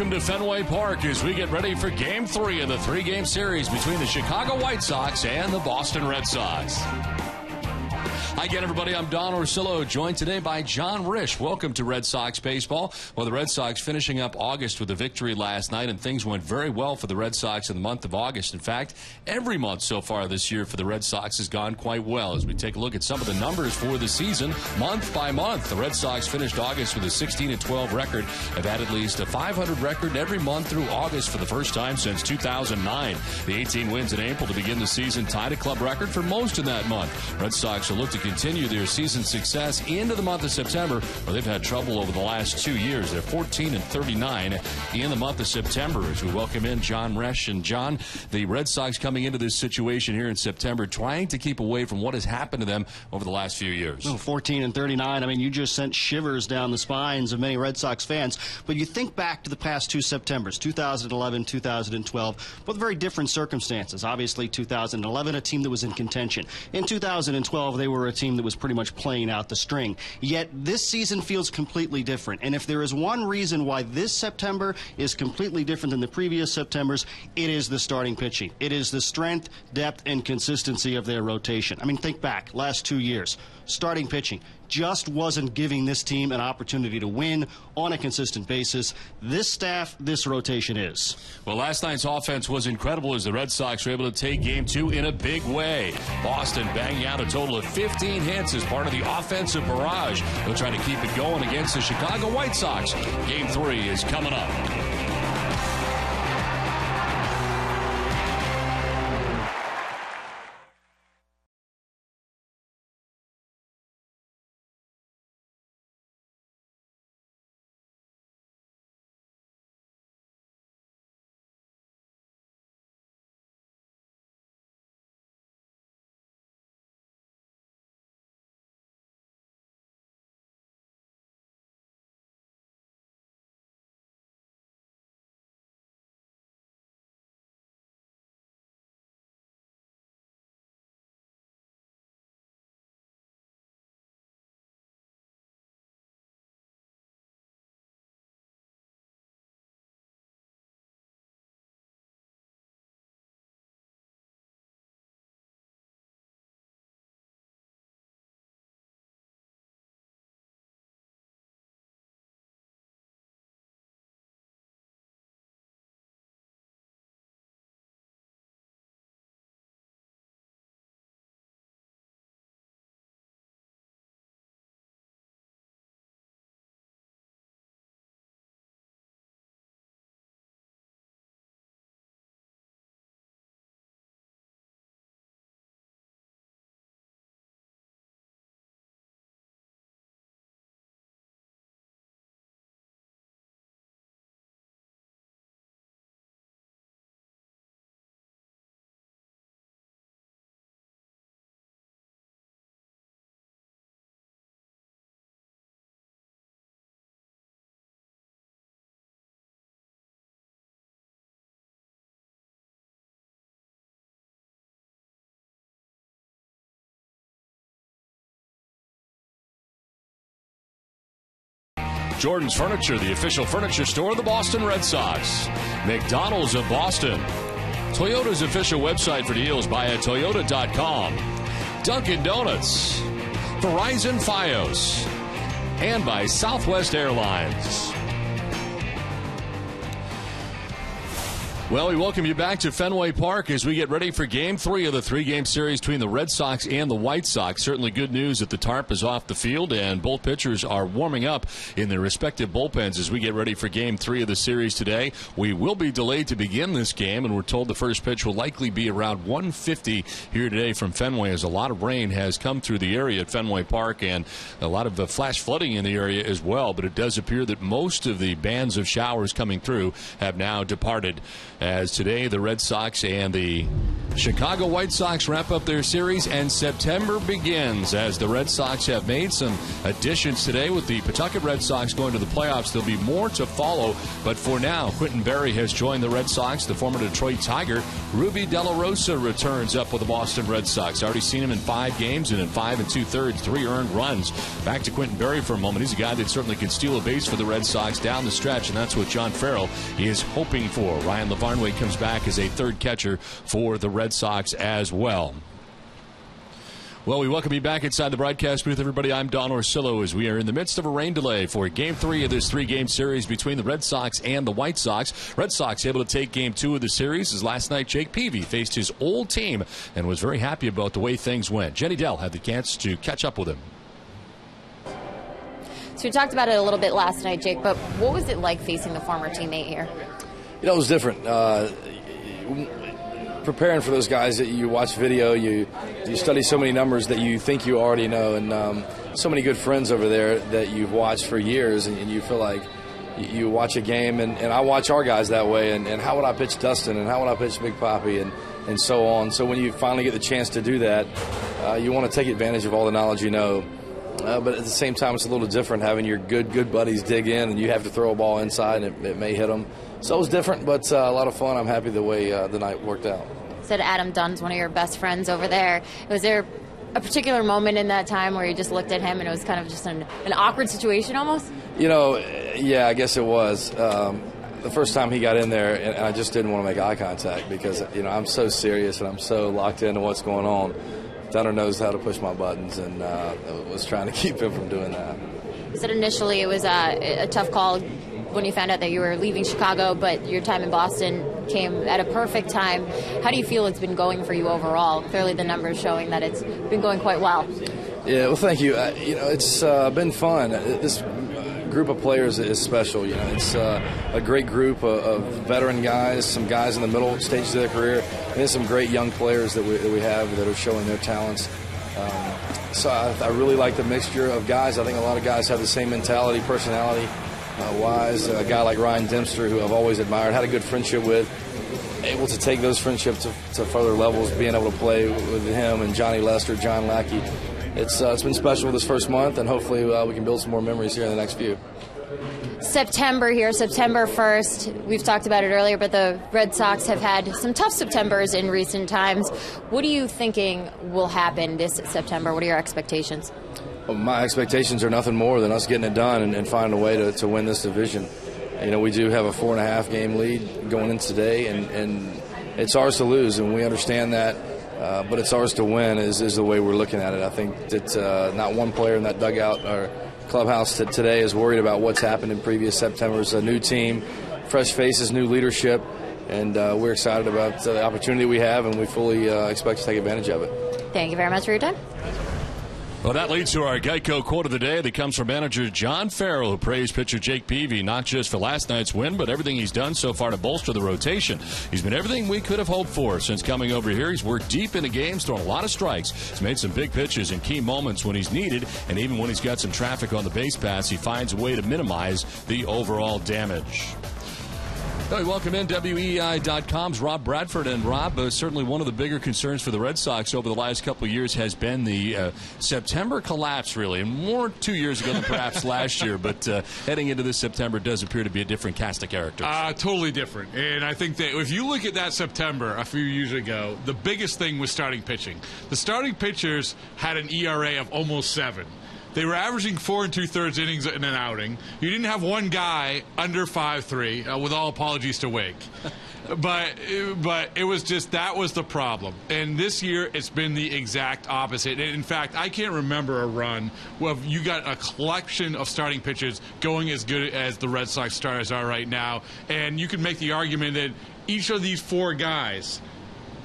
welcome to Fenway Park as we get ready for Game 3 of the three-game series between the Chicago White Sox and the Boston Red Sox. Hi again, everybody. I'm Don Orsillo, joined today by John Risch. Welcome to Red Sox Baseball. Well, the Red Sox finishing up August with a victory last night, and things went very well for the Red Sox in the month of August. In fact, every month so far this year for the Red Sox has gone quite well. As we take a look at some of the numbers for the season, month by month, the Red Sox finished August with a 16-12 record. Have had at least a 500 record every month through August for the first time since 2009. The 18 wins in April to begin the season tied a club record for most in that month. Red Sox will look to continue their season success into the month of September, where they've had trouble over the last 2 years. They're 14-39 in the month of September. As we welcome in John Risch. And John, the Red Sox coming into this situation here in September, trying to keep away from what has happened to them over the last few years. 14-39. I mean, you just sent shivers down the spines of many Red Sox fans. But you think back to the past two Septembers, 2011, 2012, both very different circumstances. Obviously, 2011, a team that was in contention. In 2012, they were a team that was pretty much playing out the string. Yet this season feels completely different. And if there is one reason why this September is completely different than the previous Septembers, it is the starting pitching. It is the strength, depth, and consistency of their rotation. I mean, think back, last 2 years, starting pitching just wasn't giving this team an opportunity to win on a consistent basis. This staff, this rotation is. Well, last night's offense was incredible as the Red Sox were able to take Game 2 in a big way. Boston banging out a total of 15 hits as part of the offensive barrage. They'll try to keep it going against the Chicago White Sox. Game 3 is coming up. Jordan's Furniture, the official furniture store of the Boston Red Sox. McDonald's of Boston. Toyota's official website for deals, buy at Toyota.com. Dunkin' Donuts. Verizon Fios. And by Southwest Airlines. Well, we welcome you back to Fenway Park as we get ready for Game 3 of the three-game series between the Red Sox and the White Sox. Certainly good news that the tarp is off the field and both pitchers are warming up in their respective bullpens as we get ready for Game 3 of the series today. We will be delayed to begin this game, and we're told the first pitch will likely be around 1:50 here today from Fenway, as a lot of rain has come through the area at Fenway Park and a lot of flash flooding in the area as well. But it does appear that most of the bands of showers coming through have now departed. as today the Red Sox and the Chicago White Sox wrap up their series, and September begins as the Red Sox have made some additions today with the Pawtucket Red Sox going to the playoffs. There'll be more to follow, but for now, Quentin Berry has joined the Red Sox. The former Detroit Tiger, Ruby De La Rosa, returns up with the Boston Red Sox. Already seen him in 5 games, and in 5 2/3, 3 earned runs. Back to Quentin Berry for a moment. He's a guy that certainly can steal a base for the Red Sox down the stretch, and that's what John Farrell is hoping for. Ryan LaVarnway comes back as a third catcher for the Red Sox as well. Well, we welcome you back inside the broadcast booth, everybody. I'm Don Orsillo as we are in the midst of a rain delay for Game 3 of this 3-game series between the Red Sox and the White Sox. Red Sox able to take Game 2 of the series as last night Jake Peavy faced his old team and was very happy about the way things went. Jenny Dell had the chance to catch up with him. So we talked about it a little bit last night, Jake, but what was it like facing the former teammate here? You know, it was different. Preparing for those guys, that you watch video, you study so many numbers that you think you already know, and so many good friends over there that you've watched for years, and you feel like you watch a game, and I watch our guys that way, and how would I pitch Dustin, and how would I pitch Big Papi, and so on. So when you finally get the chance to do that, you want to take advantage of all the knowledge you know. But at the same time, it's a little different having your good buddies dig in, and you have to throw a ball inside, and it may hit them. So it was different, but a lot of fun. I'm happy the way the night worked out. Said Adam Dunn's one of your best friends over there. Was there a particular moment in that time where you just looked at him and it was kind of just an awkward situation almost? You know, yeah, I guess it was. The first time he got in there, and I just didn't want to make eye contact because, you know, I'm so serious and I'm so locked into what's going on. Dunner knows how to push my buttons, and I was trying to keep him from doing that. You said initially it was a tough call when you found out that you were leaving Chicago, but your time in Boston came at a perfect time. How do you feel it's been going for you overall? Clearly the numbers showing that it's been going quite well. Yeah, well, thank you. You know, it's been fun. This group of players is special. You know, it's a great group of veteran guys, some guys in the middle stages of their career, and then some great young players that we have that are showing their talents. So I really like the mixture of guys. I think a lot of guys have the same mentality, personality wise. A guy like Ryan Dempster, who I've always admired, had a good friendship with, able to take those friendships to further levels, being able to play with him and Johnny Lester, John Lackey. It's been special this first month, and hopefully we can build some more memories here in the next few. September here, September 1st. We've talked about it earlier, but the Red Sox have had some tough Septembers in recent times. What are you thinking will happen this September? What are your expectations? Well, my expectations are nothing more than us getting it done and finding a way to win this division. You know, we do have a 4.5 game lead going into today, and it's ours to lose, and we understand that. But it's ours to win is the way we're looking at it. I think that not one player in that dugout or clubhouse today is worried about what's happened in previous Septembers. A new team, fresh faces, new leadership, and we're excited about the opportunity we have, and we fully expect to take advantage of it. Thank you very much for your time. Well, that leads to our Geico quote of the day that comes from manager John Farrell, who praised pitcher Jake Peavy not just for last night's win, but everything he's done so far to bolster the rotation. He's been everything we could have hoped for since coming over here. He's worked deep into games, thrown a lot of strikes. He's made some big pitches in key moments when he's needed, and even when he's got some traffic on the base paths, he finds a way to minimize the overall damage. Hey, welcome in. WEEI.com's Rob Bradford. And Rob, certainly one of the bigger concerns for the Red Sox over the last couple of years has been the September collapse, really. And more 2 years ago than perhaps last year. But heading into this September does appear to be a different cast of characters. Totally different. And I think that if you look at that September a few years ago, the biggest thing was starting pitching. The starting pitchers had an ERA of almost 7. They were averaging 4 2/3 innings in an outing. You didn't have one guy under 5.3, with all apologies to Wake. But it was just, that was the problem. And this year, it's been the exact opposite. And in fact, I can't remember a run where you got a collection of starting pitchers going as good as the Red Sox starters are right now. And you can make the argument that each of these 4 guys,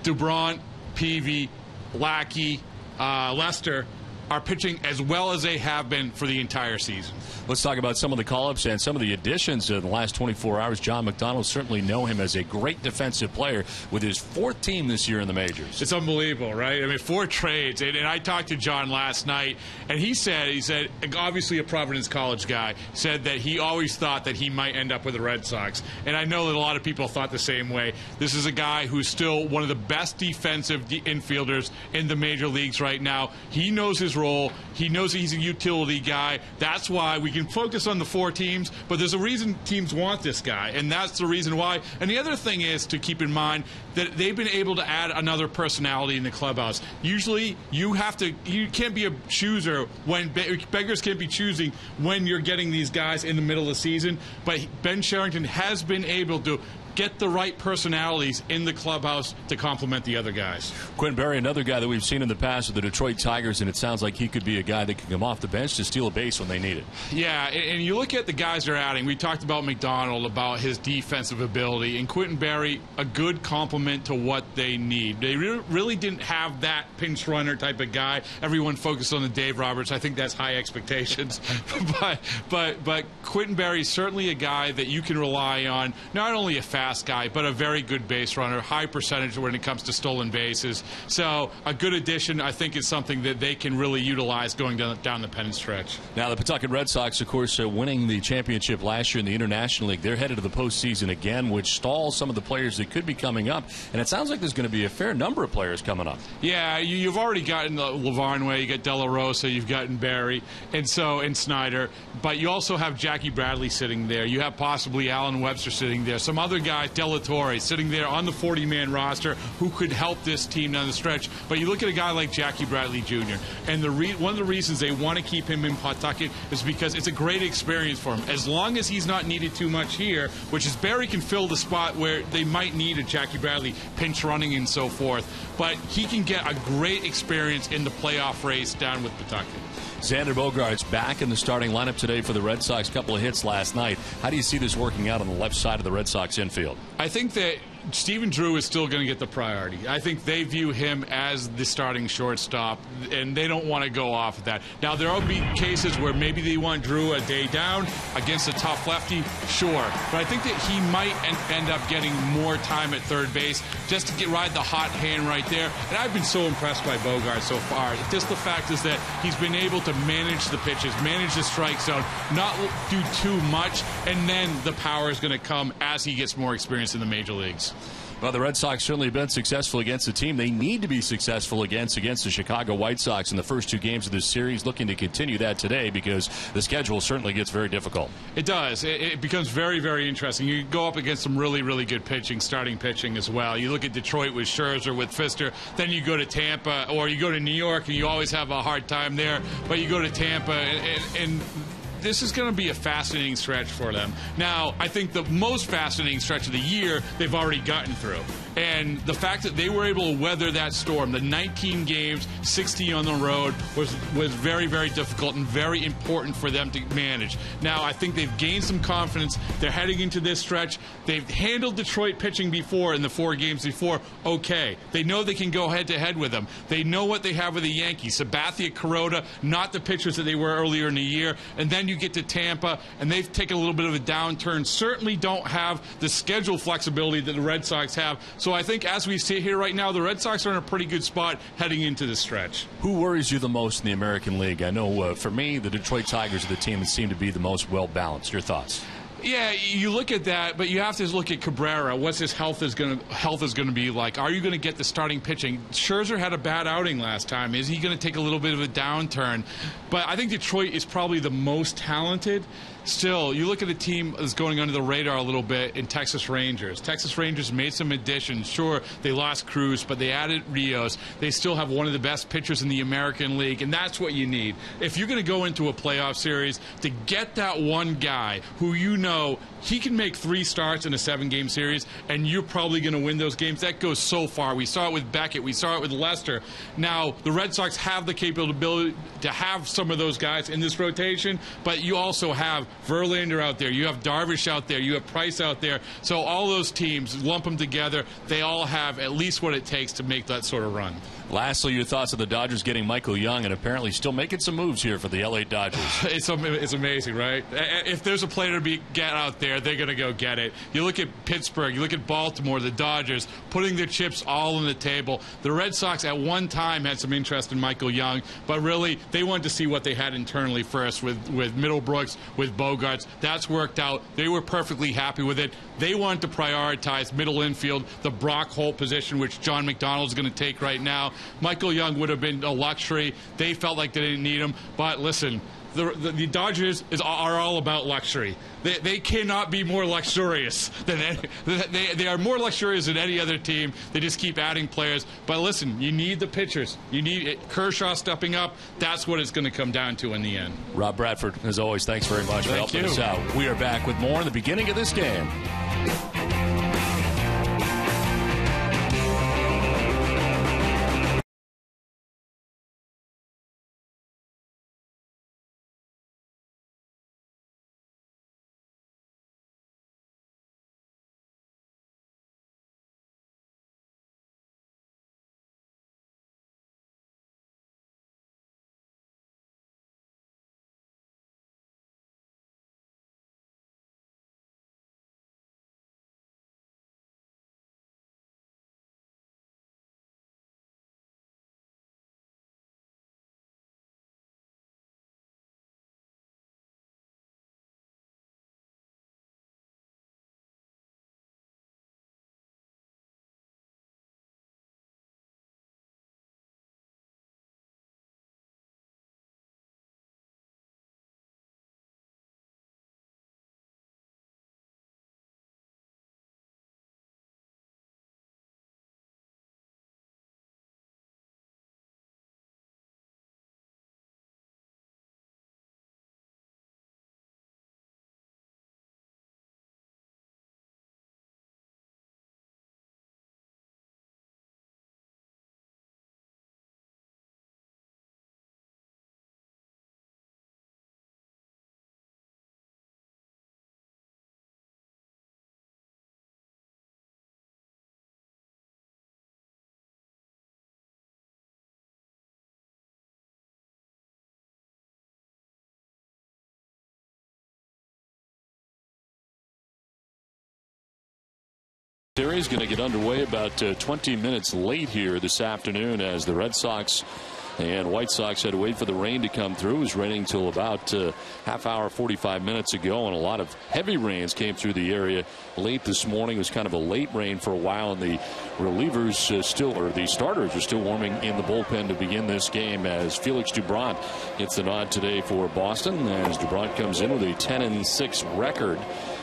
DeBron, Peavy, Lackey, Lester, are pitching as well as they have been for the entire season. Let's talk about some of the call-ups and some of the additions in the last 24 hours. John McDonald, certainly know him as a great defensive player with his 4th team this year in the majors. It's unbelievable, right? I mean, 4 trades. And I talked to John last night, and he said, obviously a Providence College guy, said that he always thought that he might end up with the Red Sox. And I know that a lot of people thought the same way. This is a guy who's still one of the best defensive infielders in the major leagues right now. He knows his role. He knows he's a utility guy. That's why we can focus on the 4 teams, but there's a reason teams want this guy, and that's the reason why. And the other thing is to keep in mind that they've been able to add another personality in the clubhouse. Usually you can't be a chooser when beggars can't be choosing when you're getting these guys in the middle of the season, but Ben Sherrington has been able to get the right personalities in the clubhouse to complement the other guys. Quinn Berry, another guy that we've seen in the past with the Detroit Tigers, and it sounds like he could be a guy that can come off the bench to steal a base when they need it. Yeah, and you look at the guys they're adding. We talked about McDonald, about his defensive ability, and Quentin Berry, a good complement to what they need. They really didn't have that pinch runner type of guy. Everyone focused on the Dave Roberts. I think that's high expectations. but Quentin Berry is certainly a guy that you can rely on, not only a fast guy, but a very good base runner, high percentage when it comes to stolen bases. So a good addition, I think, is something that they can really utilize going down the pennant stretch. Now, the Pawtucket Red Sox, of course, winning the championship last year in the International League. They're headed to the postseason again, which stalls some of the players that could be coming up. And it sounds like there's going to be a fair number of players coming up. Yeah, you've already gotten Lavarnway, you got De La Rosa, you've gotten Berry, and Snyder. But you also have Jackie Bradley sitting there. You have possibly Alan Webster sitting there. Some other guys, Delatorre, sitting there on the 40-man roster who could help this team down the stretch. But you look at a guy like Jackie Bradley Jr., and one of the reasons they want to keep him in Pawtucket is because it's a great experience for him. As long as he's not needed too much here, which is Berry can fill the spot where they might need a Jackie Bradley pinch running and so forth. But he can get a great experience in the playoff race down with Pawtucket. Xander Bogaerts back in the starting lineup today for the Red Sox. Couple of hits last night. How do you see this working out on the left side of the Red Sox infield? I think that Stephen Drew is still going to get the priority. I think they view him as the starting shortstop, and they don't want to go off of that. Now, there will be cases where maybe they want Drew a day down against a tough lefty, sure. But I think that he might end up getting more time at third base just to ride the hot hand right there. And I've been so impressed by Bogaerts so far. Just the fact is that he's been able to manage the pitches, manage the strike zone, not do too much, and then the power is going to come as he gets more experience in the major leagues. Well, the Red Sox certainly have been successful against the team they need to be successful against the Chicago White Sox in the first 2 games of this series, looking to continue that today because the schedule certainly gets very difficult. It does. It becomes very, very interesting. You go up against some really, really good pitching, starting pitching as well. You look at Detroit with Scherzer, with Pfister, then you go to Tampa, or you go to New York, and you always have a hard time there, but you go to Tampa, and this is going to be a fascinating stretch for them. Now, I think the most fascinating stretch of the year they've already gotten through. And the fact that they were able to weather that storm, the 19 games, 60 on the road, was very, very difficult and very important for them to manage. Now, I think they've gained some confidence. They're heading into this stretch. They've handled Detroit pitching before in the 4 games before. Okay. They know they can go head-to-head with them. They know what they have with the Yankees. Sabathia, Kuroda, not the pitchers that they were earlier in the year. And then you get to Tampa, and they've taken a little bit of a downturn. Certainly don't have the schedule flexibility that the Red Sox have. So I think as we sit here right now, the Red Sox are in a pretty good spot heading into the stretch. Who worries you the most in the American League? I know for me, the Detroit Tigers are the team that seem to be the most well-balanced. Your thoughts? Yeah, you look at that, but you have to look at Cabrera. What's his health is going to be like? Are you going to get the starting pitching? Scherzer had a bad outing last time. Is he going to take a little bit of a downturn? But I think Detroit is probably the most talented. Still, you look at a team that's going under the radar a little bit in Texas Rangers. Texas Rangers made some additions. Sure, they lost Cruz, but they added Rios. They still have one of the best pitchers in the American League, and that's what you need. If you're going to go into a playoff series, to get that one guy who you know he can make 3 starts in a 7-game series, and you're probably going to win those games. That goes so far. We saw it with Beckett. We saw it with Lester. Now, the Red Sox have the capability to have some of those guys in this rotation, but you also have Verlander out there. You have Darvish out there. You have Price out there. So all those teams, lump them together, they all have at least what it takes to make that sort of run. Lastly, your thoughts on the Dodgers getting Michael Young and apparently still making some moves here for the LA Dodgers. It's amazing, right? If there's a player to get out there, they're going to go get it. You look at Pittsburgh, you look at Baltimore, the Dodgers, putting their chips all on the table. The Red Sox at one time had some interest in Michael Young, but really they wanted to see what they had internally first with Middlebrooks, with Bogarts. That's worked out. They were perfectly happy with it. They wanted to prioritize middle infield, the Brock Holt position, which John McDonald's going to take right now. Michael Young would have been a luxury. They felt like they didn't need him. But listen, the Dodgers are all about luxury. They cannot be more luxurious than they are more luxurious than any other team. They just keep adding players. But listen, you need the pitchers. You need Kershaw stepping up. That's what it's going to come down to in the end. Rob Bradford, as always, thanks very much for helping us out. We are back with more in the beginning of this game. Series going to get underway about 20 minutes late here this afternoon as the Red Sox and White Sox had to wait for the rain to come through. It was raining till about half hour, 45 minutes ago, and a lot of heavy rains came through the area late this morning. It was kind of a late rain for a while, and the relievers the starters are still warming in the bullpen to begin this game as Felix Doubront gets the nod today for Boston as Doubront comes in with a 10-6 record,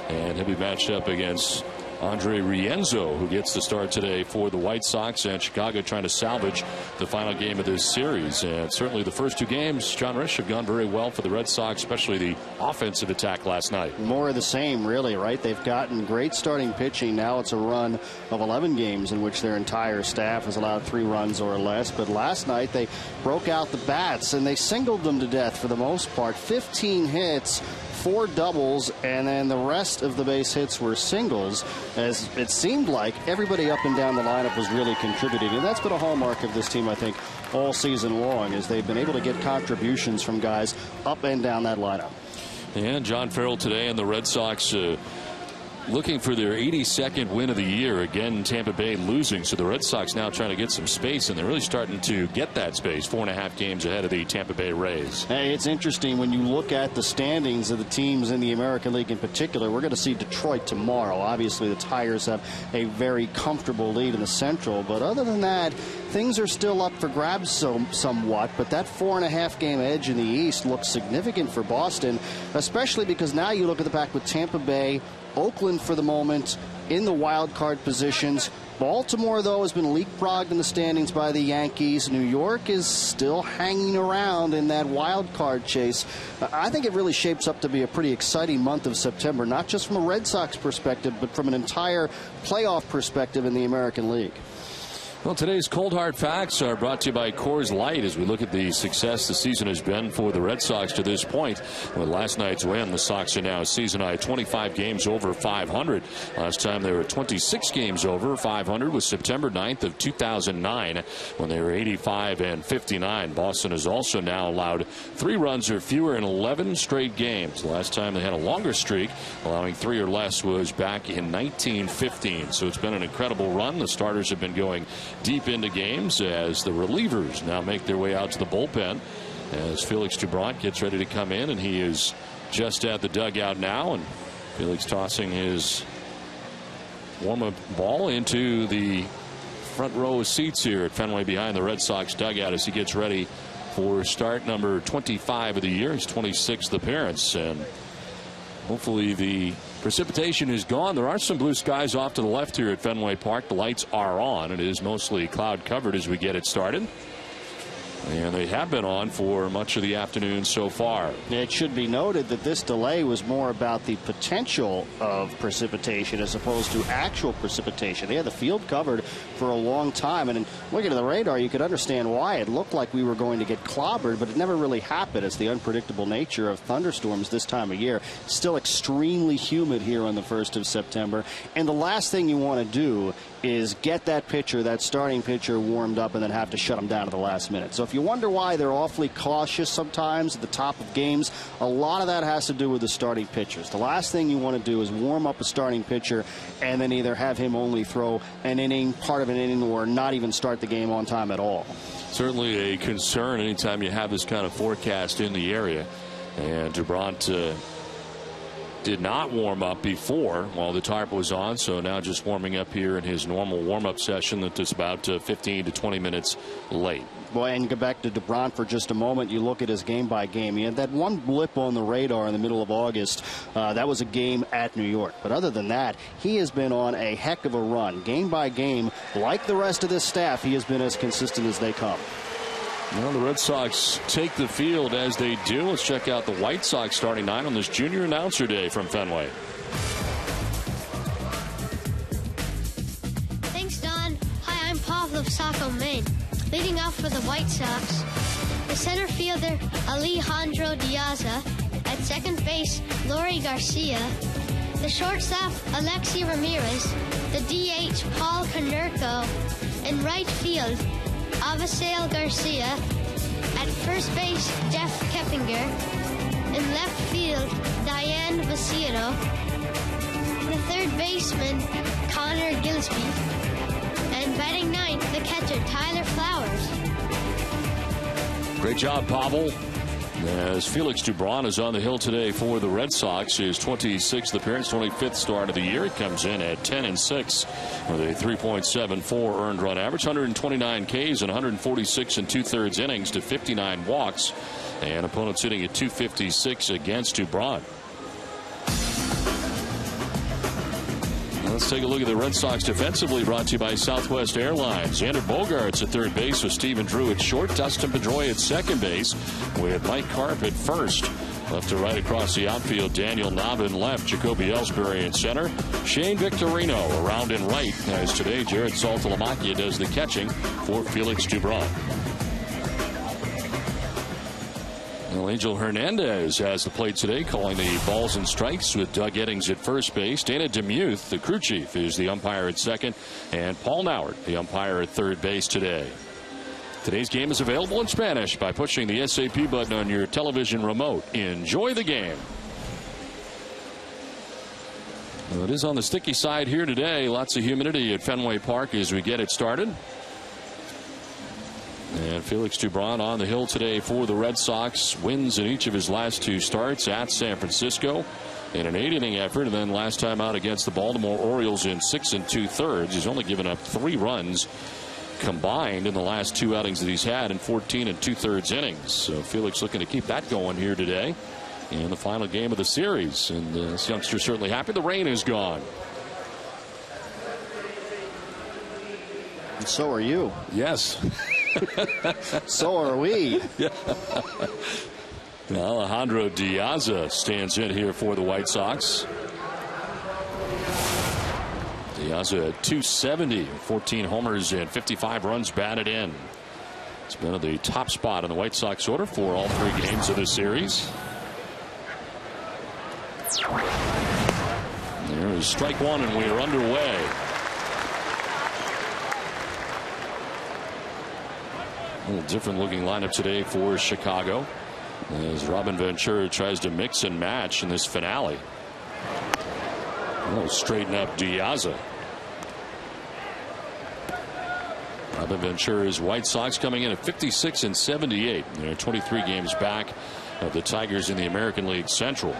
and he'll be matched up against Andre Rienzo, who gets the start today for the White Sox, and Chicago trying to salvage the final game of this series. And certainly the first two games, John Risch, have gone very well for the Red Sox, especially the offensive attack last night. More of the same, really, right? They've gotten great starting pitching. Now it's a run of 11 games in which their entire staff has allowed 3 runs or less. But last night they broke out the bats and they singled them to death for the most part. 15 hits, 4 doubles, and then the rest of the base hits were singles, as it seemed like everybody up and down the lineup was really contributing. And that's been a hallmark of this team, I think, all season long, is they've been able to get contributions from guys up and down that lineup. And John Farrell today and the Red Sox looking for their 82nd win of the year. Again, Tampa Bay losing, so the Red Sox now trying to get some space, and they're really starting to get that space. 4.5 games ahead of the Tampa Bay Rays. Hey, it's interesting when you look at the standings of the teams in the American League in particular. We're going to see Detroit tomorrow. Obviously, the Tigers have a very comfortable lead in the Central, but other than that, things are still up for grabs somewhat. But that 4.5 game edge in the East looks significant for Boston, especially because now you look at the back with Tampa Bay, Oakland for the moment in the wild card positions. Baltimore, though, has been leapfrogged in the standings by the Yankees. New York is still hanging around in that wild card chase. I think it really shapes up to be a pretty exciting month of September, not just from a Red Sox perspective, but from an entire playoff perspective in the American League. Well, today's Cold Hard Facts are brought to you by Coors Light as we look at the success the season has been for the Red Sox to this point. With last night's win, the Sox are now season high 25 games over 500. Last time they were 26 games over 500 was September 9th of 2009 when they were 85 and 59. Boston has also now allowed 3 runs or fewer in 11 straight games. The last time they had a longer streak, allowing 3 or less, was back in 1915. So it's been an incredible run. The starters have been going deep into games as the relievers now make their way out to the bullpen as Felix Dubron gets ready to come in, and he is just at the dugout now, and Felix tossing his warm-up ball into the front row of seats here at Fenway behind the Red Sox dugout as he gets ready for start number 25 of the year, his 26th appearance. And hopefully the precipitation is gone. There are some blue skies off to the left here at Fenway Park. The lights are on. It is mostly cloud covered as we get it started. And they have been on for much of the afternoon so far. It should be noted that this delay was more about the potential of precipitation as opposed to actual precipitation. They had the field covered for a long time, and looking at the radar, you could understand why. It looked like we were going to get clobbered, but it never really happened. It's the unpredictable nature of thunderstorms this time of year. Still extremely humid here on the 1st of September, and the last thing you want to do is get that pitcher, that starting pitcher, warmed up and then have to shut him down at the last minute. So if you wonder why they're awfully cautious sometimes at the top of games, a lot of that has to do with the starting pitchers. The last thing you want to do is warm up a starting pitcher and then either have him only throw an inning, part of an inning, or not even start the game on time at all. Certainly a concern anytime you have this kind of forecast in the area. And Dubron did not warm up before while the tarp was on, so now just warming up here in his normal warm-up session that is about 15 to 20 minutes late. Boy, and go back to Dubron for just a moment. You look at his game by game. He had that one blip on the radar in the middle of August. That was a game at New York. But other than that, he has been on a heck of a run. Game by game, like the rest of this staff, he has been as consistent as they come. Well, the Red Sox take the field as they do. Let's check out the White Sox starting 9 on this Junior Announcer Day from Fenway. Thanks, Don. Hi, I'm Pavel of Saco, Maine. Leading off for the White Sox, the center fielder Alejandro Diaz, at second base Lori Garcia, the shortstop Alexi Ramirez, the DH Paul Konerko, in right field Avisail Garcia, at first base Jeff Keppinger, in left field Diane Vaciro, the third baseman Connor Gillespie, and batting ninth the catcher Tyler Flowers. Great job, Pavel. As Felix Dubron is on the hill today for the Red Sox, his 26th appearance, 25th start of the year. He comes in at 10-6 with a 3.74 earned run average, 129 Ks and 146 and 2/3 innings to 59 walks, and opponents sitting at 256 against Dubron. Let's take a look at the Red Sox defensively, brought to you by Southwest Airlines. Xander Bogaerts at third base with Stephen Drew at short. Dustin Pedroia at second base with Mike Carp at first. Left to right across the outfield, Daniel Nava in left, Jacoby Ellsbury in center, Shane Victorino around in right, as today Jared Saltalamacchia does the catching for Felix Dubron. Well, Angel Hernandez has the plate today, calling the balls and strikes with Doug Eddings at first base. Dana DeMuth, the crew chief, is the umpire at second, and Paul Nauert, the umpire at third base today. Today's game is available in Spanish by pushing the SAP button on your television remote. Enjoy the game. Well, it is on the sticky side here today. Lots of humidity at Fenway Park as we get it started. And Felix Dubron on the hill today for the Red Sox. Wins in each of his last 2 starts at San Francisco in an 8-inning effort. And then last time out against the Baltimore Orioles in 6 2/3. He's only given up 3 runs combined in the last 2 outings that he's had in 14 2/3 innings. So Felix looking to keep that going here today in the final game of the series. And this youngster certainly happy. The rain is gone. And so are you. Yes. So are we. Yeah. Alejandro Diaz stands in here for the White Sox. Diaz at 270, 14 homers and 55 runs batted in. It's been at the top spot in the White Sox order for all 3 games of this series. There is strike 1, and we are underway. A little different looking lineup today for Chicago, as Robin Ventura tries to mix and match in this finale. Oh, straighten up Diaz. Robin Ventura's White Sox coming in at 56 and 78. They're 23 games back of the Tigers in the American League Central.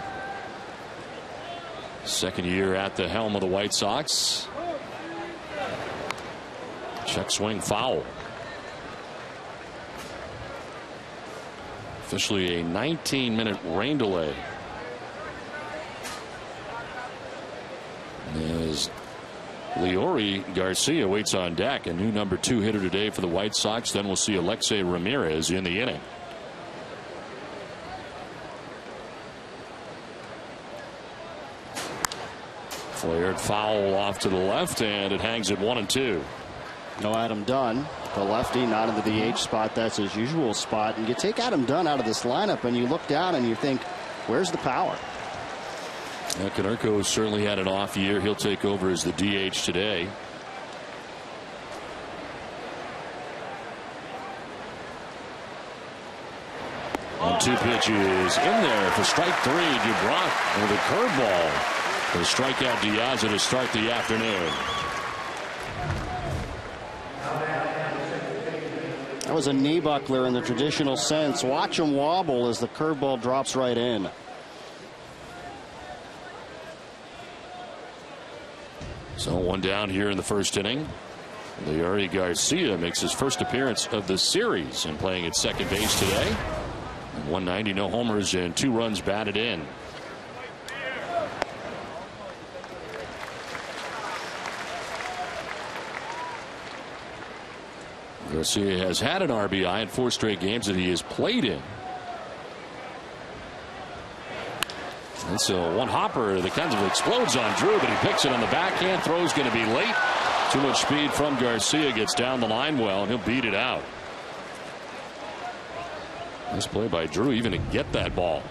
Second year at the helm of the White Sox. Check swing foul. Officially a 19-minute rain delay. As Leori Garcia waits on deck, a new number 2 hitter today for the White Sox. Then we'll see Alexei Ramirez in the inning. Flared foul off to the left, and it hangs at 1-2. No Adam Dunn, the lefty, not in the DH spot. That's his usual spot. And you take Adam Dunn out of this lineup and you look down and you think, where's the power? Konerko certainly had an off year. He'll take over as the DH today. On 2 pitches in there for strike 3. Dubrock with a curveball to strike out Diaz to start the afternoon. That was a knee buckler in the traditional sense. Watch him wobble as the curveball drops right in. So 1 down here in the first inning. Leori Garcia makes his first appearance of the series and playing at second base today. 190, no homers and 2 runs batted in. Garcia has had an RBI in 4 straight games that he has played in. That's a one hopper that kind of explodes on Drew, but he picks it on the backhand. Throw's going to be late. Too much speed from Garcia. Gets down the line well, and he'll beat it out. Nice play by Drew even to get that ball.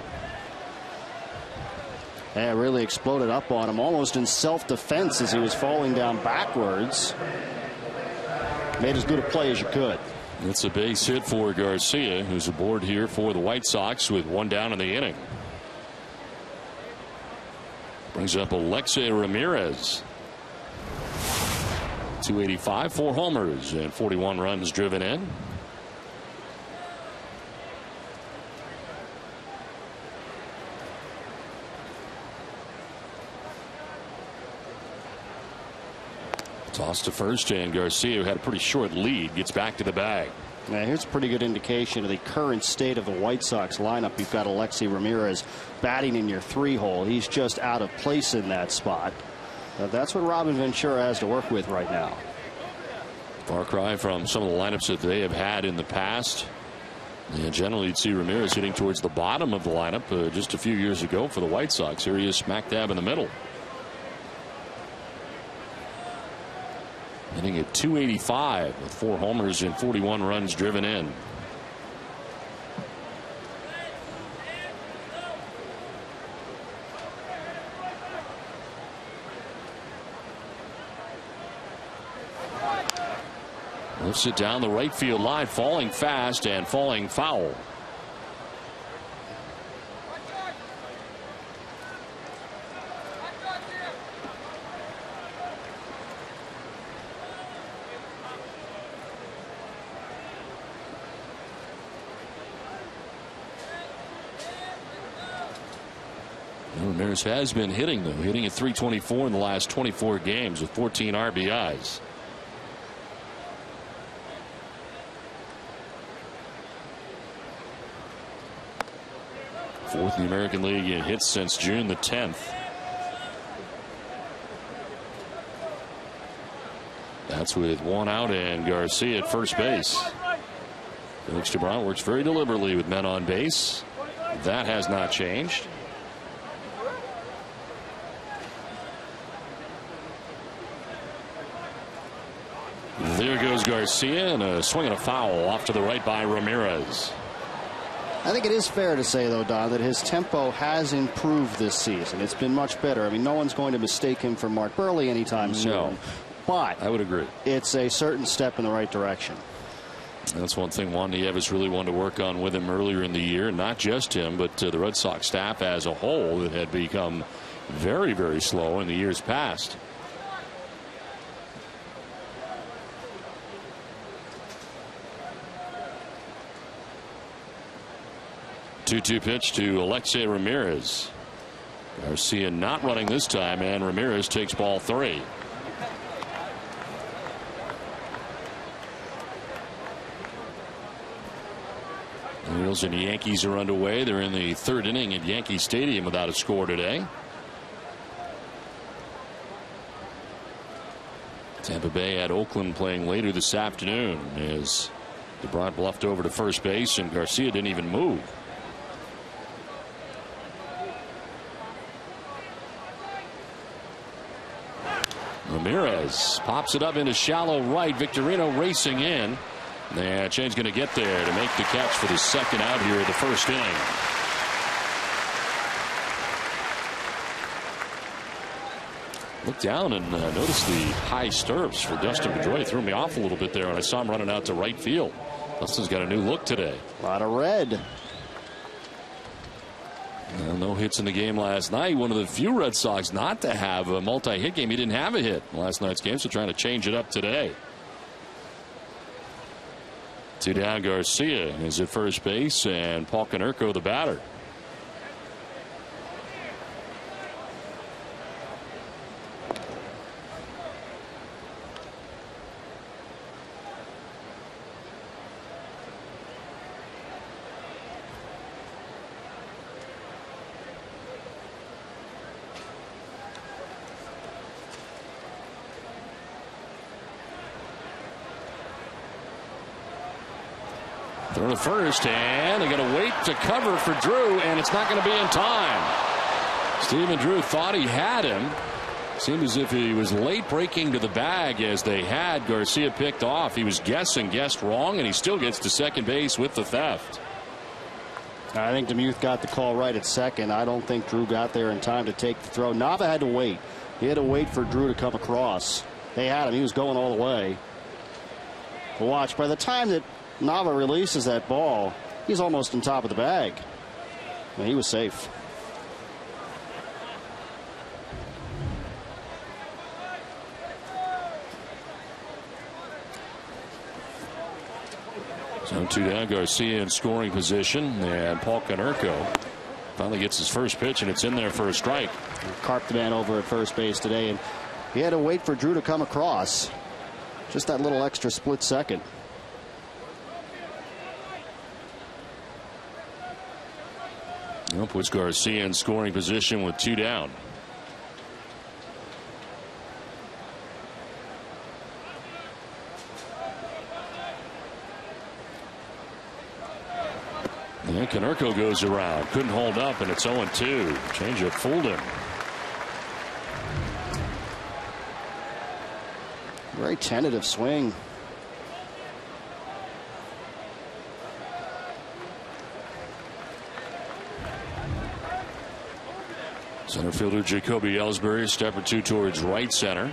Yeah, really exploded up on him almost in self-defense as he was falling down backwards. Made as good a play as you could. It's a base hit for Garcia, who's aboard here for the White Sox with 1 down in the inning. Brings up Alexei Ramirez. 285, 4 homers and 41 runs driven in. Toss to first, and Garcia, who had a pretty short lead, gets back to the bag. Now, here's a pretty good indication of the current state of the White Sox lineup. You've got Alexei Ramirez batting in your 3-hole. He's just out of place in that spot. That's what Robin Ventura has to work with right now. Far cry from some of the lineups that they have had in the past. And generally, you'd see Ramirez hitting towards the bottom of the lineup just a few years ago for the White Sox. Here he is smack dab in the middle. Hitting at 285 with 4 homers and 41 runs driven in. Lifts it down the right field line, falling fast and falling foul. Ramirez has been hitting, though, hitting at 324 in the last 24 games with 14 RBIs. Fourth in the American League in hits since June the 10th. That's with 1 out and Garcia at first base. Felix Dubrow works very deliberately with men on base. That has not changed. There goes Garcia, and a swing and a foul off to the right by Ramirez. I think it is fair to say, though, Don, that his tempo has improved this season. It's been much better. I mean, no one's going to mistake him for Mark Burley anytime soon. No, but I would agree. It's a certain step in the right direction. That's one thing Juan Nieves really wanted to work on with him earlier in the year. Not just him, but the Red Sox staff as a whole that had become very, very slow in the years past. Two-two pitch to Alexei Ramirez. Garcia not running this time, and Ramirez takes ball 3. The Royals and Yankees are underway. They're in the 3rd inning at Yankee Stadium without a score today. Tampa Bay at Oakland playing later this afternoon as DeBrant bluffed over to first base and Garcia didn't even move. Ramirez pops it up into shallow right. Victorino racing in. And Chain's going to get there to make the catch for the second out here of the first inning. Look down and notice the high stirrups for Dustin Pedroia. Threw me off a little bit there when I saw him running out to right field. Dustin's got a new look today. A lot of red. Well, no hits in the game last night. One of the few Red Sox not to have a multi-hit game. He didn't have a hit in last night's game, so trying to change it up today. 2 down. Garcia is at first base, and Paul Konerko the batter. Throw to first, and they got to wait to cover for Drew, and it's not going to be in time. Stephen Drew thought he had him. Seemed as if he was late breaking to the bag as they had Garcia picked off. He was guessed wrong, and he still gets to second base with the theft. I think DeMuth got the call right at second. I don't think Drew got there in time to take the throw. Nava had to wait. He had to wait for Drew to come across. They had him. He was going all the way. But watch, by the time that Nava releases that ball, he's almost on top of the bag. And he was safe. So 2 down. Garcia in scoring position, and Paul Konerko finally gets his first pitch, and it's in there for a strike. Carped the man over at first base today, and he had to wait for Drew to come across. Just that little extra split second. Puts Garcia in scoring position with 2 down. And Konerko goes around. Couldn't hold up, and it's 0-2. Changeup fooled him. Very tentative swing. Center fielder Jacoby Ellsbury a step or 2 towards right center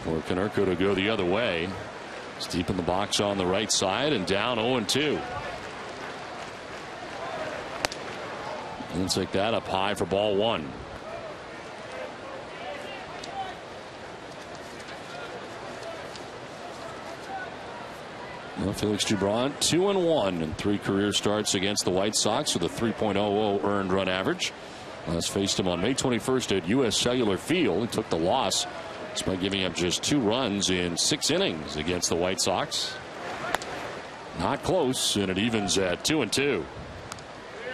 for Konerko to go the other way. It's deep in the box on the right side and down 0-2. And take that up high for ball 1. Well, Felix DeBrant 2-1 in 3 career starts against the White Sox with a 3.00 earned run average. Last faced him on May 21st at U.S. Cellular Field. He took the loss despite giving up just 2 runs in 6 innings against the White Sox. Not close, and it evens at 2-2.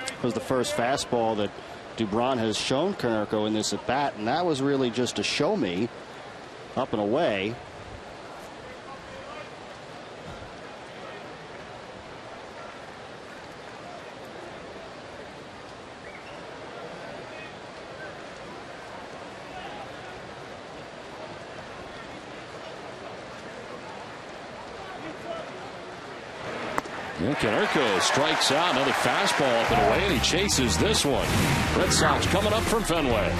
It was the first fastball that DeBrant has shown Konerko in this at bat, and that was really just a show me up and away. Konerko strikes out. Another fastball up and away, and he chases this one. Red Sox coming up from Fenway.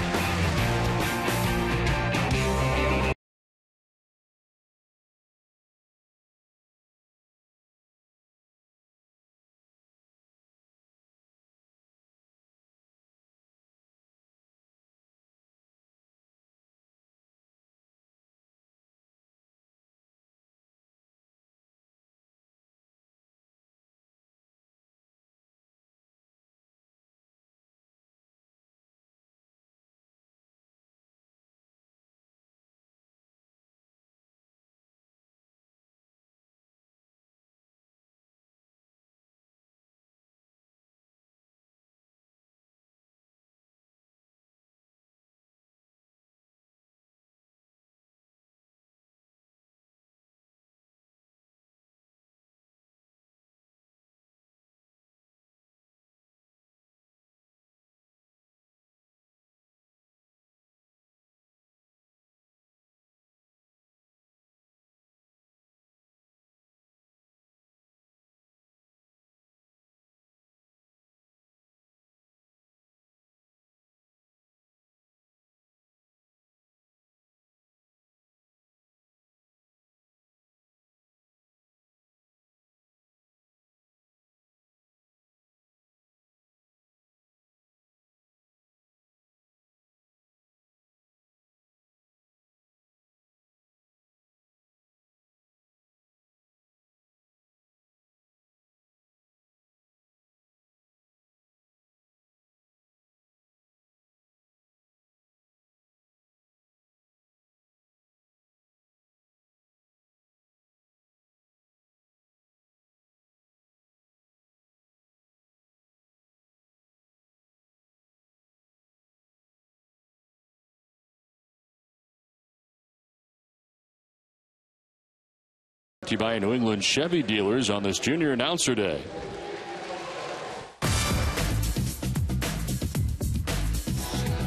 To you by New England Chevy dealers on this Junior Announcer Day.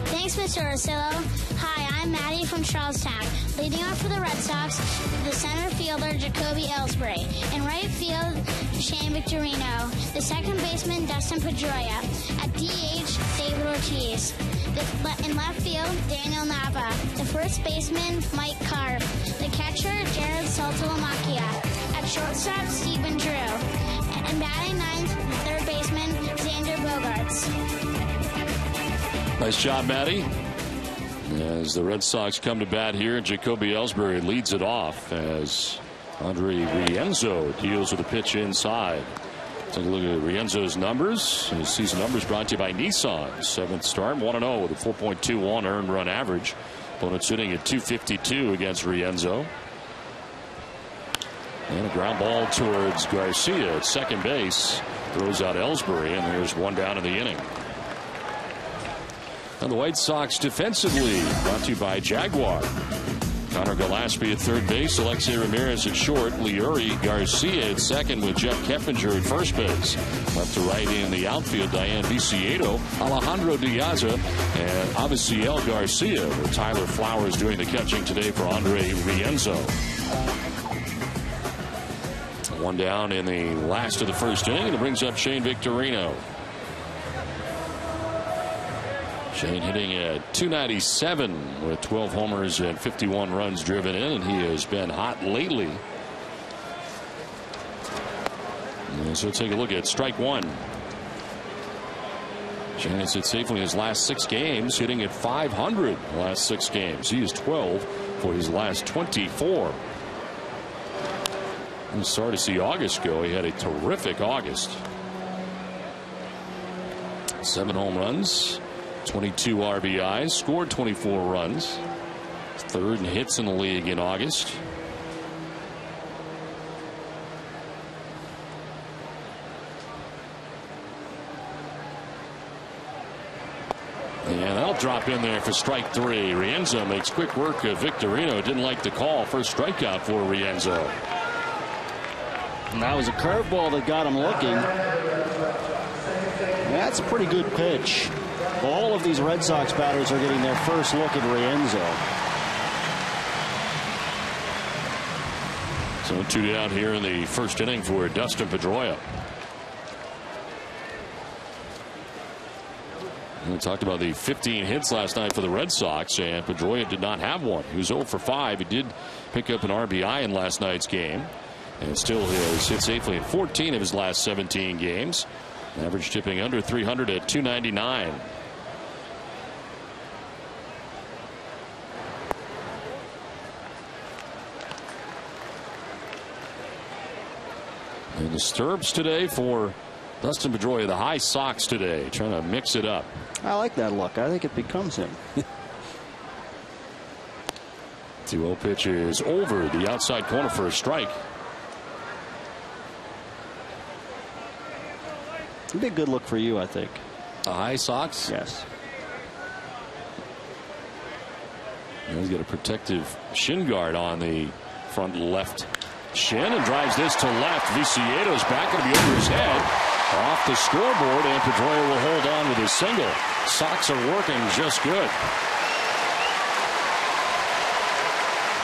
Thanks, Mr. Ursillo. Hi, I'm Maddie from Charlestown. Leading off for the Red Sox, the center fielder, Jacoby Ellsbury. In right field, Shane Victorino. The second baseman, Dustin Pedroia. At DH, David Ortiz. In left field, Daniel Nava. The first baseman, Mike Carp. The catcher, Jared Saltalamacchia. At shortstop, Stephen Drew. And batting ninth, third baseman, Xander Bogaerts. Nice job, Maddie. As the Red Sox come to bat here, Jacoby Ellsbury leads it off as Andre Rienzo deals with a pitch inside. Take a look at Rienzo's numbers. His season numbers brought to you by Nissan. 7th start, 1-0 with a 4.21 earned run average. Opponent sitting at 252 against Rienzo. And a ground ball towards Garcia at second base. Throws out Ellsbury, and there's one down in the inning. And the White Sox defensively brought to you by Jaguar. Connor Gillespie at third base, Alexei Ramirez at short, Leury Garcia at second with Jeff Keppinger at first base. Left to right in the outfield, Diane Viciedo, Alejandro Diaza, and Aviciel Garcia, with Tyler Flowers doing the catching today for Andre Rienzo. One down in the last of the first inning, and it brings up Shane Victorino. Shane hitting at .297 with 12 homers and 51 runs driven in, and he has been hot lately. And so take a look at strike one. Shane has hit safely in his last 6 games, hitting at .500 the last 6 games. He is 12 for his last 24. I'm sorry to see August go. He had a terrific August. 7 home runs. 22 RBIs, scored 24 runs. Third in hits in the league in August. And that'll drop in there for strike 3. Rienzo makes quick work of Victorino. Didn't like the call. First strikeout for Rienzo. And that was a curveball that got him looking. That's a pretty good pitch. All of these Red Sox batters are getting their first look at Rienzo. So 2 down here in the first inning for Dustin Pedroia. We talked about the 15 hits last night for the Red Sox, and Pedroia did not have one. He was 0 for 5. He did pick up an RBI in last night's game, and still has hit safely in 14 of his last 17 games. Average tipping under 300 at 299. And the stirrups today for Dustin Pedroia, the high socks today, trying to mix it up. I like that look. I think it becomes him. 2-0 pitch is over the outside corner for a strike. It'd be a good look for you, I think. The high socks? Yes. He's got a protective shin guard on the front left shin and drives this to left. Viciedo's back, going to be over his head. Off the scoreboard, and Pedroia will hold on with his single. Sox are working just good.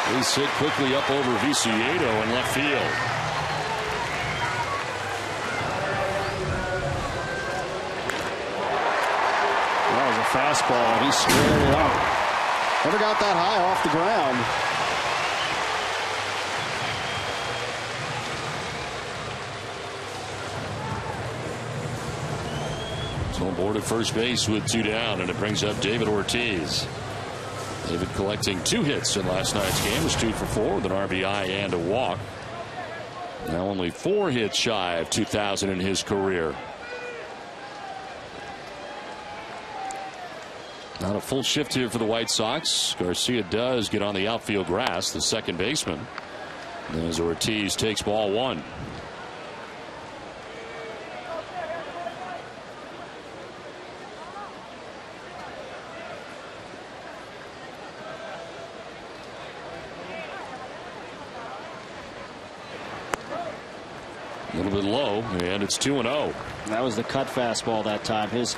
Base hit quickly up over Viciedo in left field. That was a fastball. He squared it up. Never got that high off the ground. On board at first base with 2 down, and it brings up David Ortiz. David collecting 2 hits in last night's game, was 2 for 4 with an RBI and a walk. Now only 4 hits shy of 2,000 in his career. Not a full shift here for the White Sox. Garcia does get on the outfield grass, the second baseman, as Ortiz takes ball 1. A little bit low, and it's 2-0. That was the cut fastball that time. His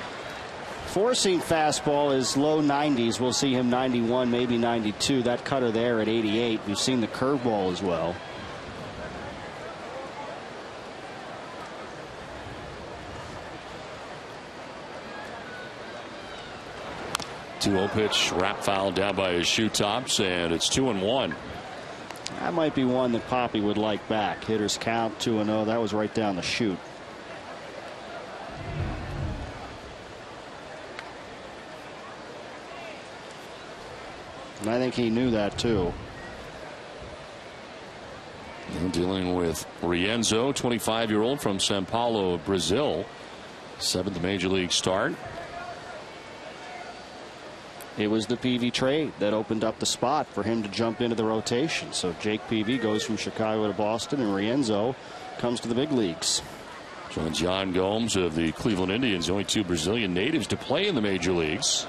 four-seam fastball is low 90s. We'll see him 91, maybe 92. That cutter there at 88. We've seen the curveball as well. Two-0 pitch, wrap foul down by his shoe tops, and it's 2-1. That might be one that Poppy would like back. Hitters count 2-0. That was right down the chute. And I think he knew that too. And dealing with Rienzo, 25-year-old from Sao Paulo, Brazil. 7th major league start. It was the PV trade that opened up the spot for him to jump into the rotation. So Jake PV goes from Chicago to Boston, and Rienzo comes to the big leagues. John Gomes of the Cleveland Indians, only 2 Brazilian natives to play in the major leagues.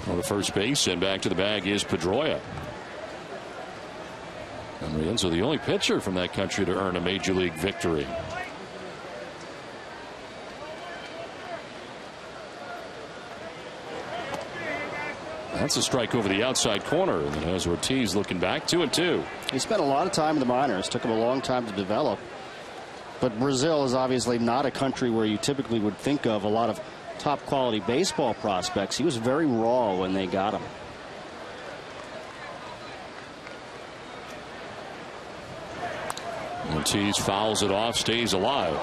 On the first base, and back to the bag is Pedroia. And Rienzo, the only pitcher from that country to earn a major league victory. That's a strike over the outside corner, and then has Ortiz looking back, 2-2. He spent a lot of time in the minors. Took him a long time to develop. But Brazil is obviously not a country where you typically would think of a lot of top quality baseball prospects. He was very raw when they got him. Ortiz fouls it off, stays alive.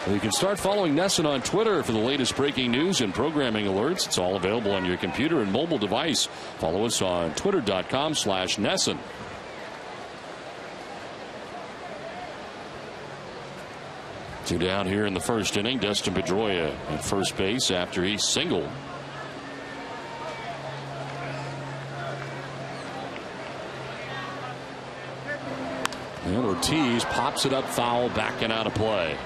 You can start following NESN on Twitter for the latest breaking news and programming alerts. It's all available on your computer and mobile device. Follow us on twitter.com/NESN. Two down here in the first inning. Dustin Pedroia at first base after he singled. And Ortiz pops it up foul, back and out of play.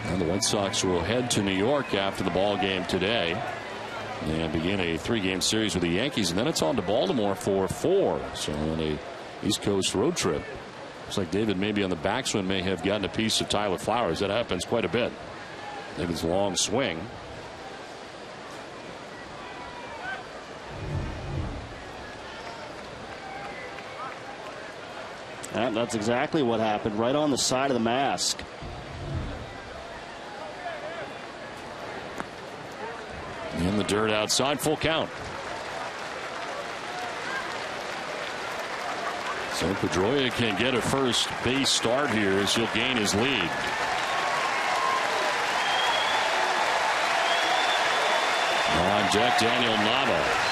And the White Sox will head to New York after the ball game today and begin a 3-game series with the Yankees, and then it's on to Baltimore for 4. So on a East Coast road trip. Looks like David maybe on the backswing may have gotten a piece of Tyler Flowers. That happens quite a bit. David's long swing. And that's exactly what happened, right on the side of the mask. In the dirt outside, full count. So Pedroia can get a first base start here as he'll gain his lead. On deck, Daniel Nava.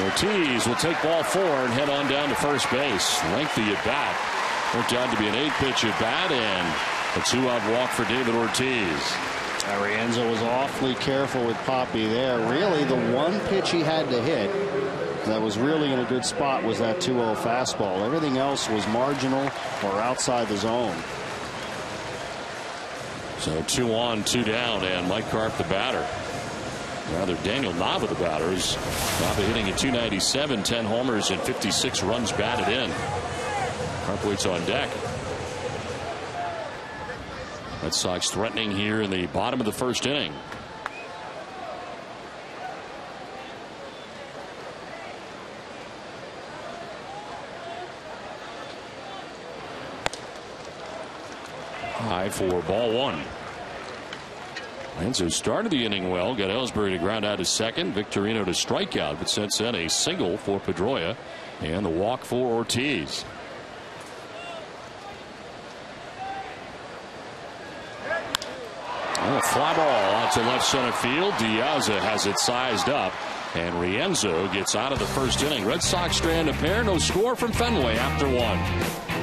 Ortiz will take ball 4 and head on down to first base. Lengthy at bat. Worked out to be an 8-pitch at bat and a 2-out walk for David Ortiz. Arienzo was awfully careful with Poppy there. Really, the one pitch he had to hit that was really in a good spot was that 2-0 fastball. Everything else was marginal or outside the zone. So 2 on, 2 down, and Mike Karp the batter. Rather, Daniel Nava the batters. Nava hitting at .297, 10 homers and 56 runs batted in. Karp waits on deck. Red Sox threatening here in the bottom of the first inning. High for ball 1. Enzo started the inning well, got Ellsbury to ground out to second, Victorino to strike out, but since then a single for Pedroia and the walk for Ortiz. A fly ball out to left center field. Diaza has it sized up, and Rienzo gets out of the first inning. Red Sox strand a pair, no score from Fenway after 1.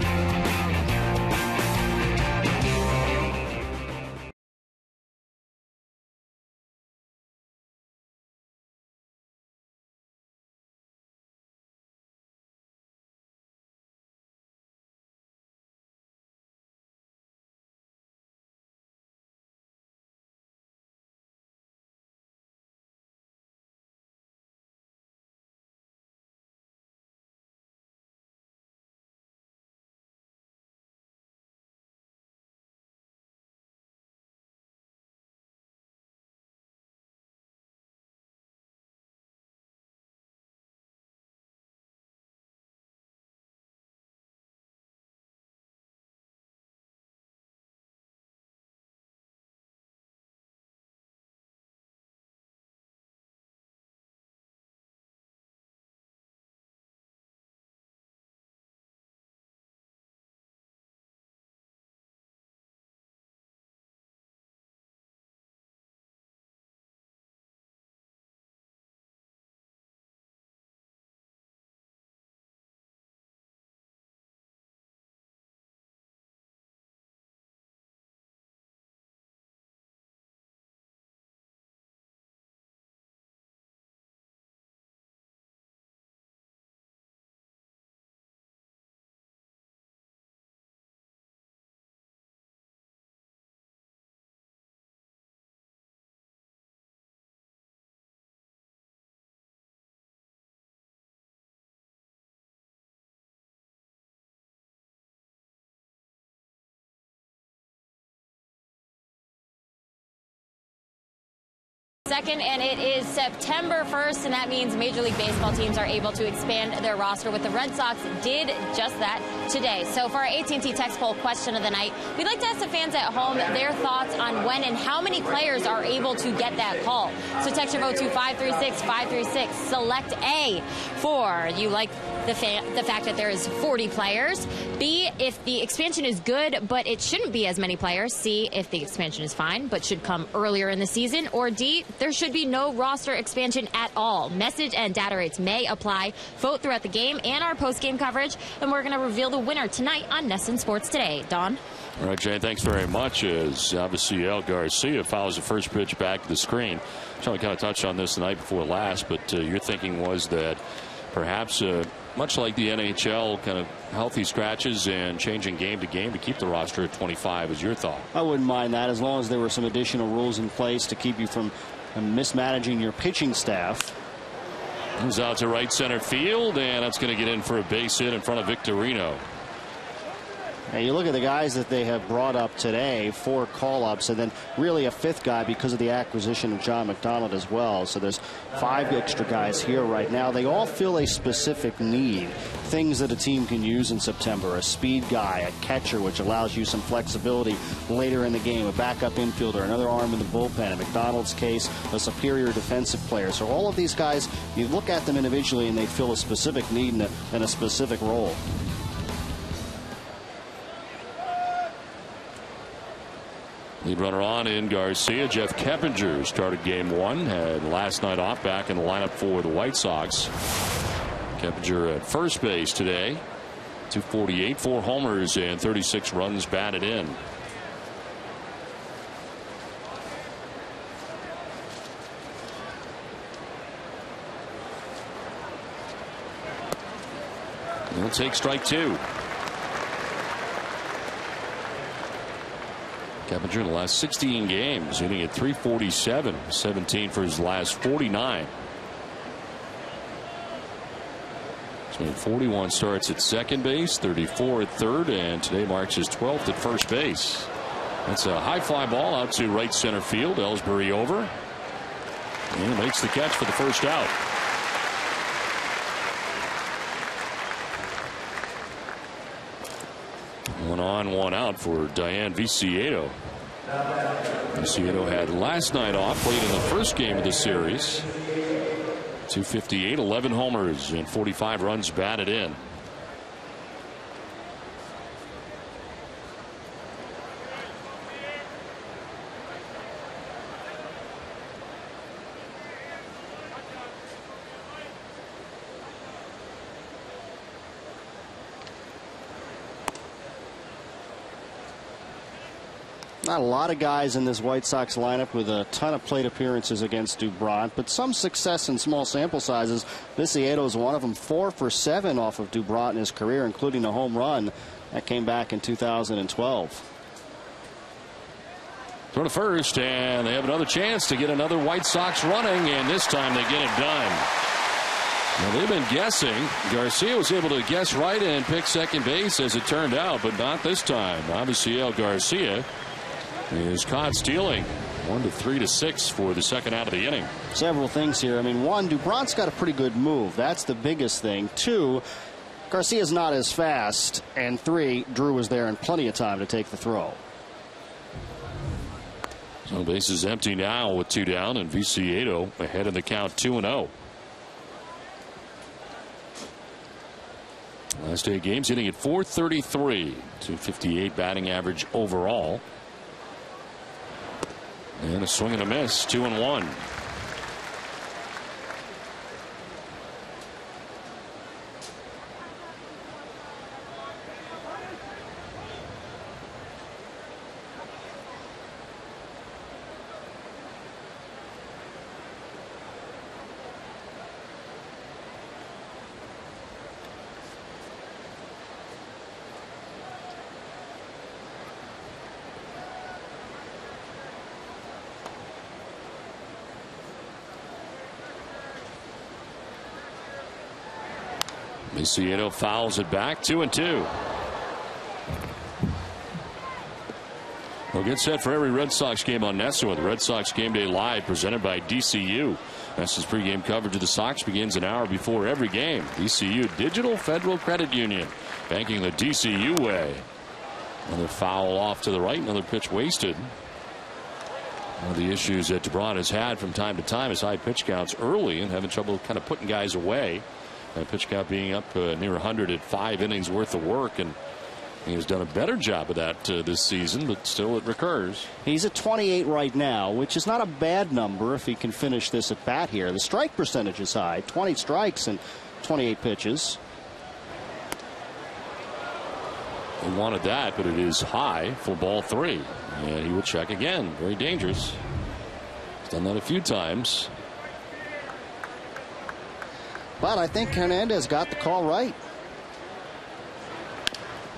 Second, and it is September 1st, and that means Major League Baseball teams are able to expand their roster. With the Red Sox did just that today. So for our AT&T text poll question of the night, we'd like to ask the fans at home their thoughts on when and how many players are able to get that call. So text your vote to 536-536. Select A for you like the fact that there is 40 players. B, if the expansion is good, but it shouldn't be as many players. C, if the expansion is fine, but should come earlier in the season. Or D, there should be no roster expansion at all. Message and data rates may apply. Vote throughout the game and our post-game coverage, and we're going to reveal the winner tonight on NESN Sports Today. Don? All right, Jay, thanks very much. As obviously El Garcia fouls the first pitch back to the screen. Trying to kind of touch on this the night before last, but your thinking was that perhaps much like the NHL, kind of healthy scratches and changing game to game to keep the roster at 25 is your thought. I wouldn't mind that as long as there were some additional rules in place to keep you from mismanaging your pitching staff. Comes out to right center field, and that's going to get in for a base hit in front of Victorino. And you look at the guys that they have brought up today, 4 call-ups, and then really a 5th guy because of the acquisition of John McDonald as well. So there's 5 extra guys here right now. They all fill a specific need, things that a team can use in September. A speed guy, a catcher, which allows you some flexibility later in the game, a backup infielder, another arm in the bullpen. In McDonald's case, a superior defensive player. So all of these guys, you look at them individually, and they fill a specific need and a specific role. Lead runner on in Garcia. Jeff Keppinger started game 1. Had last night off, back in the lineup for the White Sox. Keppinger at first base today. 248, 4 homers, and 36 runs batted in. He'll take strike 2. Keppinger in the last 16 games hitting at .347, 17 for his last 49. He's made 41 starts at second base, 34 at third, and today marks his 12th at first base. That's a high fly ball out to right center field. Ellsbury over, and makes the catch for the first out. One on, one out for Diane Viciedo. Viciedo had last night off, played in the first game of the series. 258, 11 homers, and 45 runs batted in. Not a lot of guys in this White Sox lineup with a ton of plate appearances against Dubron, but some success in small sample sizes. Viciedo is one of them. 4 for 7 off of Dubron in his career, including a home run that came back in 2012. Throw to first, and they have another chance to get another White Sox running, and this time they get it done. Now, they've been guessing. Garcia was able to guess right and pick second base as it turned out, but not this time. Avisail Garcia is caught stealing. 1-3-6 for the second out of the inning. Several things here. I mean, 1, Dubron's got a pretty good move. That's the biggest thing. 2, Garcia's not as fast. And 3, Drew was there in plenty of time to take the throw. So base is empty now with 2 down, and Viciedo ahead in the count 2-0. Last 8 games hitting at .433, 258 batting average overall. And a swing and a miss, 2-1. Viciedo fouls it back, 2-2. We'll get set for every Red Sox game on NESN with Red Sox Game Day Live presented by DCU. NESN's pregame coverage of the Sox begins an hour before every game. DCU, Digital Federal Credit Union, banking the DCU way. Another foul off to the right, another pitch wasted. One of the issues that Dubron has had from time to time is high pitch counts early and having trouble kind of putting guys away. Pitch count being up near 100 at 5 innings worth of work, and he has done a better job of that this season, but still it recurs. He's at 28 right now, which is not a bad number if he can finish this at bat here. The strike percentage is high, 20 strikes and 28 pitches. He wanted that, but it is high for ball 3, and he will check again. Very dangerous. He's done that a few times. But I think Hernandez got the call right.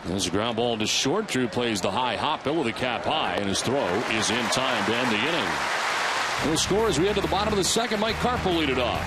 There's a ground ball to short. Drew plays the high hop over the cap high, and his throw is in time to end the inning. And the score as we head to the bottom of the second. Mike Carp will lead it off.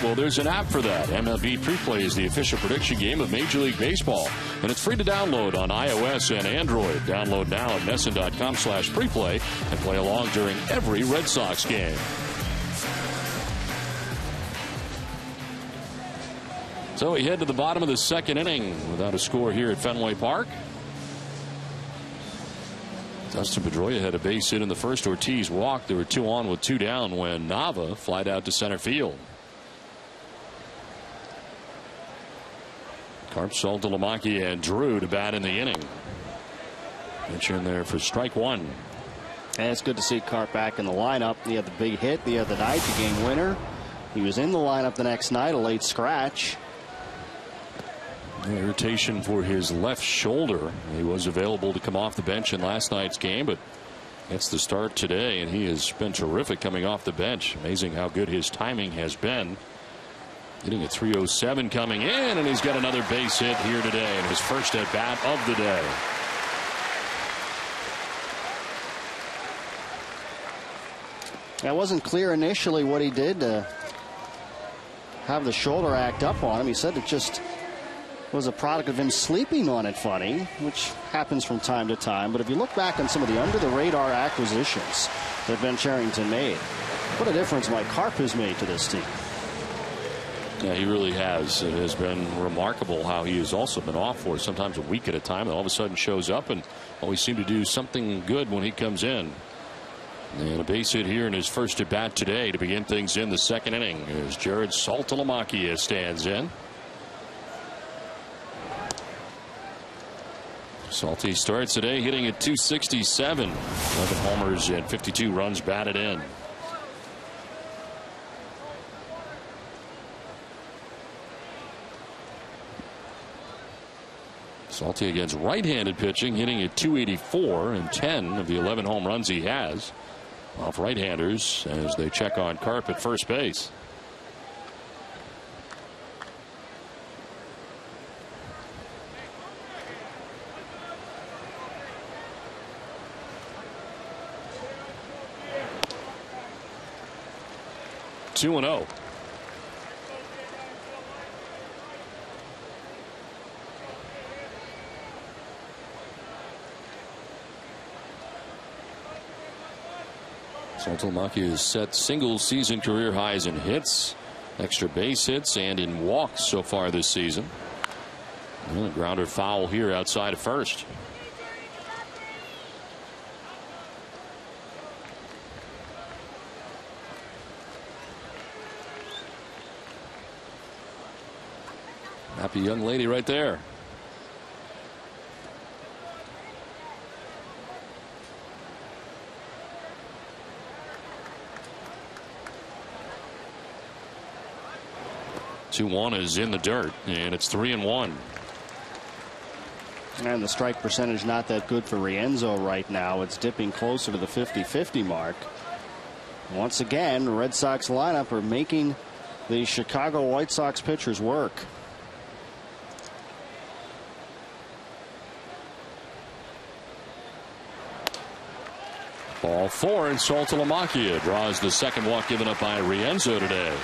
Well, there's an app for that. MLB Preplay is the official prediction game of Major League Baseball, and it's free to download on iOS and Android. Download now at NESN.com/preplay and play along during every Red Sox game. So we head to the bottom of the second inning without a score here at Fenway Park. Dustin Pedroia had a base hit in the first. Ortiz walked. There were 2 on with 2 down when Nava flied out to center field. Carp, Saltalamacchia, and Drew to bat in the inning. Pitch in there for strike 1. And it's good to see Carp back in the lineup. He had the big hit the other night, the game winner. He was in the lineup the next night, a late scratch. Irritation for his left shoulder. He was available to come off the bench in last night's game, but gets the start today, and he has been terrific coming off the bench. Amazing how good his timing has been. Hitting a .307 coming in, and he's got another base hit here today in his first at bat of the day. It wasn't clear initially what he did to have the shoulder act up on him. He said it just was a product of him sleeping on it funny, which happens from time to time. But if you look back on some of the under-the-radar acquisitions that Ben Cherington made, what a difference Mike Carp has made to this team. Yeah, he really has. It has been remarkable how he has also been off for sometimes a week at a time, and all of a sudden shows up and always seem to do something good when he comes in. And a base hit here in his first at bat today to begin things in the second inning as Jared Saltalamacchia stands in. Salty starts today hitting at .267. 11 homers and 52 runs batted in. Salty against right-handed pitching, hitting at .284 and 10 of the 11 home runs he has off right-handers as they check on Carp at first base. Two and 0. Saltalamacchia has set single season career highs in hits, extra base hits, and in walks so far this season. And a grounder foul here outside of first. Happy young lady right there. Two-one is in the dirt, and it's 3-1. And the strike percentage not that good for Rienzo right now. It's dipping closer to the 50-50 mark. Once again, the Red Sox lineup are making the Chicago White Sox pitchers work. Ball 4, and Saltalamacchia draws the second walk given up by Rienzo today.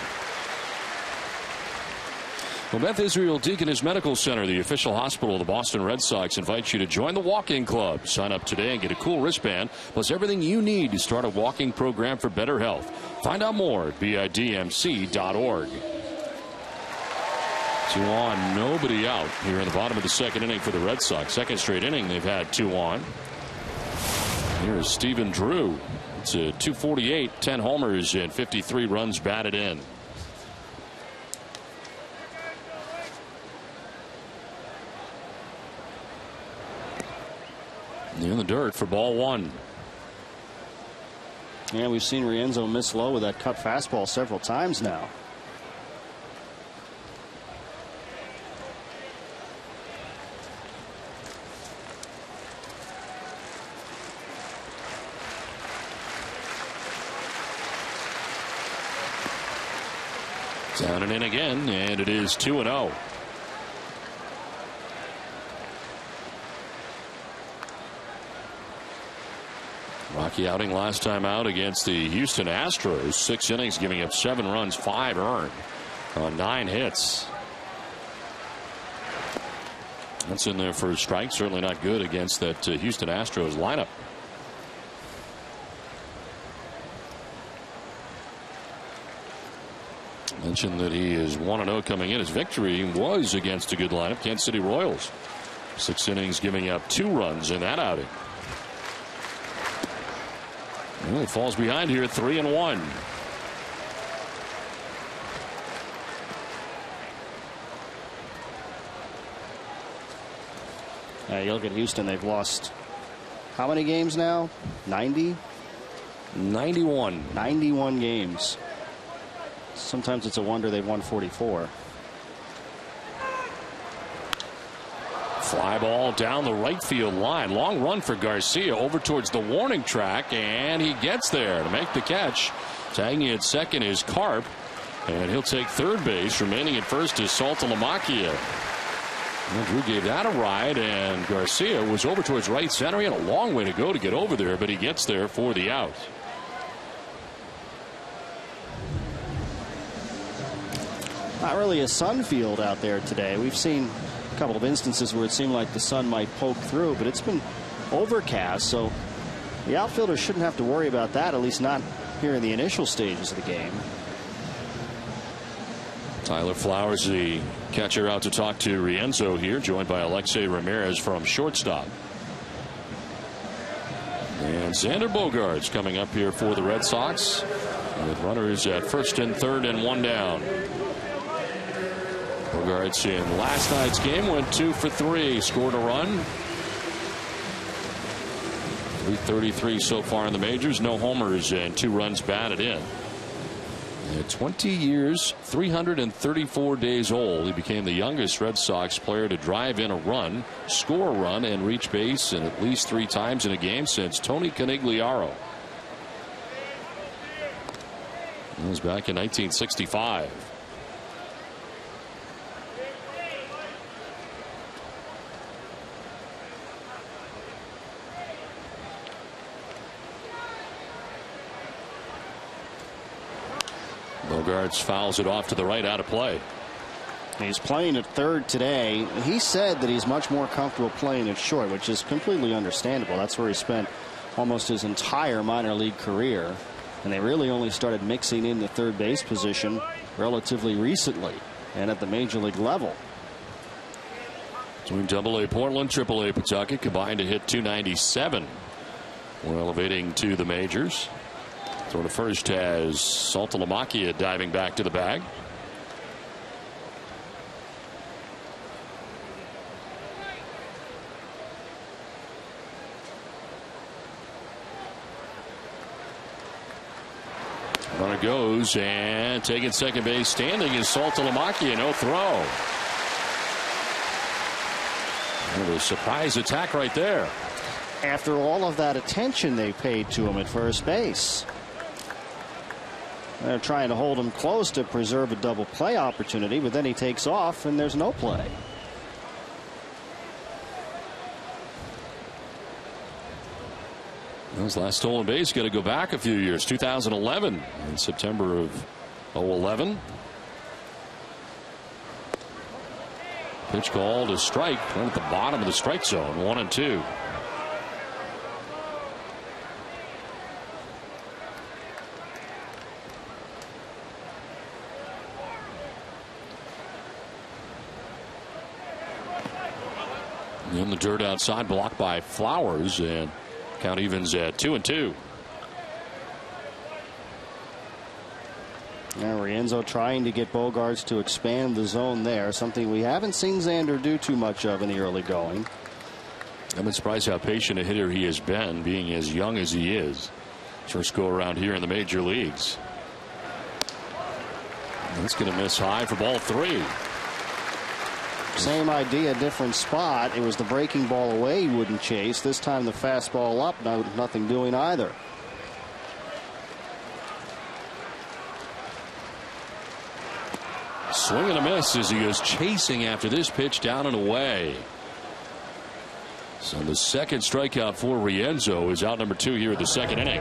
Well, Beth Israel Deaconess Medical Center, the official hospital of the Boston Red Sox, invites you to join the walking club. Sign up today and get a cool wristband, plus everything you need to start a walking program for better health. Find out more at bidmc.org. 2 on, nobody out here in the bottom of the second inning for the Red Sox. Second straight inning they've had 2 on. Here's Stephen Drew. It's a .248, 10 homers and 53 runs batted in. In the dirt for ball 1. Yeah, we've seen Rienzo miss low with that cut fastball several times now. Down and in again, and it is 2-0. Rocky outing last time out against the Houston Astros. 6 innings, giving up 7 runs, 5 earned. on 9 hits. That's in there for a strike. Certainly not good against that Houston Astros lineup. Mentioned that he is 1-0 coming in. His victory was against a good lineup, Kansas City Royals. 6 innings, giving up 2 runs in that outing. Well, he falls behind here, 3-1. You look at Houston, they've lost how many games now? 90? 91. 91 games. Sometimes it's a wonder they've won 44. Fly ball down the right field line. Long run for Garcia over towards the warning track, and he gets there to make the catch. Tagging at second is Carp, and he'll take third base. Remaining at first is Saltalamacchia. Drew gave that a ride, and Garcia was over towards right center. He had a long way to go to get over there, but he gets there for the out. Not really a sun field out there today. We've seen a couple of instances where it seemed like the sun might poke through, but it's been overcast, so the outfielders shouldn't have to worry about that, at least not here in the initial stages of the game. Tyler Flowers, the catcher, out to talk to Rienzo here, joined by Alexei Ramirez from shortstop. And Xander Bogaerts coming up here for the Red Sox with runners at first and third and 1 down. Bogaerts in last night's game went 2 for 3, scored a run. 333 so far in the majors, no homers and 2 runs batted in. At 20 years, 334 days old, he became the youngest Red Sox player to drive in a run, score a run, and reach base in at least 3 times in a game since Tony Conigliaro. That was back in 1965. Bogaerts fouls it off to the right, out of play. He's playing at third today. He said that he's much more comfortable playing at short, which is completely understandable. That's where he spent almost his entire minor league career. And they really only started mixing in the third base position relatively recently and at the major league level. Between AA Portland, AAA Pawtucket combined to hit 297. We're elevating to the majors. Throw to first has Saltalamacchia diving back to the bag. Runner goes, and taking second base standing is Saltalamacchia. No throw. And a surprise attack right there. After all of that attention they paid to him at first base. They're trying to hold him close to preserve a double play opportunity, but then he takes off and there's no play. Well, his last stolen base got to go back a few years. 2011, in September of 2011. Pitch called a strike, right at the bottom of the strike zone, 1-2. In the dirt outside, blocked by Flowers, and count evens at 2-2. Now Rienzo trying to get Bogaerts to expand the zone there, something we haven't seen Xander do too much of in the early going. I've been surprised how patient a hitter he has been, being as young as he is. First go around here in the major leagues. That's going to miss high for ball 3. Same idea, different spot. It was the breaking ball away he wouldn't chase. This time the fastball up, nothing doing either. Swing and a miss as he goes chasing after this pitch, down and away. So the second strikeout for Rienzo is out number 2 here in the second inning.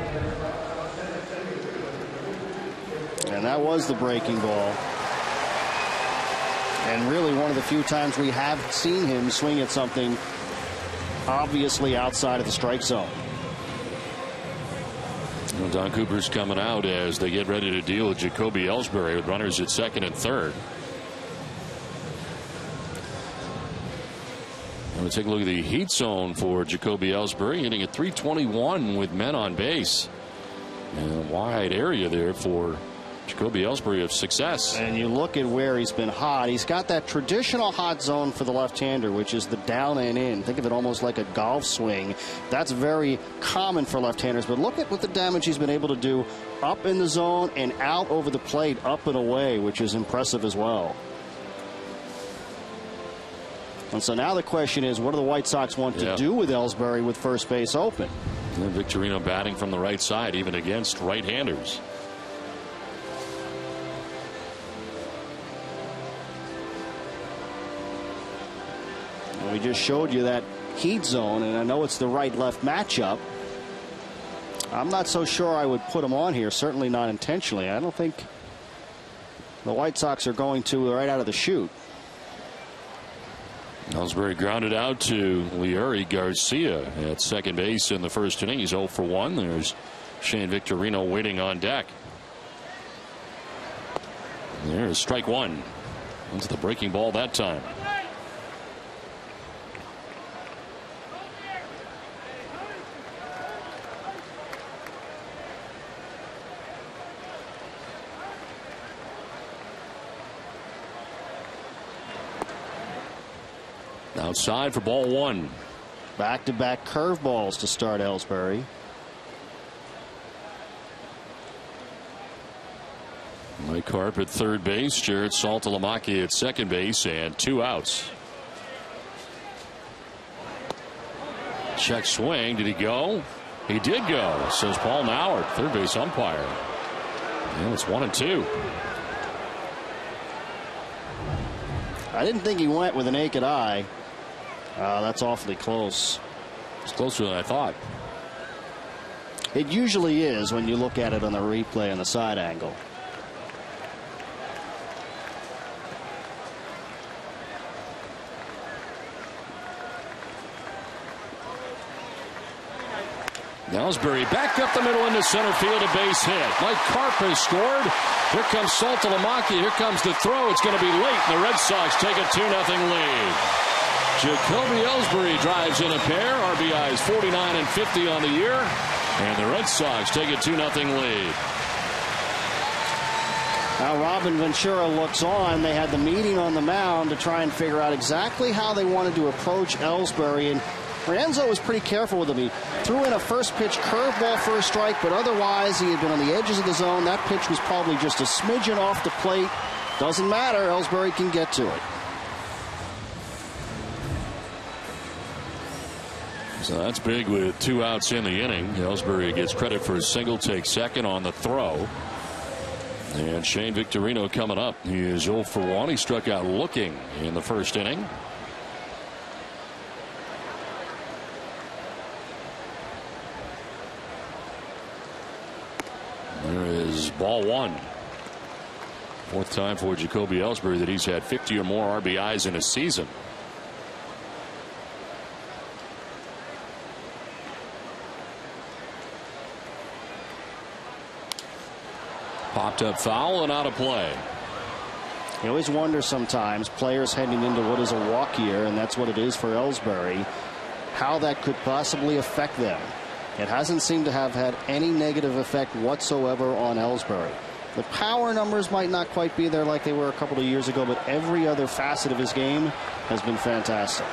And that was the breaking ball. And really one of the few times we have seen him swing at something obviously outside of the strike zone. Well, Don Cooper's coming out as they get ready to deal with Jacoby Ellsbury with runners at second and third. We'll take a look at the heat zone for Jacoby Ellsbury, hitting at 321 with men on base. And a wide area there for Jacoby Ellsbury of success. And you look at where he's been hot. He's got that traditional hot zone for the left-hander, which is the down and in. Think of it almost like a golf swing. That's very common for left-handers. But look at what the damage he's been able to do up in the zone and out over the plate, up and away, which is impressive as well. And so now the question is, what do the White Sox want to do with Ellsbury with first base open? And Victorino batting from the right side, even against right-handers. We just showed you that heat zone, and I know it's the right-left matchup. I'm not so sure I would put him on here, certainly not intentionally. I don't think the White Sox are going to right out of the chute. Ellsbury grounded out to Leury Garcia at second base in the first inning. He's 0 for 1. There's Shane Victorino waiting on deck. There's strike one. Into the breaking ball that time. Outside for ball one. Back-to-back curveballs to start Ellsbury. Mike Harp at third base, Jared Saltalamacchia at second base, and 2 outs. Check swing. Did he go? He did go, says Paul Mallard, third base umpire. And it's 1-2. I didn't think he went with a naked eye. That's awfully close. It's closer than I thought. It usually is when you look at it on the replay on the side angle. Ellsbury back up the middle into center field, a base hit. Mike Karp has scored. Here comes Saltalamacchia. Here comes the throw. It's going to be late. The Red Sox take a 2-0 lead. Jacoby Ellsbury drives in a pair. RBIs 49 and 50 on the year. And the Red Sox take a 2-0 lead. Now Robin Ventura looks on. They had the meeting on the mound to try and figure out exactly how they wanted to approach Ellsbury. And Rienzo was pretty careful with him. He threw in a first pitch curveball for a strike, but otherwise he had been on the edges of the zone. That pitch was probably just a smidgen off the plate. Doesn't matter. Ellsbury can get to it. So that's big with 2 outs in the inning. Ellsbury gets credit for his single, takes second on the throw. And Shane Victorino coming up. He is 0 for 1. He struck out looking in the first inning. There is ball one. Fourth time for Jacoby Ellsbury that he's had 50 or more RBIs in a season. Popped up foul and out of play. You always wonder sometimes, players heading into what is a walk year, and that's what it is for Ellsbury, how that could possibly affect them. It hasn't seemed to have had any negative effect whatsoever on Ellsbury. The power numbers might not quite be there like they were a couple of years ago, but every other facet of his game has been fantastic.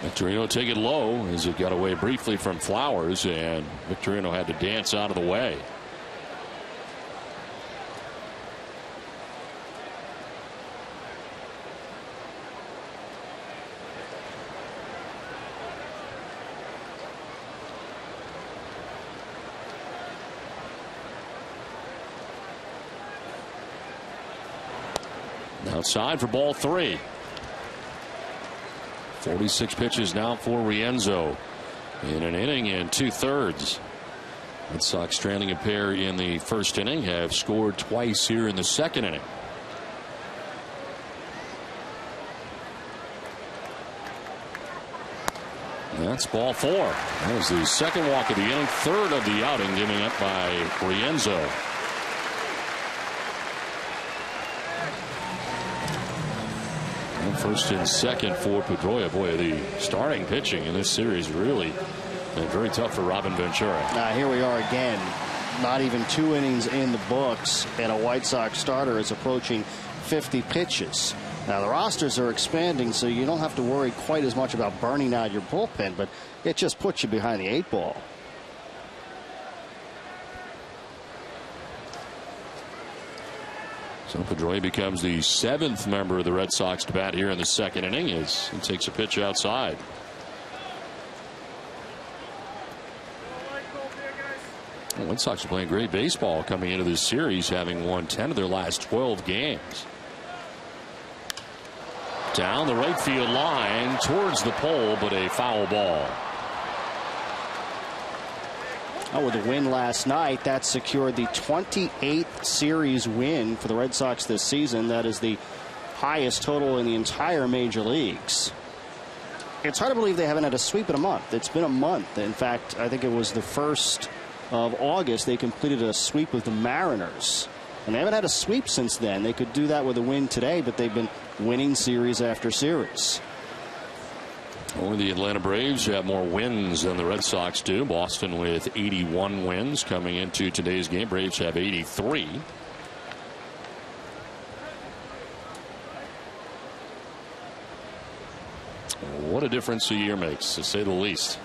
Victorino take it low as it got away briefly from Flowers, and Victorino had to dance out of the way. Outside for ball three. 46 pitches now for Rienzo. in an inning and 2/3. Red Sox trailing a pair in the first inning, have scored twice here in the second inning. That's ball 4. That was the second walk of the inning, third of the outing, giving up by Rienzo. And first and second for Pedroia. Boy, the starting pitching in this series really very tough for Robin Ventura. Here we are again. Not even 2 innings in the books, and a White Sox starter is approaching 50 pitches. Now, the rosters are expanding, so you don't have to worry quite as much about burning out your bullpen, but it just puts you behind the 8 ball. So Pedroia becomes the 7th member of the Red Sox to bat here in the second inning as he takes a pitch outside. The Red Sox are playing great baseball coming into this series, having won 10 of their last 12 games. Down the right field line towards the pole, but a foul ball. With the win last night, that secured the 28th series win for the Red Sox this season. That is the highest total in the entire major leagues. It's hard to believe they haven't had a sweep in a month. It's been a month. In fact, I think it was the 1st of August they completed a sweep with the Mariners. And they haven't had a sweep since then. They could do that with a win today, but they've been winning series after series. Only the Atlanta Braves have more wins than the Red Sox do. Boston with 81 wins coming into today's game. Braves have 83. What a difference a year makes, to say the least.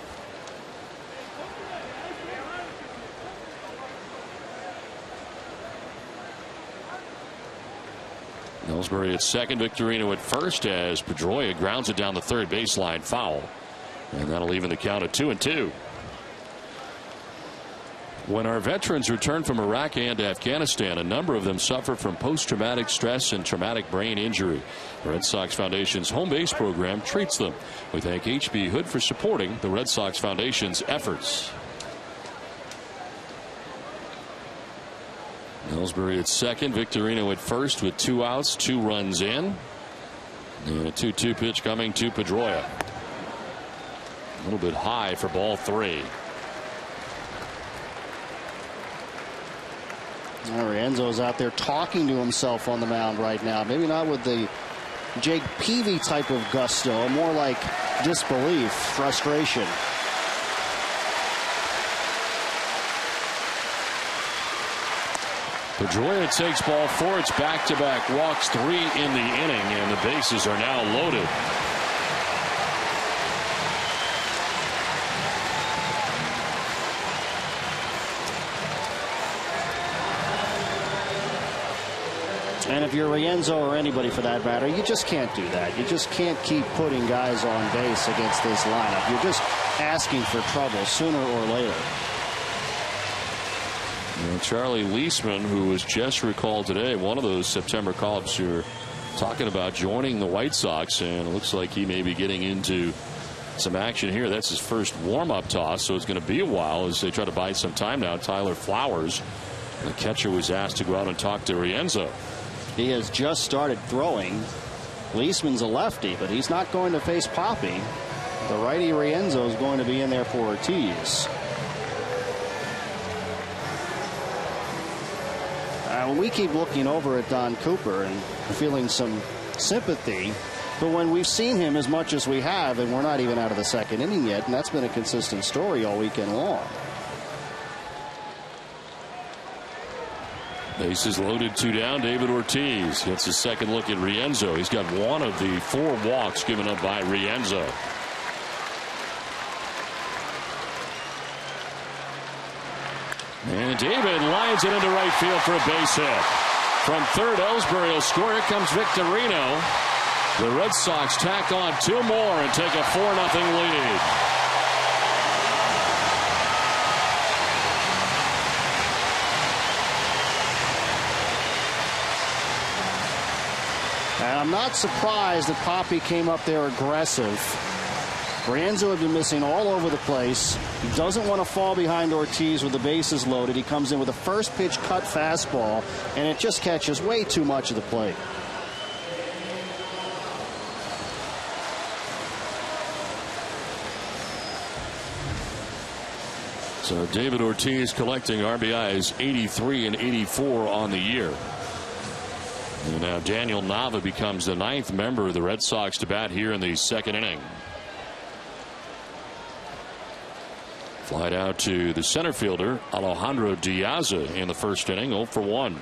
Ellsbury at second, Victorino at first as Pedroia grounds it down the third baseline, foul. And that'll even the count at 2-2. When our veterans return from Iraq and Afghanistan, a number of them suffer from post-traumatic stress and traumatic brain injury. The Red Sox Foundation's home base program treats them. We thank H.B. Hood for supporting the Red Sox Foundation's efforts. Ellsbury at second, Victorino at first with 2 outs, 2 runs in. And a 2-2 pitch coming to Pedroia. A little bit high for ball 3. Rienzo's out there talking to himself on the mound right now. Maybe not with the Jake Peavy type of gusto, more like disbelief, frustration. Pedroia takes ball 4. It's back-to-back walks, 3 in the inning, and the bases are now loaded. And if you're Rienzo or anybody for that matter, you just can't do that. You just can't keep putting guys on base against this lineup. You're just asking for trouble sooner or later. Charlie Leisman, who was just recalled today, one of those September call-ups you're talking about joining the White Sox, and it looks like he may be getting into some action here. That's his first warm-up toss, so it's going to be a while as they try to buy some time now. Tyler Flowers, the catcher, was asked to go out and talk to Rienzo. He has just started throwing. Leisman's a lefty, but he's not going to face Poppy. The righty Rienzo is going to be in there for Ortiz. We keep looking over at Don Cooper and feeling some sympathy for when we've seen him as much as we have, and we're not even out of the second inning yet, and that's been a consistent story all weekend long. Bases loaded, 2 down. David Ortiz gets a second look at Rienzo. He's got 1 of the 4 walks given up by Rienzo. And David lines it into right field for a base hit. From third, Ellsbury will score. Here comes Victorino. The Red Sox tack on 2 more and take a 4-0 lead. And I'm not surprised that Poppy came up there aggressive. Rienzo had been missing all over the place. He doesn't want to fall behind Ortiz with the bases loaded. He comes in with a first pitch cut fastball, and it just catches way too much of the plate. So David Ortiz collecting RBIs 83 and 84 on the year. And now Daniel Nava becomes the 9th member of the Red Sox to bat here in the 2nd inning. Flied out to the center fielder Alejandro Diaz in the 1st inning, 0 for 1.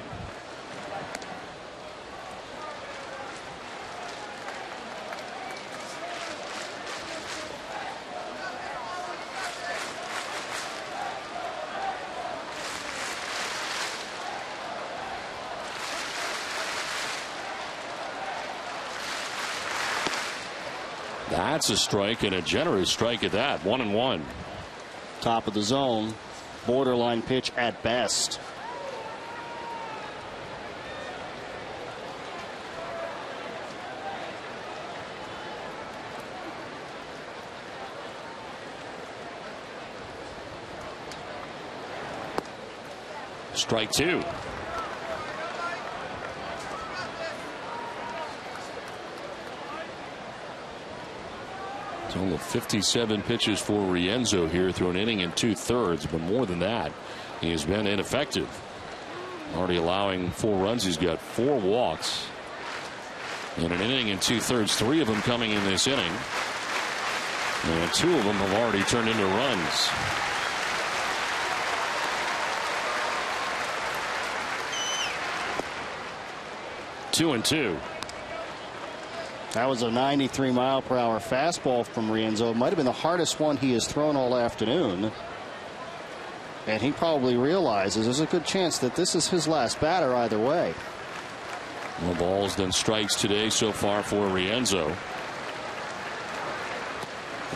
That's a strike, and a generous strike at that. 1-1. Top of the zone. Borderline pitch at best. Strike 2. It's only 57 pitches for Rienzo here through an inning and 2/3, but more than that, he has been ineffective. Already allowing 4 runs. He's got 4 walks in an inning and 2/3, 3 of them coming in this inning, and 2 of them have already turned into runs. Two and two. That was a 93-mile-per-hour fastball from Rienzo. It might have been the hardest one he has thrown all afternoon. And he probably realizes there's a good chance that this is his last batter either way. More balls than strikes today so far for Rienzo.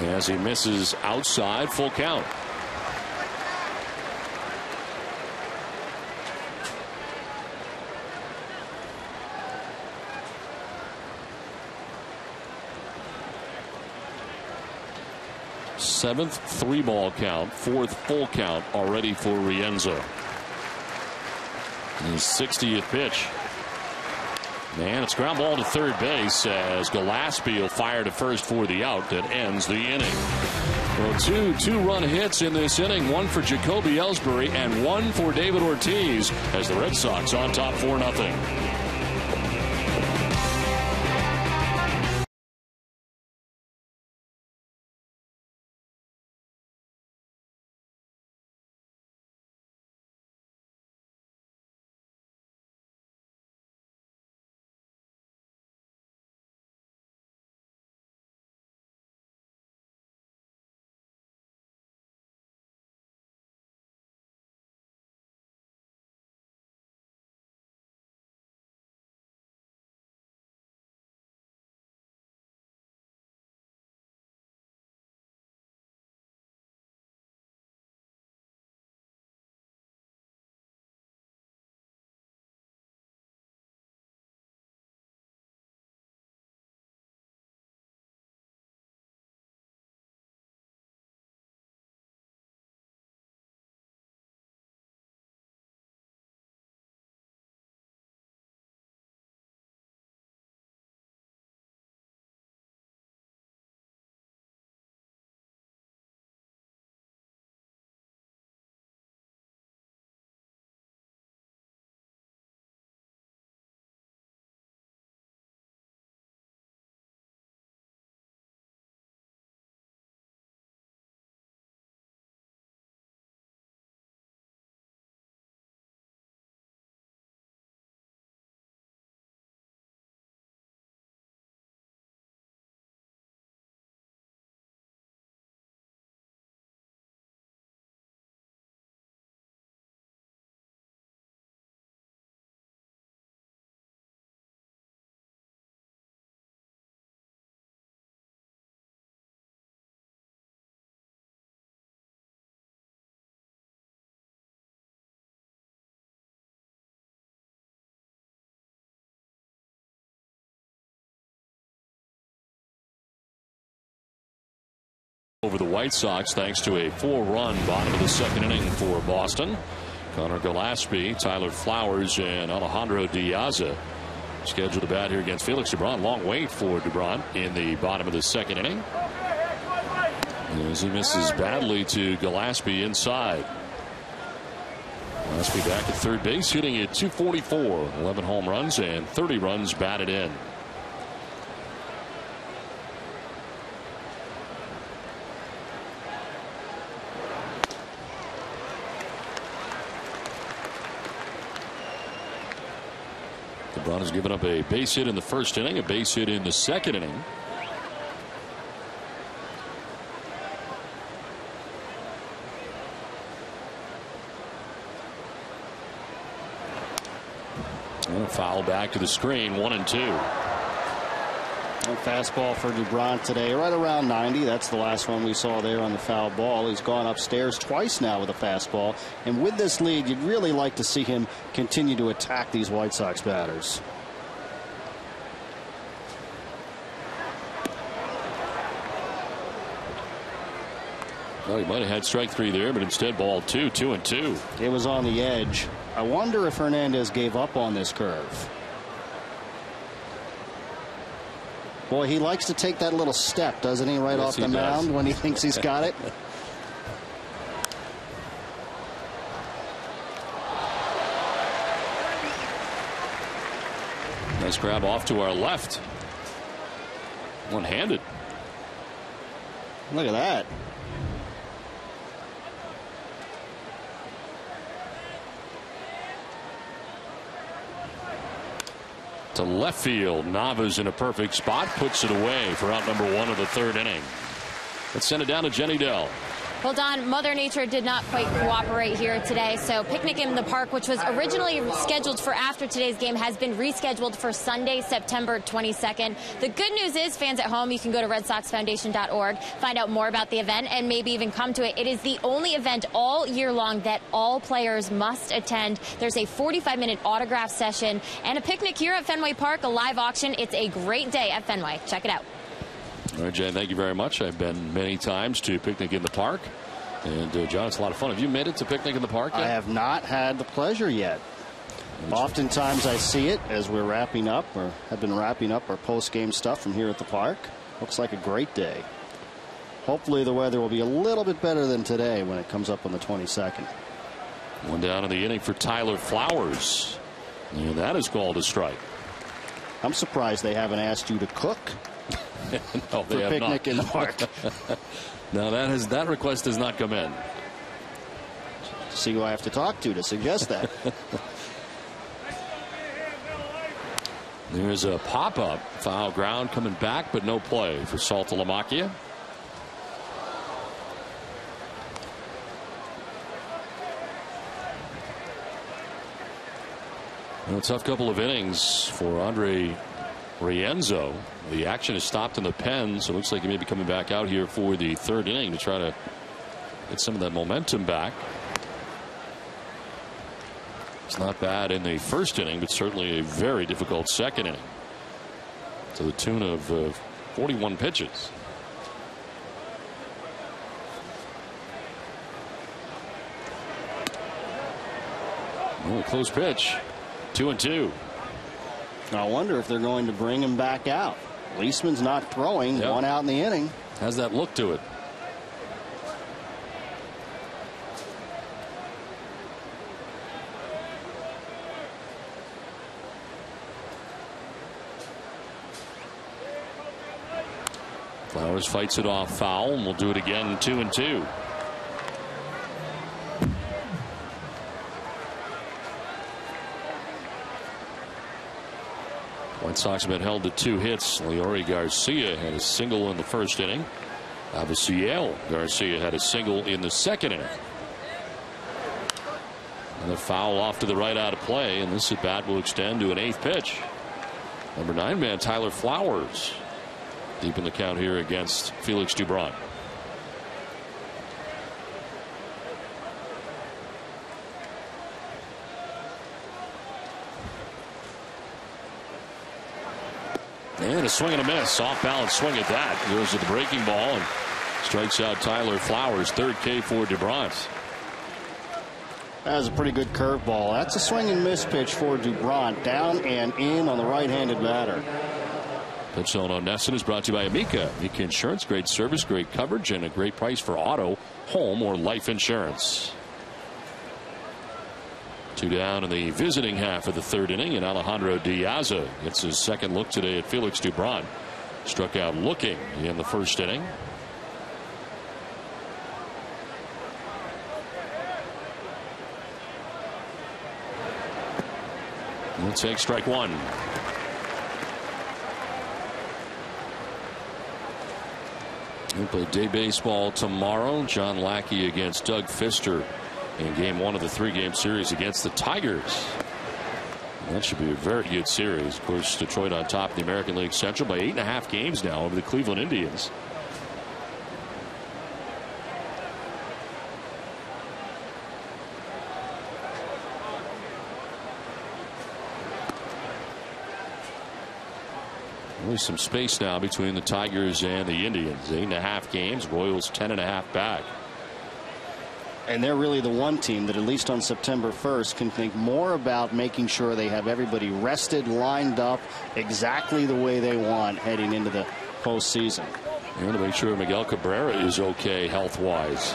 As he misses outside, full count. Seventh 3-ball count, 4th full count already for Rienzo. His 60th pitch. And it's ground ball to third base as Gillespie will fire to first for the out that ends the inning. Well, two-run hits in this inning, one for Jacoby Ellsbury and one for David Ortiz as the Red Sox on top 4-0. over the White Sox thanks to a 4-run bottom of the second inning for Boston. Connor Gillespie, Tyler Flowers, and Alejandro Diaz scheduled to bat here against Felix Dubron. Long wait for Dubron in the bottom of the second inning, as he misses badly to Gillespie inside. Gillespie back at third base, hitting at .244, 11 home runs and 30 runs batted in. LeBron has given up a base hit in the first inning, a base hit in the second inning. And a foul back to the screen, 1-2. A fastball for Dubron today, right around 90. That's the last one we saw there on the foul ball. He's gone upstairs twice now with a fastball. And with this lead, you'd really like to see him continue to attack these White Sox batters. Well, he might have had strike 3 there, but instead ball 2, 2-2. It was on the edge. I wonder if Hernandez gave up on this curve. Boy, he likes to take that little step, doesn't he, right off the mound when he thinks he's got it? Nice grab off to our left. One-handed. Look at that. To left field. Nava's in a perfect spot, puts it away for out number 1 of the third inning. Let's send it down to Jenny Dell. Well, Don, Mother Nature did not quite cooperate here today, so Picnic in the Park, which was originally scheduled for after today's game, has been rescheduled for Sunday, September 22nd. The good news is, fans at home, you can go to RedSoxFoundation.org, find out more about the event, and maybe even come to it. It is the only event all year long that all players must attend. There's a 45-minute autograph session and a picnic here at Fenway Park, a live auction. It's a great day at Fenway. Check it out. All right, Jay, thank you very much. I've been many times to Picnic in the Park. And, John, it's a lot of fun. Have you made it to Picnic in the Park yet? I have not had the pleasure yet. Oftentimes I see it as we're wrapping up or have been wrapping up our post-game stuff from here at the park. Looks like a great day. Hopefully the weather will be a little bit better than today when it comes up on the 22nd. One down in the inning for Tyler Flowers. And that is called a strike. I'm surprised they haven't asked you to cook. No, they for have Picnic not. in the Park. No, that request has not come in. See who I have to talk to suggest that. There's a pop-up foul ground coming back, but no play for Saltalamacchia. A tough couple of innings for Andre Rienzo. The action is stopped in the pen, so it looks like he may be coming back out here for the third inning to try to get some of that momentum back. It's not bad in the first inning, but certainly a very difficult second inning to the tune of 41 pitches. Oh, a close pitch. 2-2. I wonder if they're going to bring him back out. Leisman's not throwing. Yep. One out in the inning. Has that look to it. Flowers fights it off foul, and we'll do it again. 2-2. White Sox have been held to 2 hits. Leori Garcia had a single in the first inning. Avisail Garcia had a single in the second inning. And a foul off to the right out of play, and this at bat will extend to an 8th pitch. Number 9 man Tyler Flowers deep in the count here against Felix Dubron. And a swing and a miss. Off balance swing at that. Goes to the breaking ball, and Strikes out Tyler Flowers. Third K for DeBrant. That was a pretty good curveball. That's a swing and miss pitch for DeBrant. Down and in on the right-handed batter. Pitch on NESN is brought to you by Amica. Amica Insurance. Great service, great coverage, and a great price for auto, home, or life insurance. 2 down in the visiting half of the third inning, and Alejandro Diaz gets his second look today at Felix DeBrant. Struck out looking in the first inning. We'll take strike one. We'll play day baseball tomorrow. John Lackey against Doug Fister in game 1 of the 3-game series against the Tigers. That should be a very good series. Of course, Detroit on top of the American League Central by 8.5 games now over the Cleveland Indians. Only some space now between the Tigers and the Indians. 8.5 games. Royals 10.5 back. And they're really the one team that, at least on September 1st, can think more about making sure they have everybody rested, lined up exactly the way they want heading into the postseason. You want to make sure Miguel Cabrera is okay health-wise.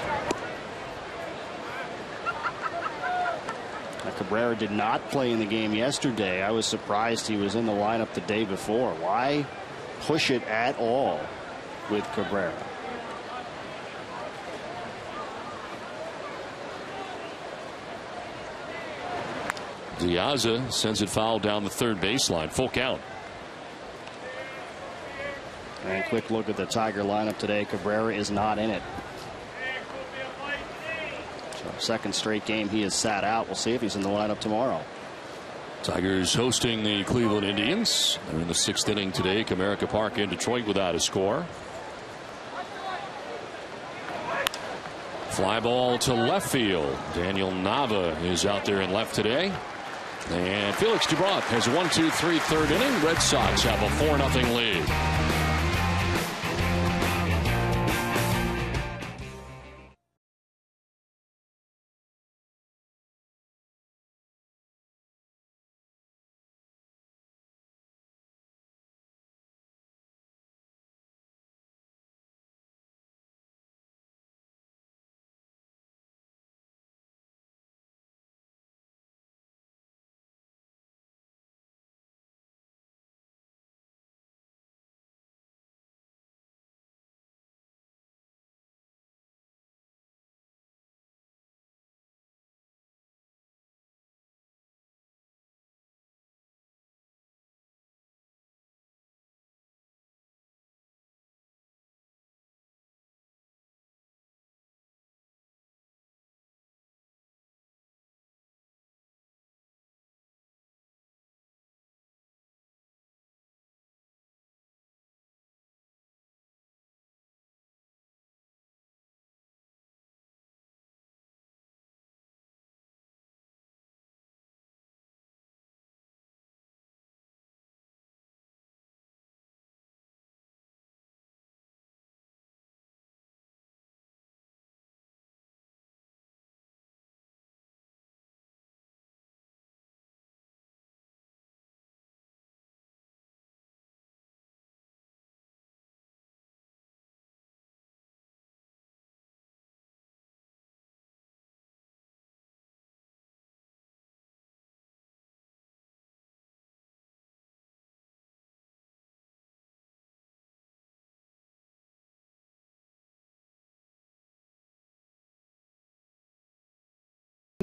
Cabrera did not play in the game yesterday. I was surprised he was in the lineup the day before. Why push it at all with Cabrera? Diaz sends it foul down the third baseline. Full count. And a quick look at the Tiger lineup today. Cabrera is not in it. So second straight game he has sat out. We'll see if he's in the lineup tomorrow. Tigers hosting the Cleveland Indians. They're in the 6th inning today. Comerica Park in Detroit without a score. Fly ball to left field. Daniel Nava is out there in left today. And Felix DeBrant has 1-2-3 third inning. Red Sox have a 4-0 lead.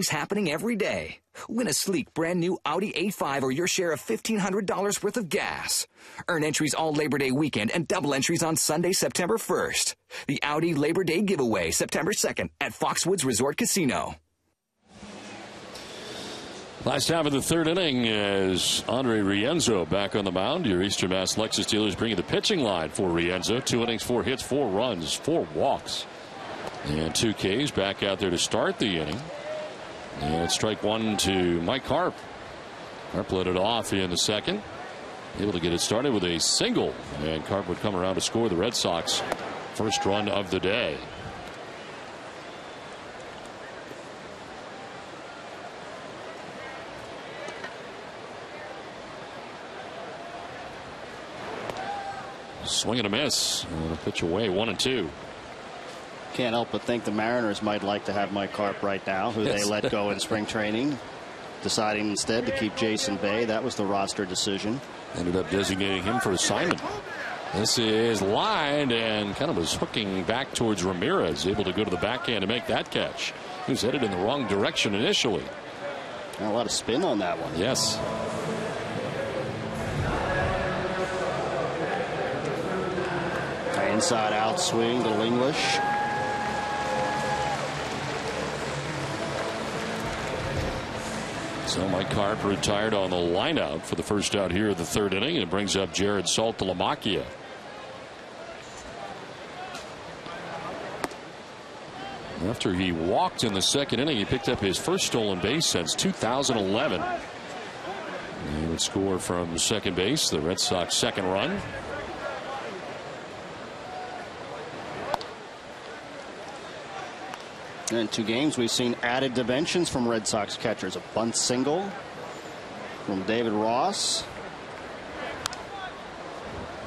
Happening every day. Win a sleek brand new Audi A5 or your share of $1,500 worth of gas. Earn entries all Labor Day weekend and double entries on Sunday, September 1st. The Audi Labor Day giveaway, September 2nd at Foxwoods Resort Casino. Last half of the third inning as Andre Rienzo back on the mound. Your Eastern Mass Lexus dealers bringing the pitching line for Rienzo. 2 innings, 4 hits, 4 runs, 4 walks, and 2 Ks. Back out there to start the inning. And strike one to Mike Harp. Harp let it off in the second. Able to get it started with a single. And Harp would come around to score. The Red Sox first run of the day. Swing and a miss. And a pitch away, 1-2. Can't help but think the Mariners might like to have Mike Carp right now, who they let go in spring training, deciding instead to keep Jason Bay. That was the roster decision. Ended up designating him for assignment. This is lined and kind of was hooking back towards Ramirez, able to go to the backhand to make that catch. He was headed in the wrong direction initially. A lot of spin on that one. Yes. Inside out swing, little English. So Mike Carp retired on the lineout for the first out here of the third inning, and it brings up Jared Saltalamacchia. After he walked in the second inning, he picked up his first stolen base since 2011. He would score from second base, the Red Sox second run. In 2 games, we've seen added dimensions from Red Sox catchers. A bunt single from David Ross.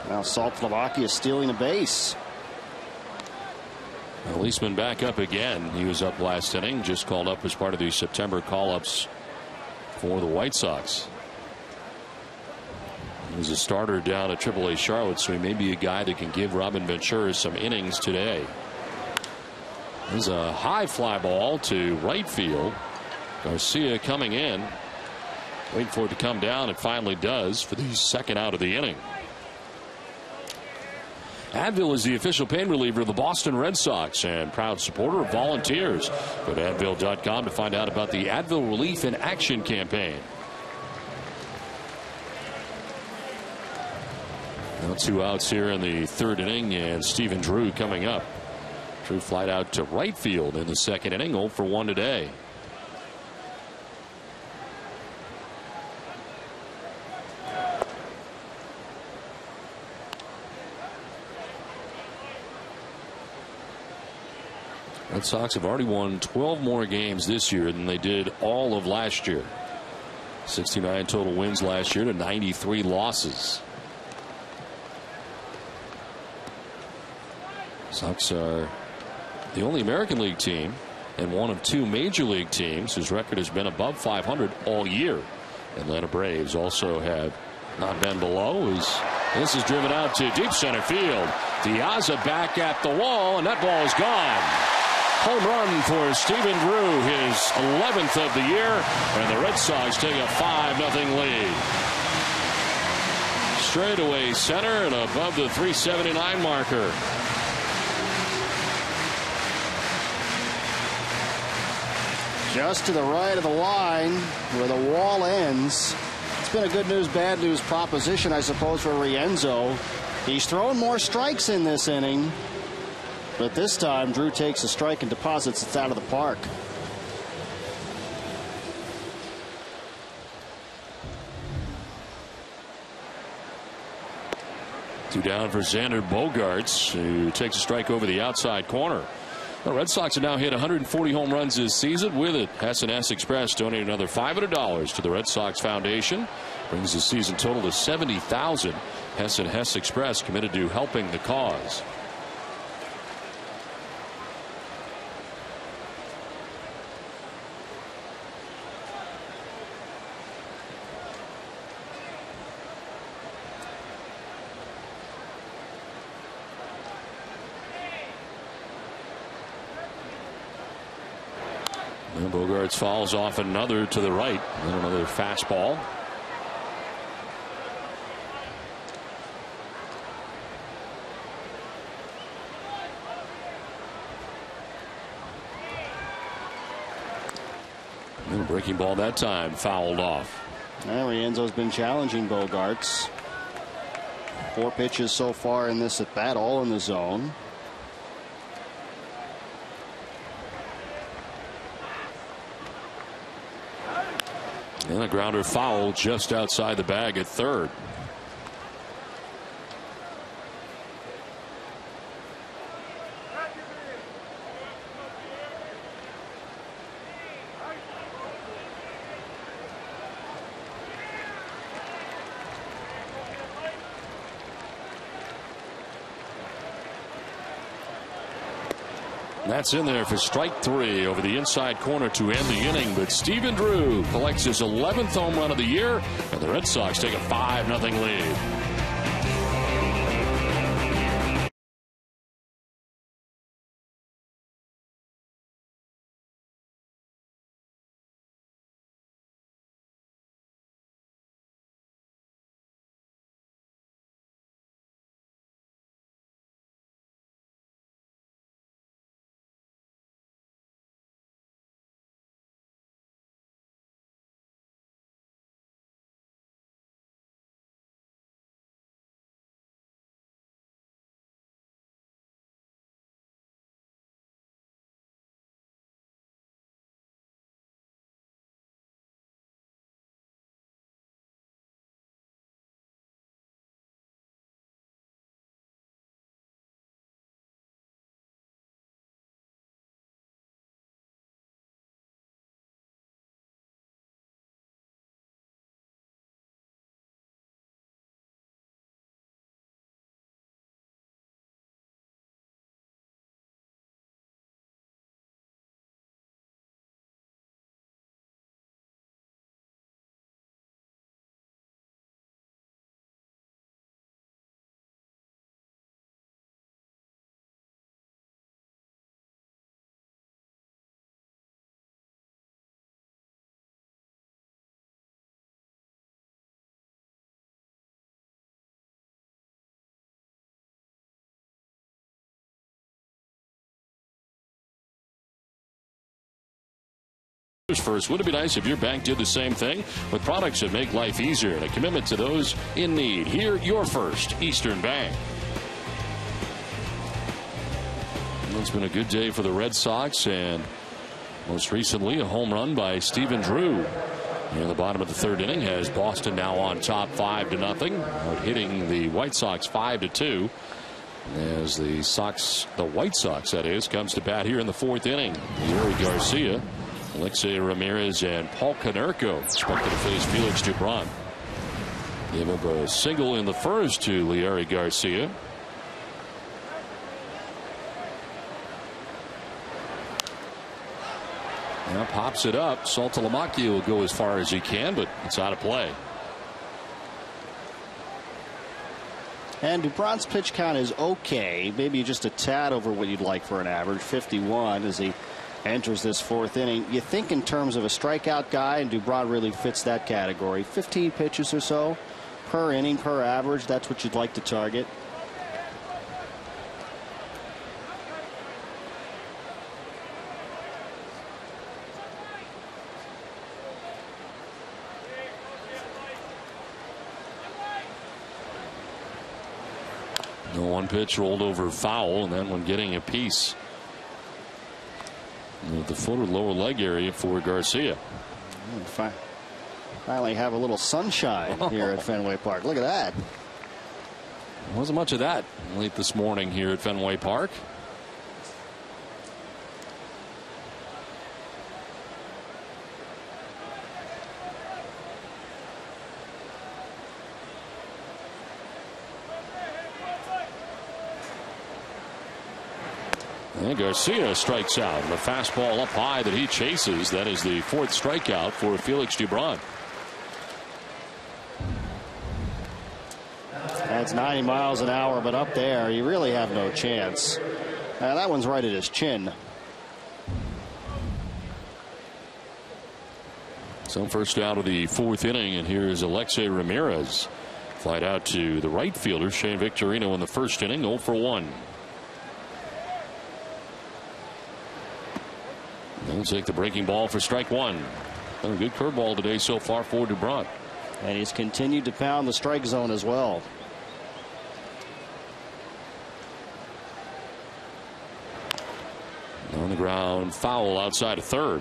Now Saltalamacchia is stealing a base. Well, Leesman back up again. He was up last inning, just called up as part of the September call-ups for the White Sox. He was a starter down at AAA Charlotte, so he may be a guy that can give Robin Ventura some innings today. There's a high fly ball to right field. Garcia coming in. Waiting for it to come down. It finally does for the second out of the inning. Advil is the official pain reliever of the Boston Red Sox and proud supporter of Volunteers. Go to Advil.com to find out about the Advil Relief in Action campaign. Now 2 outs here in the third inning, and Stephen Drew coming up. Drew flied out to right field in the second inning, 0 for 1 today. Red Sox have already won 12 more games this year than they did all of last year. 69 total wins last year to 93 losses. Sox are the only American League team and one of 2 Major League teams whose record has been above 500 all year. Atlanta Braves also have not been below. This is driven out to deep center field. Diaza back at the wall, and that ball is gone. Home run for Stephen Drew, his 11th of the year, and the Red Sox take a 5-0 lead. Straightaway center and above the 379 marker. Just to the right of the line where the wall ends. It's been a good news, bad news proposition, I suppose, for Rienzo. He's thrown more strikes in this inning, but this time Drew takes a strike and deposits it out of the park. Two down for Xander Bogaerts, who takes a strike over the outside corner. The Red Sox have now hit 140 home runs this season. With it, S&S Express donated another $500 to the Red Sox Foundation. Brings the season total to $70,000. Hess Express committed to helping the cause. And Bogaerts falls off another to the right. And another fastball. And a breaking ball that time fouled off. Rienzo's been challenging Bogaerts. 4 pitches so far in this at bat, all in the zone. And a grounder foul just outside the bag at third. That's in there for strike 3 over the inside corner to end the inning. But Stephen Drew collects his 11th home run of the year, and the Red Sox take a 5-0 lead. First, would it be nice if your bank did the same thing with products that make life easier and a commitment to those in need? Here, your first Eastern Bank. It's been a good day for the Red Sox, and most recently a home run by Stephen Drew. Near the bottom of the 3rd inning has Boston now on top 5-0, out hitting the White Sox 5-2. As the White Sox, that is, comes to bat here in the 4th inning. Yuri Garcia, Alexei Ramirez, and Paul Konerko expected to face Felix Dubron. Gave up a single in the first to Yuri Garcia. Now pops it up. Saltalamacchia will go as far as he can, but it's out of play. And Dubron's pitch count is okay, maybe just a tad over what you'd like for an average, 51, as he enters this 4th inning. You think in terms of a strikeout guy, and Dubron really fits that category. 15 pitches or so per inning, per average. That's what you'd like to target. The one pitch rolled over foul, and then when getting a piece of the foot or lower leg area for Garcia. Finally have a little sunshine here at Fenway Park. Look at that. Wasn't much of that late this morning here at Fenway Park. And Garcia strikes out. The fastball up high that he chases. That is the 4th strikeout for Felix Dubron. That's 90 miles an hour, but up there you really have no chance. That one's right at his chin. So first out of the 4th inning, and here's Alexei Ramirez. Flied out to the right fielder, Shane Victorino, in the 1st inning, 0 for 1. They'll take the breaking ball for strike 1. A good curveball today so far for Dubron. And he's continued to pound the strike zone as well. On the ground, foul outside of 3rd.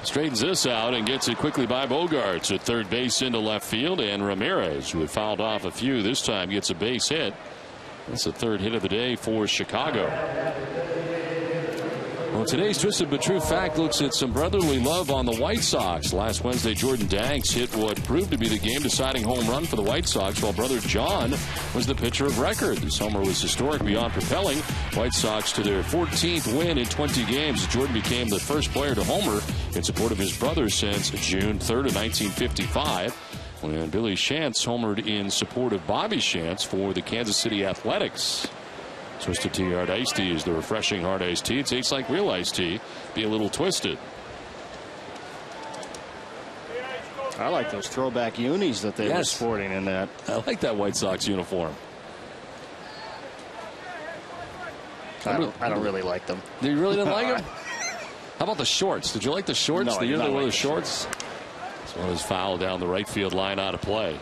Straightens this out and gets it quickly by Bogarts at third base into left field. And Ramirez, who had fouled off a few this time, gets a base hit. That's the third hit of the day for Chicago. Well, today's Twisted But True Fact looks at some brotherly love on the White Sox. Last Wednesday, Jordan Danks hit what proved to be the game-deciding home run for the White Sox, while brother John was the pitcher of record. This homer was historic beyond propelling White Sox to their 14th win in 20 games. Jordan became the first player to homer in support of his brother since June 3rd of 1955, when Billy Shantz homered in support of Bobby Shantz for the Kansas City Athletics. Twisted Tea Hard Iced Tea is the refreshing hard iced tea. It tastes like real iced tea. Be a little twisted. I like those throwback unis that they were sporting in that. I like that White Sox uniform. I don't really like them. You really didn't like them? How about the shorts? Did you like the shorts? No, The year they wore the shorts. This one is fouled down the right field line, out of play.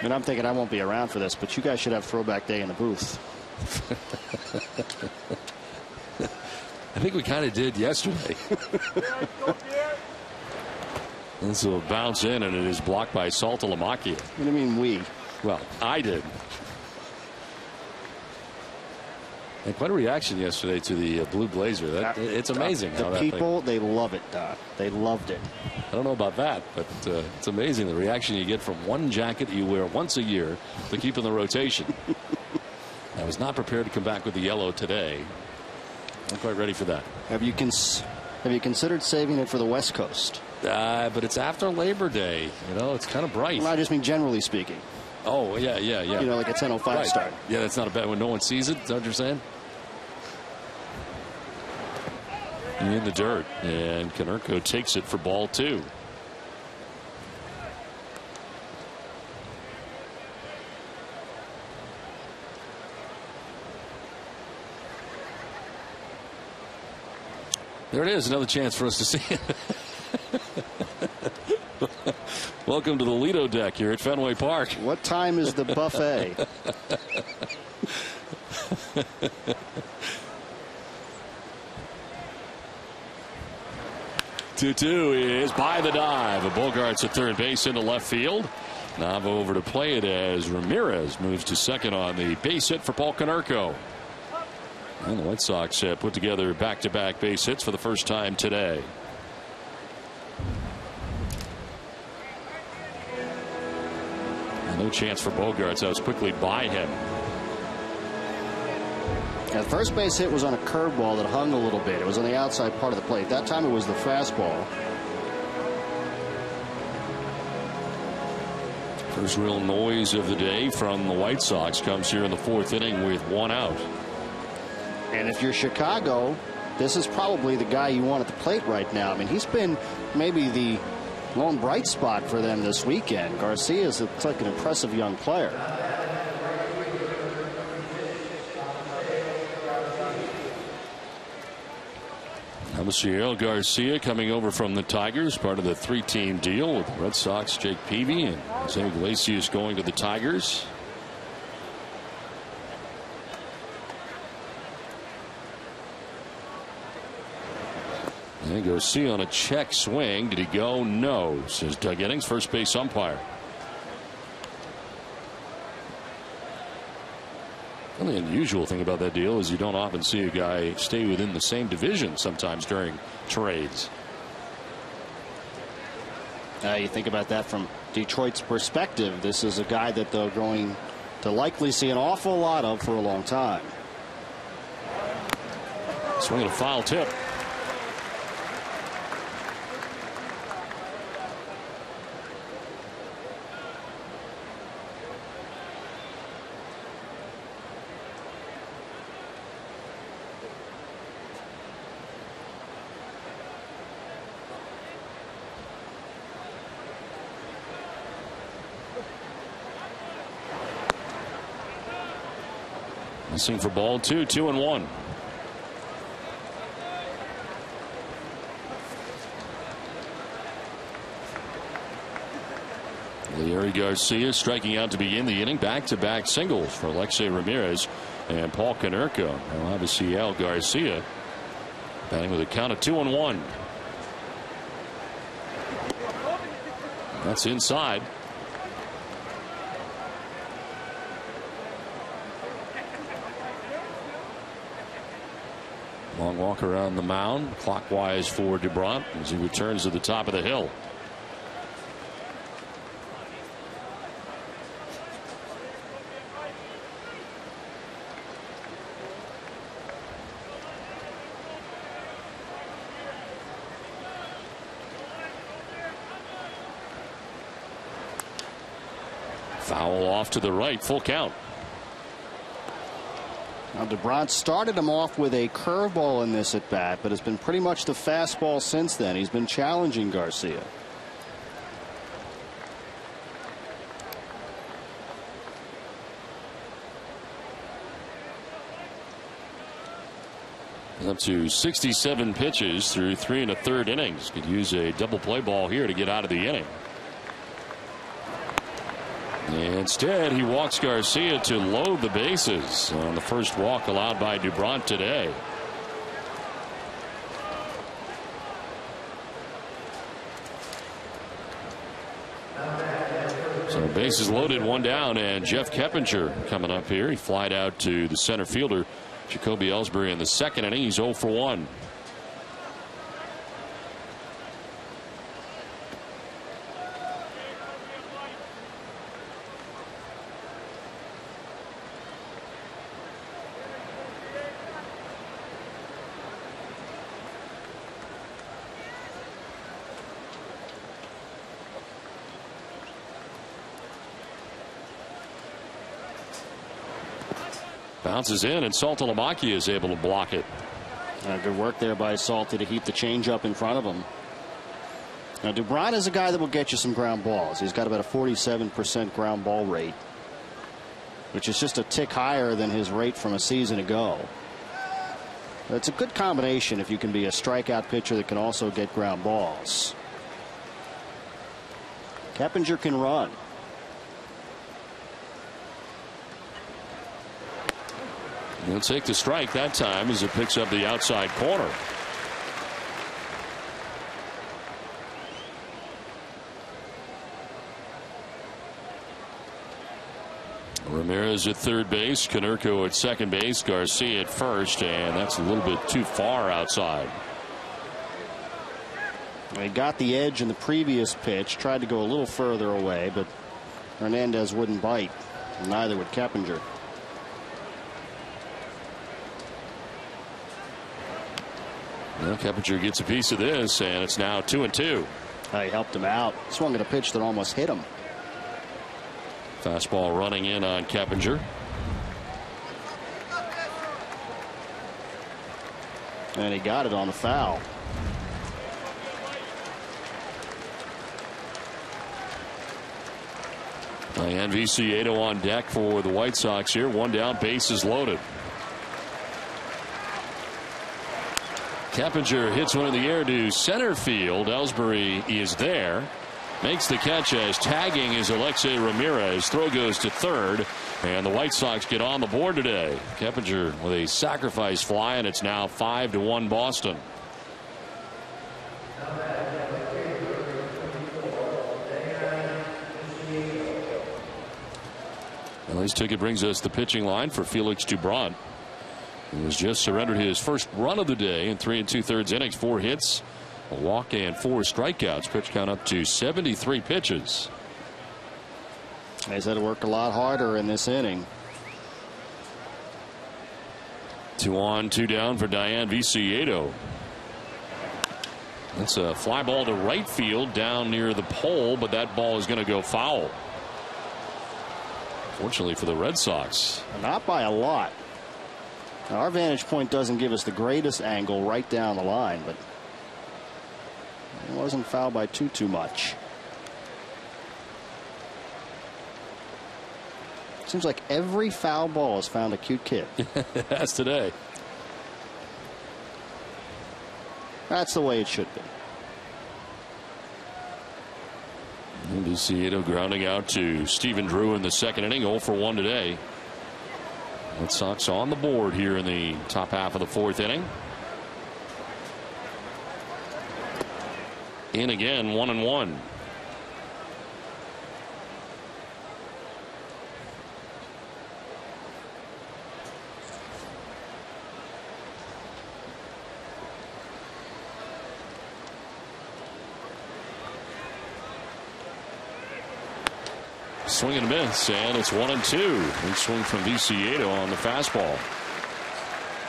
And I'm thinking I won't be around for this, but you guys should have throwback day in the booth. I think we kind of did yesterday. This will bounce in, and it is blocked by Saltalamacchia. What do you mean we? Well, I did. And quite a reaction yesterday to the blue blazer. It's amazing how the people, they love it, Don. They loved it. I don't know about that, but it's amazing the reaction you get from one jacket you wear once a year to keep in the rotation. I was not prepared to come back with the yellow today. I'm quite ready for that. Have you considered saving it for the West Coast? But it's after Labor Day. You know, it's kind of bright. Well, I just mean generally speaking. Oh, yeah. You know, like a 10:05 start. Yeah, that's not a bad one. No one sees it. Is that what you're saying? In the dirt, and Konerko takes it for ball 2. There it is, another chance for us to see it. Welcome to the Lido deck here at Fenway Park. What time is the buffet? 2-2 is by the dive. Bogarts at third base into left field. Nava over to play it as Ramirez moves to second on the base hit for Paul Konerko. And the White Sox put together back-to-back base hits for the first time today. And no chance for Bogarts. That was quickly by him. The first base hit was on a curveball that hung a little bit. It was on the outside part of the plate. That time it was the fastball. First real noise of the day from the White Sox comes here in the 4th inning with 1 out. And if you're Chicago, this is probably the guy you want at the plate right now. I mean, he's been maybe the lone bright spot for them this weekend. Garcia looks like an impressive young player. Maciel Garcia coming over from the Tigers, part of the 3-team deal with the Red Sox, Jake Peavy, and Jose Iglesias going to the Tigers. And Garcia on a check swing. Did he go? No, says Doug Eddings, first base umpire. The only unusual thing about that deal is you don't often see a guy stay within the same division sometimes during trades. You think about that from Detroit's perspective. This is a guy that they're going to likely see an awful lot of for a long time. Swing and a foul tip. Missing for ball 2, 2-1. Leury Garcia striking out to begin the inning. Back-to-back singles for Alexei Ramirez and Paul Konerko. Now obviously Al Garcia batting with a count of 2-1. That's inside. Long walk around the mound clockwise for DuBrant as he returns to the top of the hill. Foul off to the right, full count. Now DuBrant started him off with a curveball in this at bat, but has been pretty much the fastball since then. He's been challenging Garcia. Up to 67 pitches through 3 1/3 innings. Could use a double play ball here to get out of the inning. Instead, he walks Garcia to load the bases on the first walk allowed by DuBrant today. So bases loaded, one down, and Jeff Keppinger coming up here. He flied out to the center fielder, Jacoby Ellsbury, in the second inning. He's 0 for 1. Bounces in, and Saltalamacchia is able to block it. Good work there by Salty to keep the changeup in front of him. Now DuBrant is a guy that will get you some ground balls. He's got about a 47% ground ball rate, which is just a tick higher than his rate from a season ago. It's a good combination if you can be a strikeout pitcher that can also get ground balls. Keppinger can run. He'll take the strike that time as it picks up the outside corner. Ramirez at third base, Konerko at second base, Garcia at first, and that's a little bit too far outside. He got the edge in the previous pitch, tried to go a little further away, but Hernandez wouldn't bite. Neither would Keppinger. Well, Keppinger gets a piece of this, and it's now 2-2. He helped him out. Swung at a pitch that almost hit him. Fastball running in on Keppinger. And he got it on the foul. And Viciedo on deck for the White Sox here. One down, bases loaded. Keppinger hits one in the air to center field. Ellsbury is there. Makes the catch as tagging is Alexei Ramirez. Throw goes to third, and the White Sox get on the board today. Keppinger with a sacrifice fly, and it's now 5-1 Boston. Well, this ticket brings us the pitching line for Felix DuBrant, who has just surrendered his first run of the day in 3 2/3 innings, 4 hits, a walk, and 4 strikeouts. Pitch count up to 73 pitches. He's had to work a lot harder in this inning. 2 on, 2 down for Diane Viciedo. That's a fly ball to right field down near the pole, but that ball is going to go foul. Fortunately for the Red Sox. Not by a lot. Now, our vantage point doesn't give us the greatest angle right down the line, but it wasn't fouled by too much. Seems like every foul ball has found a cute kid. That's today. That's the way it should be. Viciado grounding out to Stephen Drew in the second inning. 0 for 1 today. Red Sox on the board here in the top half of the fourth inning. In again, 1-1. Swing and a miss, and it's 1-2. Big swing from Viciado on the fastball.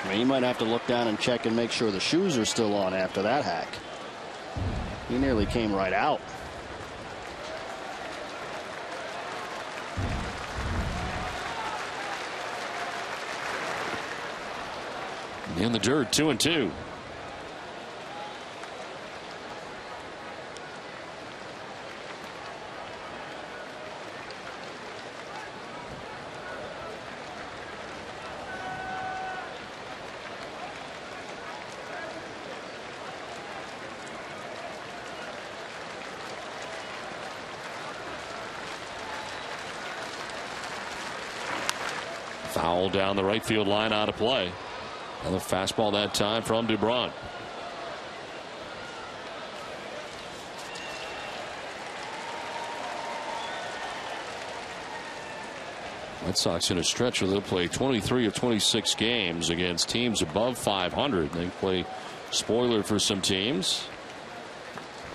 I mean, you might have to look down and check and make sure the shoes are still on after that hack. He nearly came right out. In the dirt, 2-2. Foul down the right field line, out of play. Another fastball that time from Dubron. Red Sox in a stretch where they'll play 23 of 26 games against teams above 500. They play spoiler for some teams.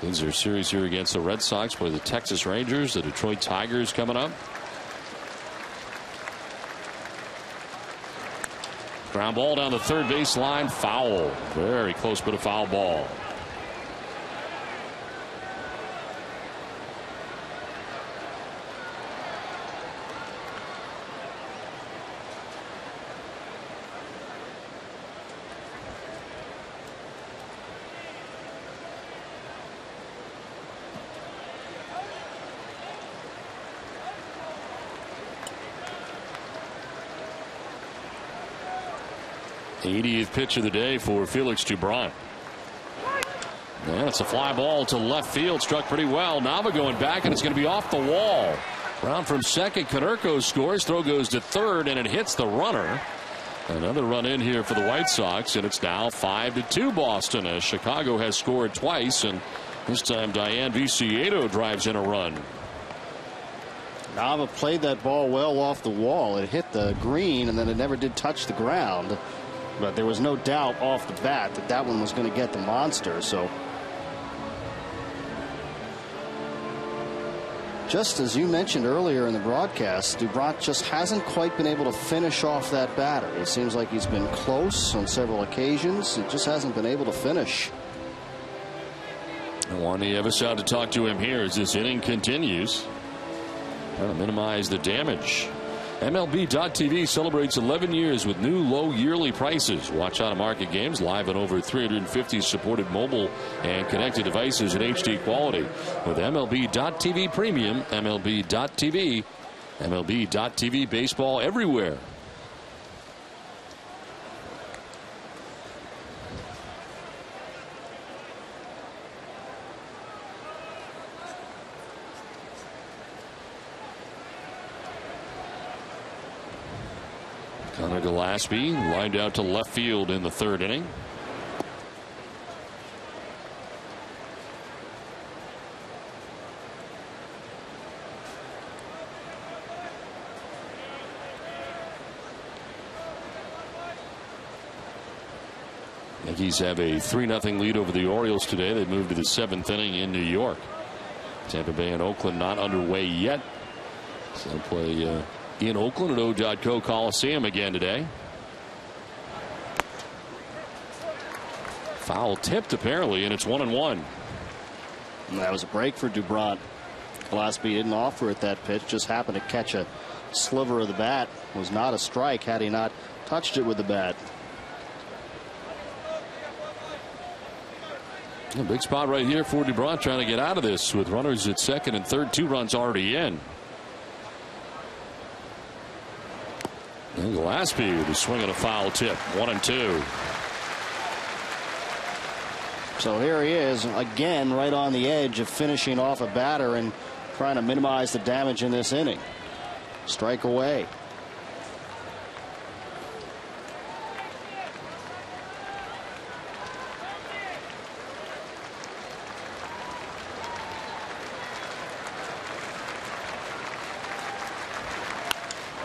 These are series here against the Red Sox. Play the Texas Rangers, the Detroit Tigers coming up. Ground ball down the third base line, foul. Very close, but a foul ball. The 80th pitch of the day for Felix Dubron. And it's a fly ball to left field, struck pretty well. Nava going back, and it's going to be off the wall. Round from second, Konerko scores. Throw goes to third, and it hits the runner. Another run in here for the White Sox, and it's now 5-2 Boston, as Chicago has scored twice, and this time Diane Viciado drives in a run. Nava played that ball well off the wall. It hit the green, and then it never did touch the ground. But there was no doubt off the bat that that one was going to get the monster. So just as you mentioned earlier in the broadcast, Dubron just hasn't quite been able to finish off that batter. It seems like he's been close on several occasions. It just hasn't been able to finish. Juan Nieves out to talk to him here as this inning continues. Trying to minimize the damage. MLB.TV celebrates 11 years with new low yearly prices. Watch out-of-market games live on over 350 supported mobile and connected devices in HD quality. With MLB.TV Premium, MLB.TV, MLB.TV baseball everywhere. Connor Gillespie lined out to left field in the third inning. Yankees have a 3-0 lead over the Orioles today. They moved to the seventh inning in New York. Tampa Bay and Oakland not underway yet. So they'll play in Oakland at O.co Coliseum again today. Foul tipped apparently, and it's 1-1. And that was a break for Dubron. Gillespie didn't offer it that pitch, just happened to catch a sliver of the bat. It was not a strike had he not touched it with the bat. A big spot right here for Dubron, trying to get out of this with runners at second and third, 2 runs already in. And Gillespie with a swing and a foul tip, 1-2. So here he is again, right on the edge of finishing off a batter, and trying to minimize the damage in this inning. Strike away.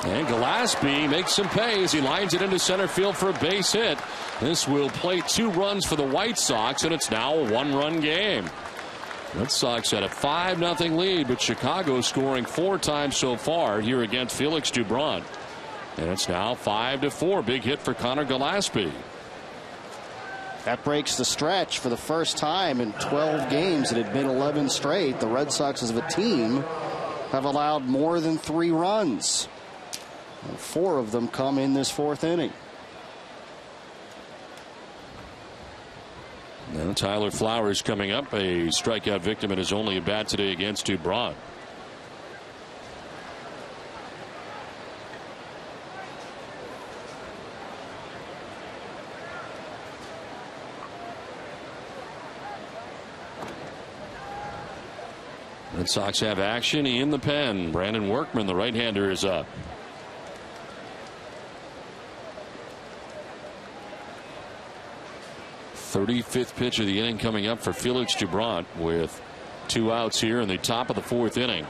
And Gillespie makes some pay as he lines it into center field for a base hit. This will play 2 runs for the White Sox, and it's now a 1-run game. Red Sox had a 5-0 lead, but Chicago scoring 4 times so far here against Felix Dubron. And it's now 5-4. Big hit for Connor Gillespie. That breaks the stretch for the first time in 12 games. It had been 11 straight. The Red Sox as a team have allowed more than 3 runs. And 4 of them come in this 4th inning. Now Tyler Flowers coming up, a strikeout victim in his only at bat today against Dubron. Red Sox have action in the pen. Brandon Workman, the right-hander, is up. 35th pitch of the inning coming up for Felix Dubron with 2 outs here in the top of the 4th inning.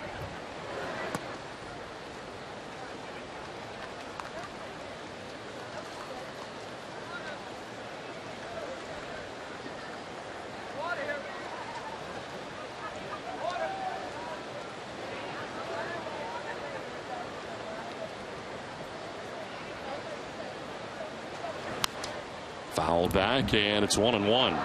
Fouled back, and it's 1-1.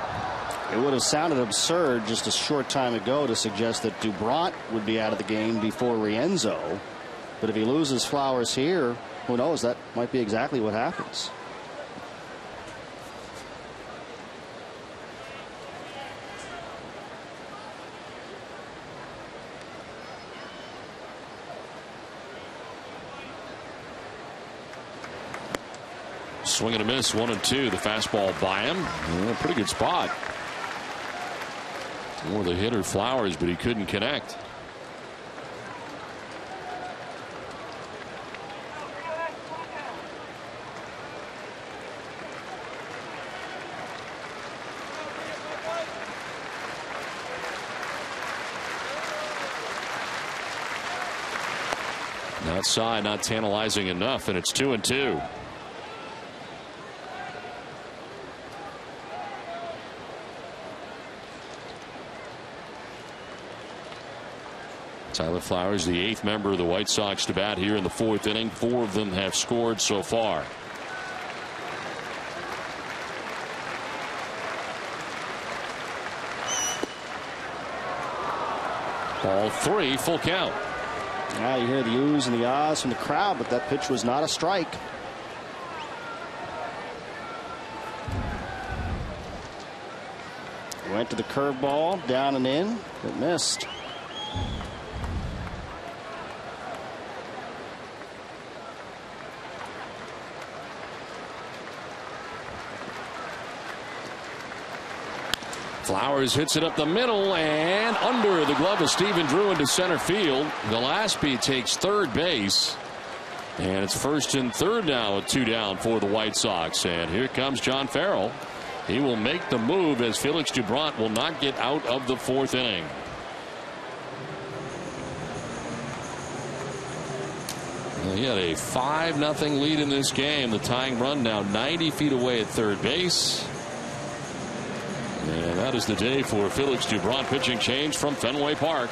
It would have sounded absurd just a short time ago to suggest that Dubron would be out of the game before Rienzo. But if he loses Flowers here, who knows? That might be exactly what happens. Swing and a miss, 1-2. The fastball by him. Pretty good spot. More the hitter Flowers, but he couldn't connect. Outside, not tantalizing enough, and it's 2-2. Tyler Flowers, the 8th member of the White Sox to bat here in the 4th inning. 4 of them have scored so far. Ball 3, full count. Now you hear the oohs and the ahs from the crowd, but that pitch was not a strike. Went to the curveball, down and in, but missed. Flowers hits it up the middle and under the glove of Stephen Drew into center field. Gillespie takes 3rd base. And it's 1st and 3rd now with 2 down for the White Sox. And here comes John Farrell. He will make the move as Felix Dubron will not get out of the 4th inning. Well, he had a 5-0 lead in this game. The tying run now 90 feet away at 3rd base. And that is the day for Felix Dubron. Pitching change from Fenway Park.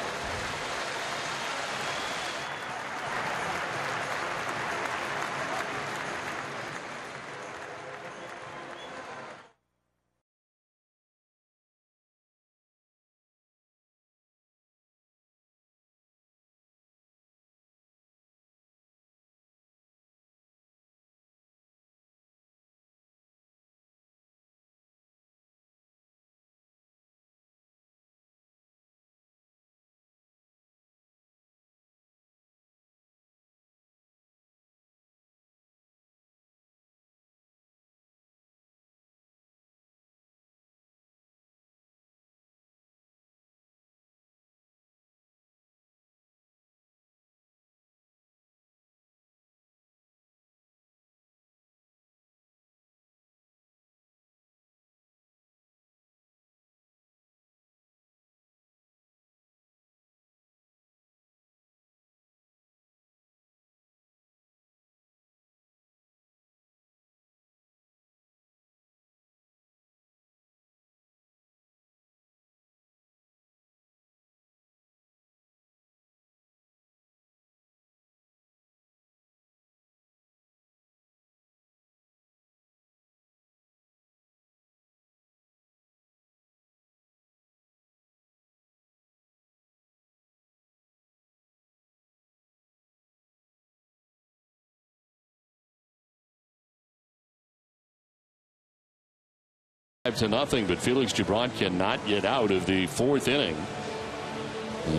5-0, but Felix Gibran cannot get out of the fourth inning.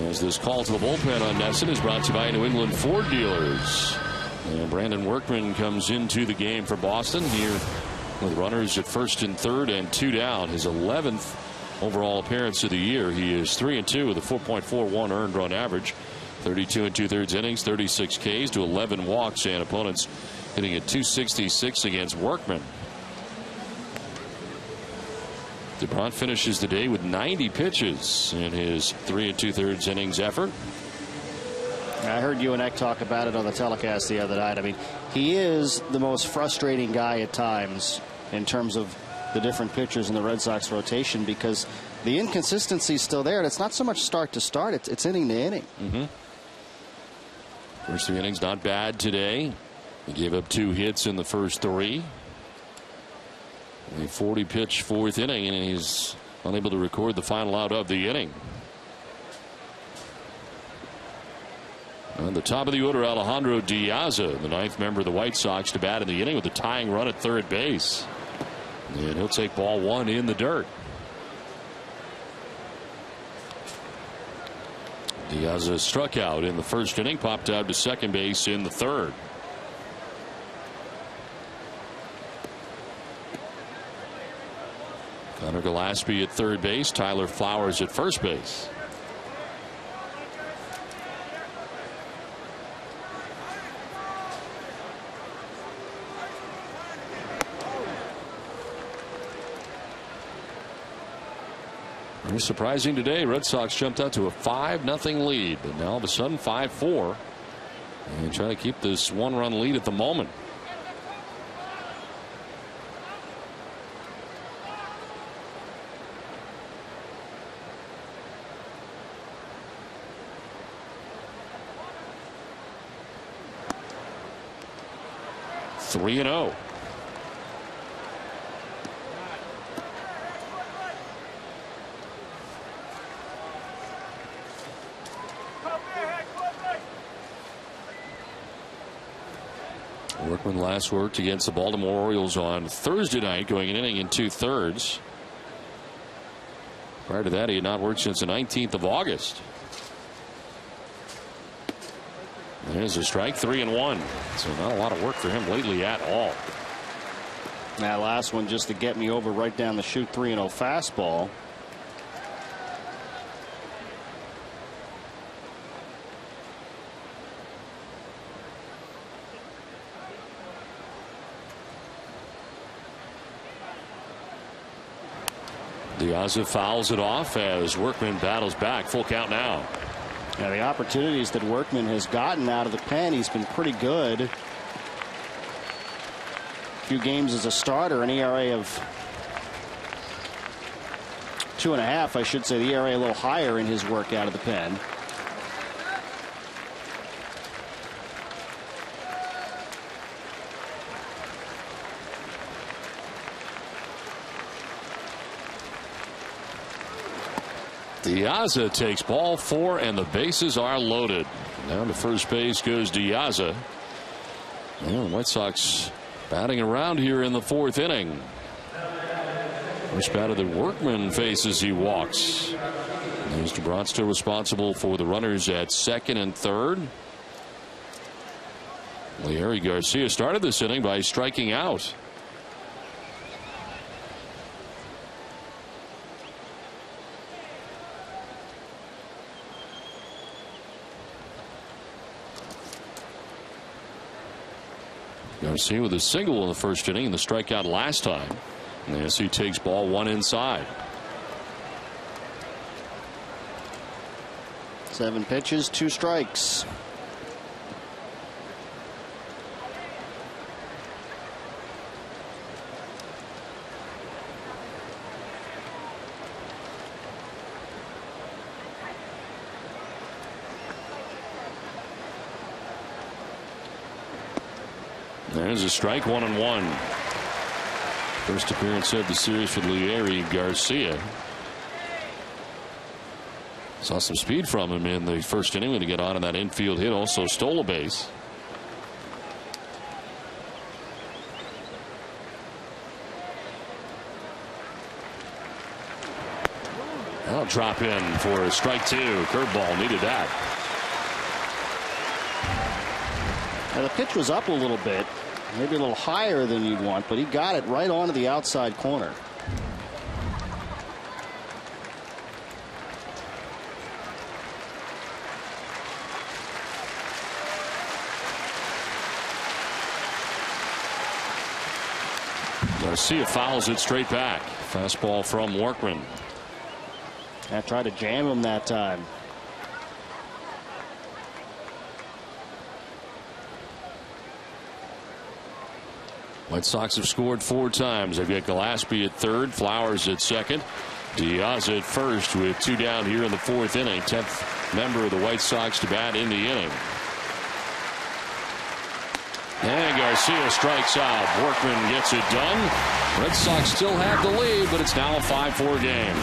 As this call to the bullpen on NESN is brought to you by New England Ford dealers. And Brandon Workman comes into the game for Boston here with runners at first and third and 2 down. His 11th overall appearance of the year. He is 3-2 with a 4.41 earned run average. 32 2/3 innings, 36 Ks to 11 walks, and opponents hitting at .266 against Workman. Gibran finishes the day with 90 pitches in his 3 2/3 innings effort. I heard you and Eck talk about it on the telecast the other night. I mean, he is the most frustrating guy at times in terms of the different pitchers in the Red Sox rotation, because the inconsistency is still there, and it's not so much start to start, it's inning to inning. First 3 innings not bad today. He gave up 2 hits in the first 3. A 40-pitch fourth inning, and he's unable to record the final out of the inning. On the top of the order, Alejandro Diaza, the 9th member of the White Sox, to bat in the inning with a tying run at third base. And he'll take ball 1 in the dirt. Diaza struck out in the first inning, popped out to second base in the third. Connor Gillespie at third base, Tyler Flowers at first base. Very surprising today. Red Sox jumped out to a 5-0 lead, but now all of a sudden 5-4, and trying to keep this 1-run lead at the moment. Three and 0. Workman last worked against the Baltimore Orioles on Thursday night, going an inning in 2/3. Prior to that, he had not worked since the 19th of August. There's a strike, 3-1. So not a lot of work for him lately at all. That last one just to get me over right down the chute, 3-0 fastball. Diaza fouls it off as Workman battles back. Full count now. Yeah, the opportunities that Workman has gotten out of the pen, he's been pretty good. A few games as a starter, an ERA of 2.5, I should say. The ERA a little higher in his work out of the pen. Diaza takes ball 4, and the bases are loaded. Down to first base goes Diaza. Well, the White Sox batting around here in the 4th inning. First batter that Workman faces, he walks. Mr. Gibran still responsible for the runners at second and third. Larry Garcia started this inning by striking out. Garcia with a single in the first inning and the strikeout last time. And as he takes ball 1 inside. 7 pitches, 2 strikes. There's a strike, 1-1. First appearance of the series for Larry Garcia. Saw some speed from him in the first inning when he got on in that infield hit. Also stole a base. That'll drop in for strike 2. Curveball, needed that. Now the pitch was up a little bit, maybe a little higher than you'd want, but he got it right onto the outside corner. Garcia fouls it straight back. Fastball from Workman. I tried to jam him that time. White Sox have scored 4 times. They've got Gillespie at third, Flowers at second, Diaz at first with 2 down here in the 4th inning. 10th member of the White Sox to bat in the inning. And Garcia strikes out. Workman gets it done. Red Sox still have the lead, but it's now a 5-4 game.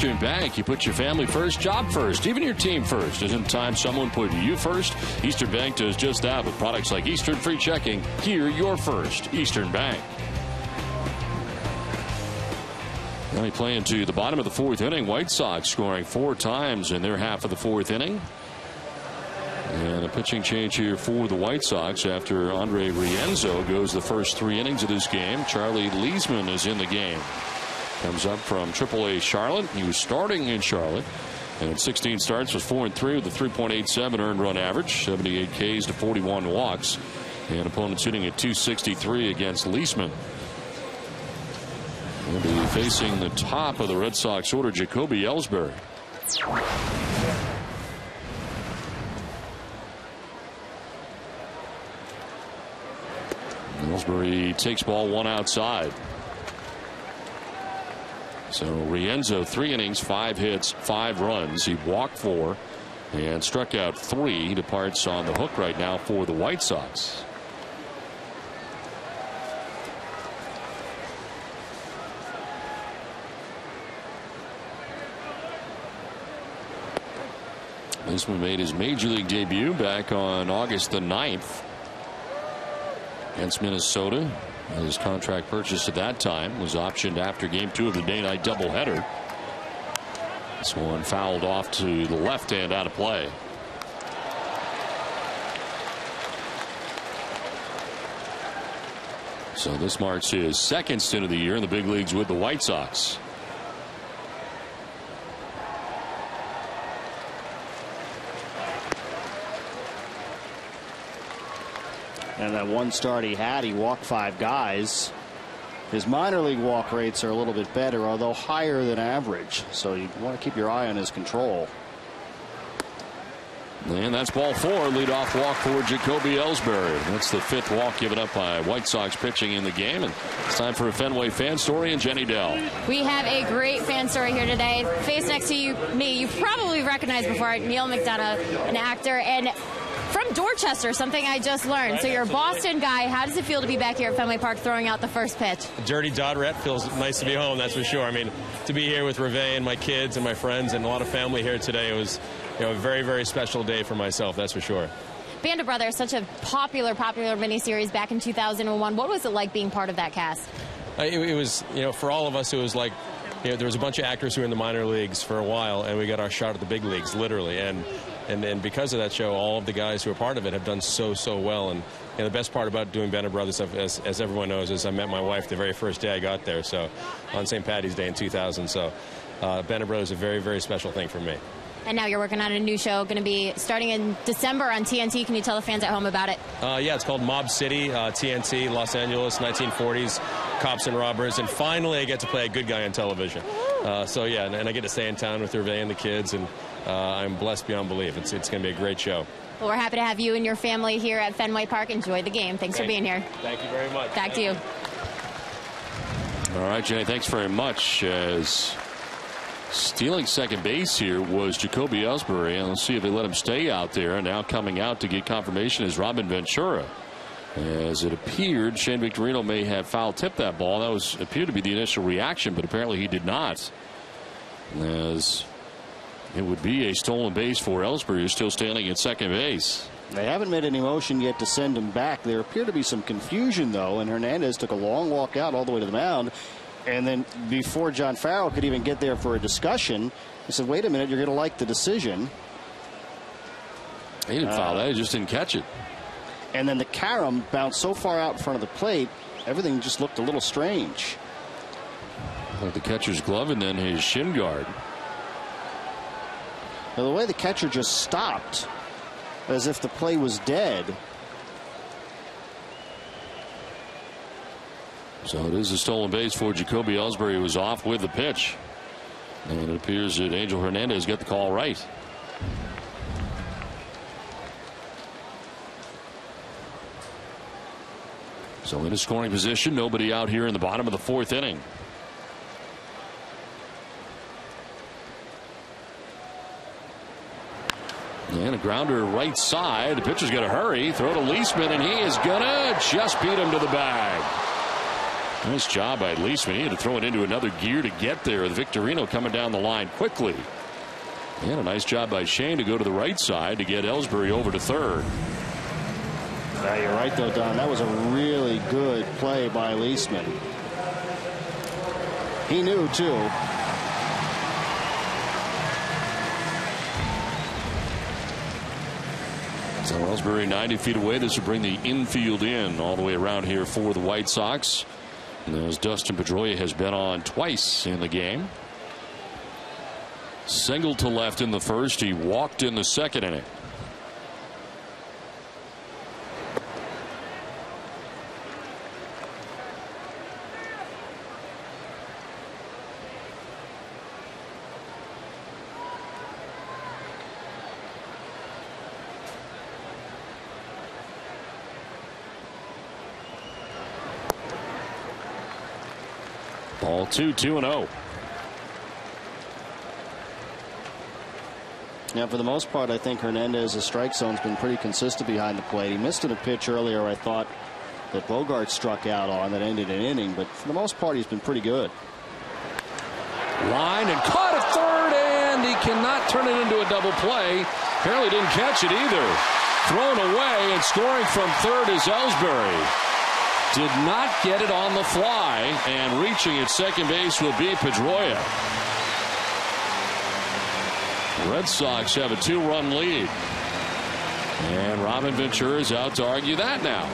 Eastern Bank, you put your family first, job first, even your team first. Isn't it time someone put you first? Eastern Bank does just that with products like Eastern Free Checking. Here, you're first. Eastern Bank. Now we play into the bottom of the 4th inning. White Sox scoring 4 times in their half of the 4th inning. And a pitching change here for the White Sox after Andre Rienzo goes the first 3 innings of this game. Charlie Leesman is in the game. Comes up from AAA Charlotte. He was starting in Charlotte. And in 16 starts was 4-3 with a 3.87 earned run average. 78 Ks to 41 walks. And opponents hitting at 263 against Leesman. We'll be facing the top of the Red Sox order, Jacoby Ellsbury. Ellsbury takes ball 1 outside. So Rienzo 3 innings, 5 hits, 5 runs. He walked 4 and struck out 3. He departs on the hook right now for the White Sox. This one made his major league debut back on August the 9th against Minnesota. His contract purchase at that time was optioned after game 2 of the day-night doubleheader. This one fouled off to the left hand out of play. So this marks his 2nd stint of the year in the big leagues with the White Sox. And that one start he had, he walked 5 guys. His minor league walk rates are a little bit better, although higher than average. So you want to keep your eye on his control. And that's ball 4. Leadoff walk for Jacoby Ellsbury. That's the 5th walk given up by White Sox pitching in the game. And it's time for a Fenway fan story and Jenny Dell. We have a great fan story here today. Face next to me, you probably recognized before, Neil McDonough, an actor, and from Dorchester, something I just learned. So you're a Boston guy. How does it feel to be back here at Fenway Park throwing out the first pitch? Dirty Dodrette. Feels nice to be home, that's for sure. I mean, to be here with Reve and my kids and my friends and a lot of family here today, it was a very, very special day for myself, that's for sure. Band of Brothers, such a popular miniseries back in 2001. What was it like being part of that cast? It was, for all of us, it was like, there was a bunch of actors who were in the minor leagues for a while, and we got our shot at the big leagues, literally. And because of that show, all of the guys who are part of it have done so well. And the best part about doing Band of Brothers, as everyone knows, is I met my wife the very first day I got there, so on St. Paddy's Day in 2000. So Band of Brothers is a very, very special thing for me. And now you're working on a new show, going to be starting in December on TNT. Can you tell the fans at home about it? Yeah, it's called Mob City, TNT, Los Angeles, 1940s, cops and robbers. And finally, I get to play a good guy on television. So, yeah, and I get to stay in town with Hervé and the kids, and I'm blessed beyond belief. It's going to be a great show. Well, we're happy to have you and your family here at Fenway Park. Enjoy the game. Thanks for being here. Thank you very much. Back to you. All right, Jenny, thanks very much. As stealing second base here was Jacoby Ellsbury, and let's see if they let him stay out there. And now coming out to get confirmation is Robin Ventura. As it appeared, Shane Victorino may have foul tipped that ball. That appeared to be the initial reaction, but apparently he did not. As it would be a stolen base for Ellsbury, who's still standing at second base. They haven't made any motion yet to send him back. There appeared to be some confusion, though, and Hernandez took a long walk out all the way to the mound. And then before John Farrell could even get there for a discussion, he said, wait a minute, you're going to like the decision. He didn't foul that. He just didn't catch it. And then the carom bounced so far out in front of the plate, everything just looked a little strange. Like the catcher's glove and then his shin guard. Now, the way the catcher just stopped, as if the play was dead. So it is a stolen base for Jacoby Ellsbury, who was off with the pitch. And it appears that Angel Hernandez got the call right. So in a scoring position, nobody out here in the bottom of the 4th inning. And a grounder right side. The pitcher's going to hurry. Throw to Leisman, and he is going to just beat him to the bag. Nice job by Leisman. He had to throw it into another gear to get there. Victorino coming down the line quickly. And a nice job by Shane to go to the right side to get Ellsbury over to third. Yeah, you're right, though, Don. That was a really good play by Leisman. He knew, too. So Ellsbury 90 feet away. This will bring the infield in all the way around here for the White Sox. And as Dustin Pedroia has been on twice in the game. Single to left in the first. He walked in the second inning. Ball 2-0. Yeah, for the most part, I think Hernandez's strike zone's been pretty consistent behind the plate. He missed in a pitch earlier, I thought, that Bogart struck out on that ended an inning, but for the most part, he's been pretty good. Line and caught at third, and he cannot turn it into a double play. Apparently didn't catch it either. Thrown away, and scoring from third is Ellsbury. Did not get it on the fly, and reaching at second base will be Pedroia. The Red Sox have a 2-run lead. And Robin Ventura is out to argue that now.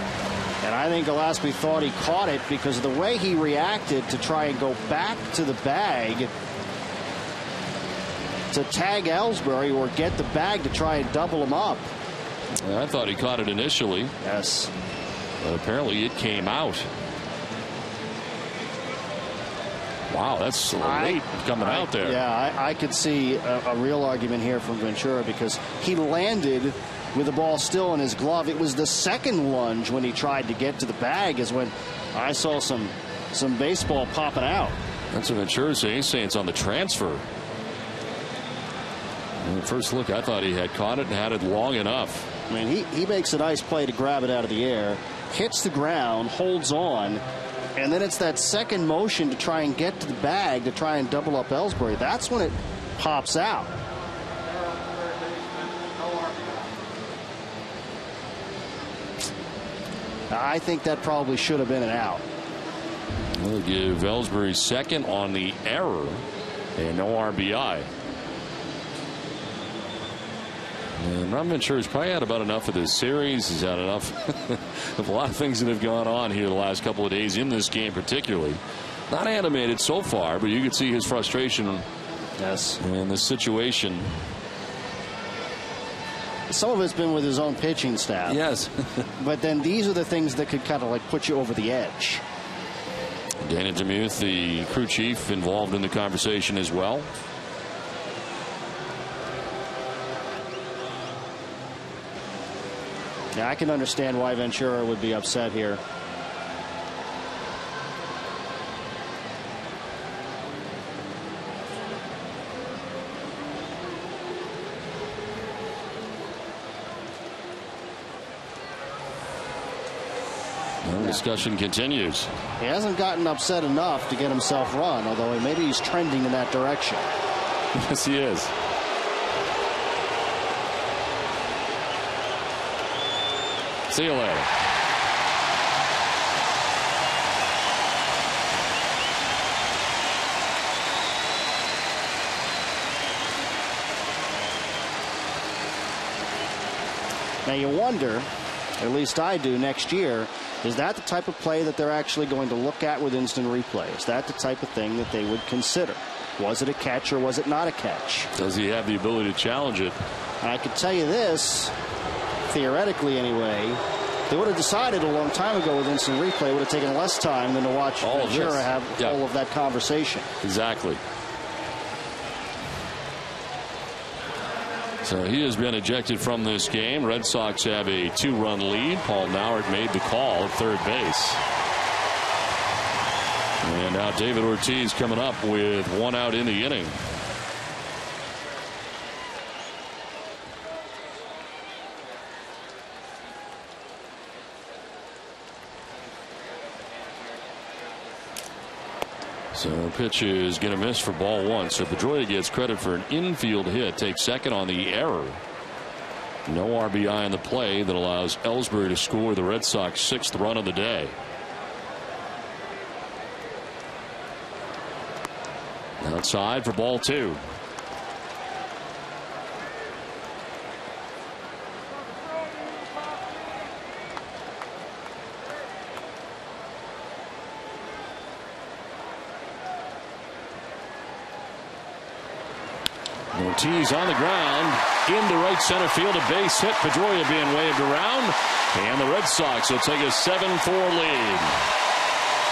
And I think Gillespie thought he caught it because of the way he reacted to try and go back to the bag to tag Ellsbury or get the bag to try and double him up. I thought he caught it initially. Yes. But apparently it came out. Wow, that's late coming out there. Yeah, I could see a real argument here from Ventura because he landed with the ball still in his glove. It was the second lunge when he tried to get to the bag is when I saw some baseball popping out. That's what Ventura saying. He's saying it's on the transfer. And first look, I thought he had caught it and had it long enough. I mean, he makes a nice play to grab it out of the air, hits the ground, holds on, and then it's that second motion to try and get to the bag to try and double up Ellsbury. That's when it pops out. I think that probably should have been an out. We'll give Ellsbury second on the error and no RBI. And I'm not sure he's probably had about enough of this series. He's had enough of a lot of things that have gone on here the last couple of days in this game particularly. Not animated so far, but you could see his frustration in this situation. Some of it's been with his own pitching staff. Yes. But then these are the things that could kind of like put you over the edge. Dana DeMuth, the crew chief, involved in the conversation as well. Yeah, I can understand why Ventura would be upset here. The discussion continues. He hasn't gotten upset enough to get himself run, although maybe he's trending in that direction. Yes, he is. See you later. Now you wonder, at least I do, next year, is that the type of play that they're actually going to look at with instant replay? Is that the type of thing that they would consider? Was it a catch or was it not a catch? Does he have the ability to challenge it? I could tell you this, theoretically anyway, they would have decided a long time ago with instant replay. It would have taken less time than to watch Ventura have all of that conversation. Exactly. So he has been ejected from this game. Red Sox have a 2-run lead. Paul Nauert made the call at third base. And now David Ortiz coming up with one out in the inning. So pitch is going to miss for ball one. So Pedroia gets credit for an infield hit. Takes second on the error. No RBI in the play that allows Ellsbury to score the Red Sox 6th run of the day. Outside for ball two. Ortiz on the ground into right center field. A base hit. Pedroia being waved around. And the Red Sox will take a 7-4 lead.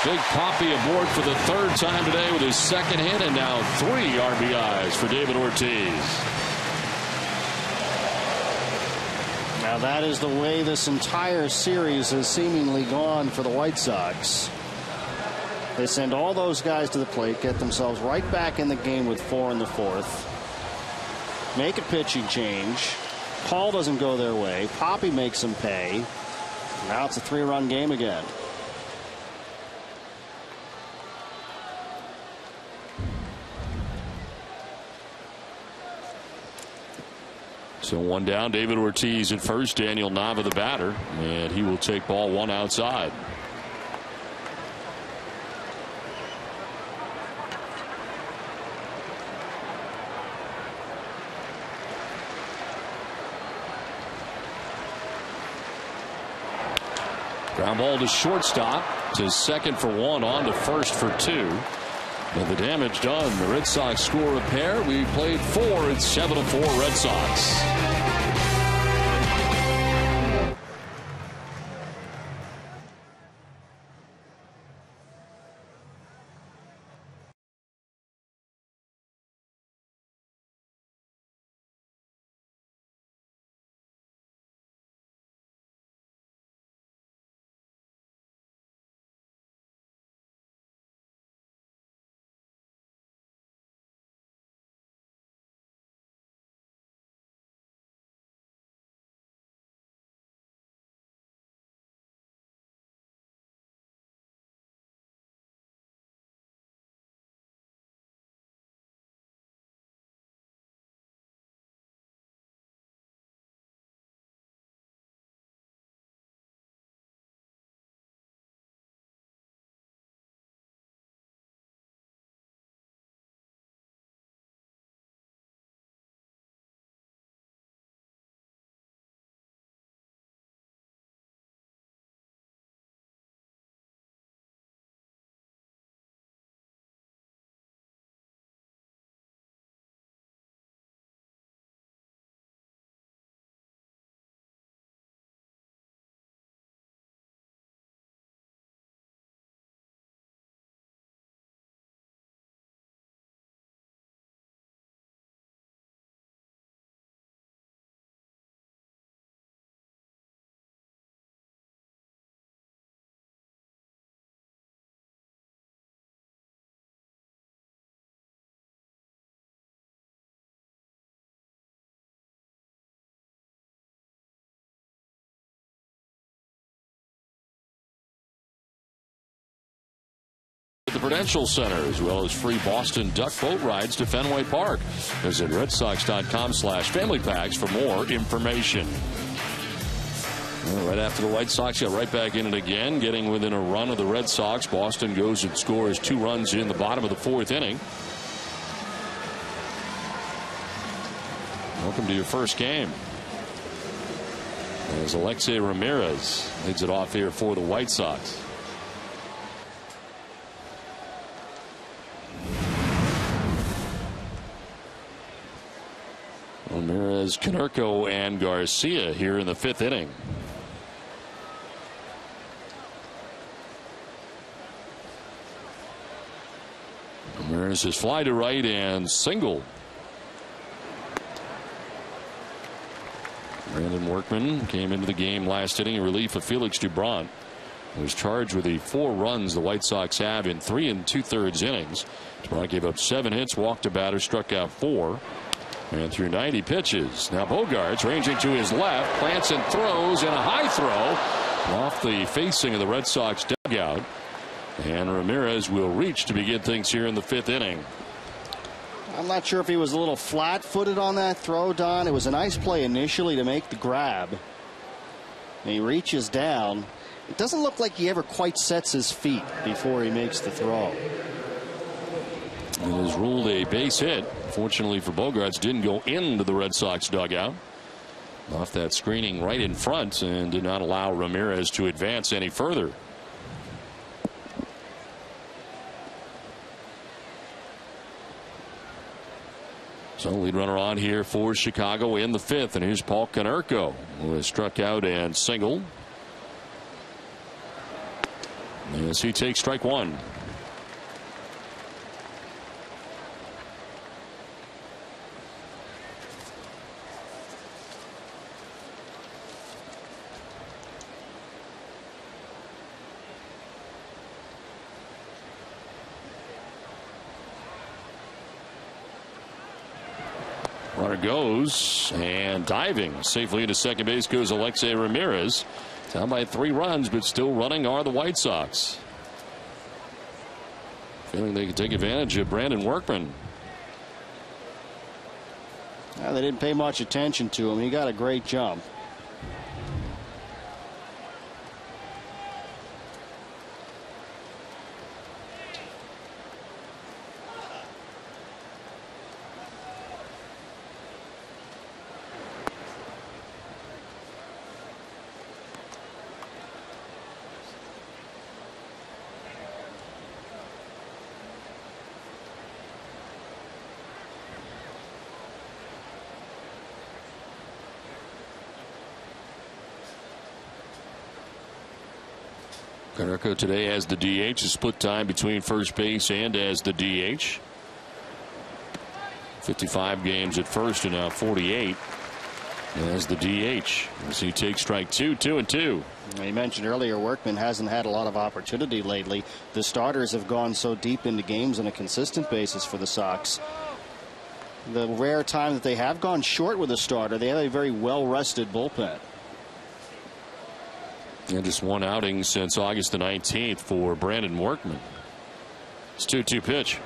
Big Poppy aboard for the third time today with his second hit, and now 3 RBIs for David Ortiz. Now that is the way this entire series has seemingly gone for the White Sox. They send all those guys to the plate, get themselves right back in the game with 4 in the 4th. Make a pitching change. Paul doesn't go their way. Poppy makes them pay. Now it's a 3-run game again. So one down. David Ortiz at first. Daniel Nava the batter, and he will take ball one outside. Ground ball to shortstop, to second for 1, on to first for 2. And the damage done. The Red Sox score a pair. We played 4. It's 7-4 Red Sox. the Prudential Center, as well as free Boston Duck boat rides to Fenway Park. Visit redsox.com/family packs for more information. Well, right after the White Sox got right back in it again, getting within a run of the Red Sox. Boston goes and scores 2 runs in the bottom of the 4th inning. Welcome to your first game. As Alexei Ramirez leads it off here for the White Sox. Ramirez, Konerko, and Garcia here in the 5th inning. Ramirez is fly to right and single. Brandon Workman came into the game last inning in relief of Felix Dubron. He was charged with the 4 runs the White Sox have in 3 2/3 innings. Dubron gave up 7 hits, walked a batter, struck out 4, and threw 90 pitches. Now Bogaerts ranging to his left, plants and throws, and a high throw off the facing of the Red Sox dugout. And Ramirez will reach to begin things here in the 5th inning. I'm not sure if he was a little flat-footed on that throw, Don. It was a nice play initially to make the grab. And he reaches down. It doesn't look like he ever quite sets his feet before he makes the throw. It is ruled a base hit. Fortunately for Bogaerts, didn't go into the Red Sox dugout. Off that screening right in front and did not allow Ramirez to advance any further. So lead runner on here for Chicago in the 5th, and here's Paul Konerko, who has struck out and singled. As he takes strike 1. Runner goes, and diving safely into second base goes Alexei Ramirez. Down by 3 runs, but still running are the White Sox. Feeling they can take advantage of Brandon Workman. Well, they didn't pay much attention to him. He got a great jump. Konerko today as the DH, a split time between first base and as the DH. 55 games at first and now 48 as the DH. As he takes strike 2, 2-2. You mentioned earlier Workman hasn't had a lot of opportunity lately. The starters have gone so deep into games on a consistent basis for the Sox. The rare time that they have gone short with a starter, they have a very well-rested bullpen. And just 1 outing since August the 19th for Brandon Workman. It's 2-2 pitch.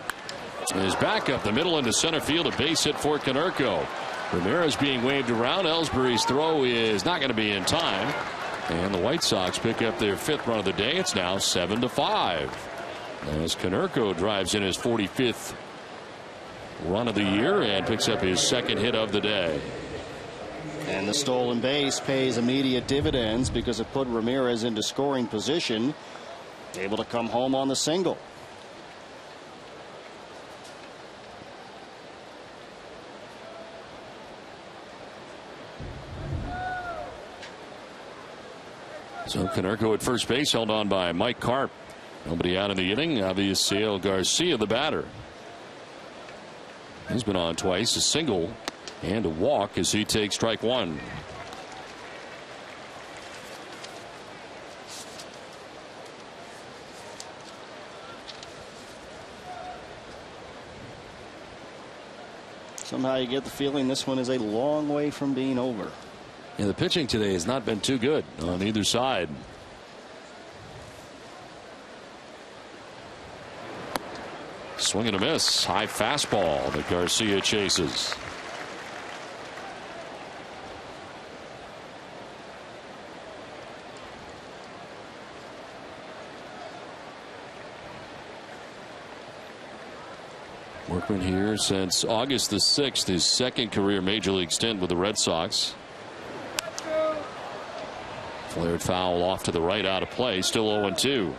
Is back up the middle into center field, a base hit for Konerko. Ramirez being waved around. Ellsbury's throw is not going to be in time. And the White Sox pick up their 5th run of the day. It's now 7-5. As Konerko drives in his 45th run of the year and picks up his 2nd hit of the day. And the stolen base pays immediate dividends because it put Ramirez into scoring position, able to come home on the single. So Konerko at first base, held on by Mike Karp. Nobody out in the inning. Avisail Garcia, the batter. He's been on twice, a single and a walk as he takes strike 1. Somehow you get the feeling this one is a long way from being over. Yeah, the pitching today has not been too good on either side. Swing and a miss. High fastball that Garcia chases. Workman here since August the 6th, his second career major league stint with the Red Sox. Flared foul off to the right, out of play. Still 0-2.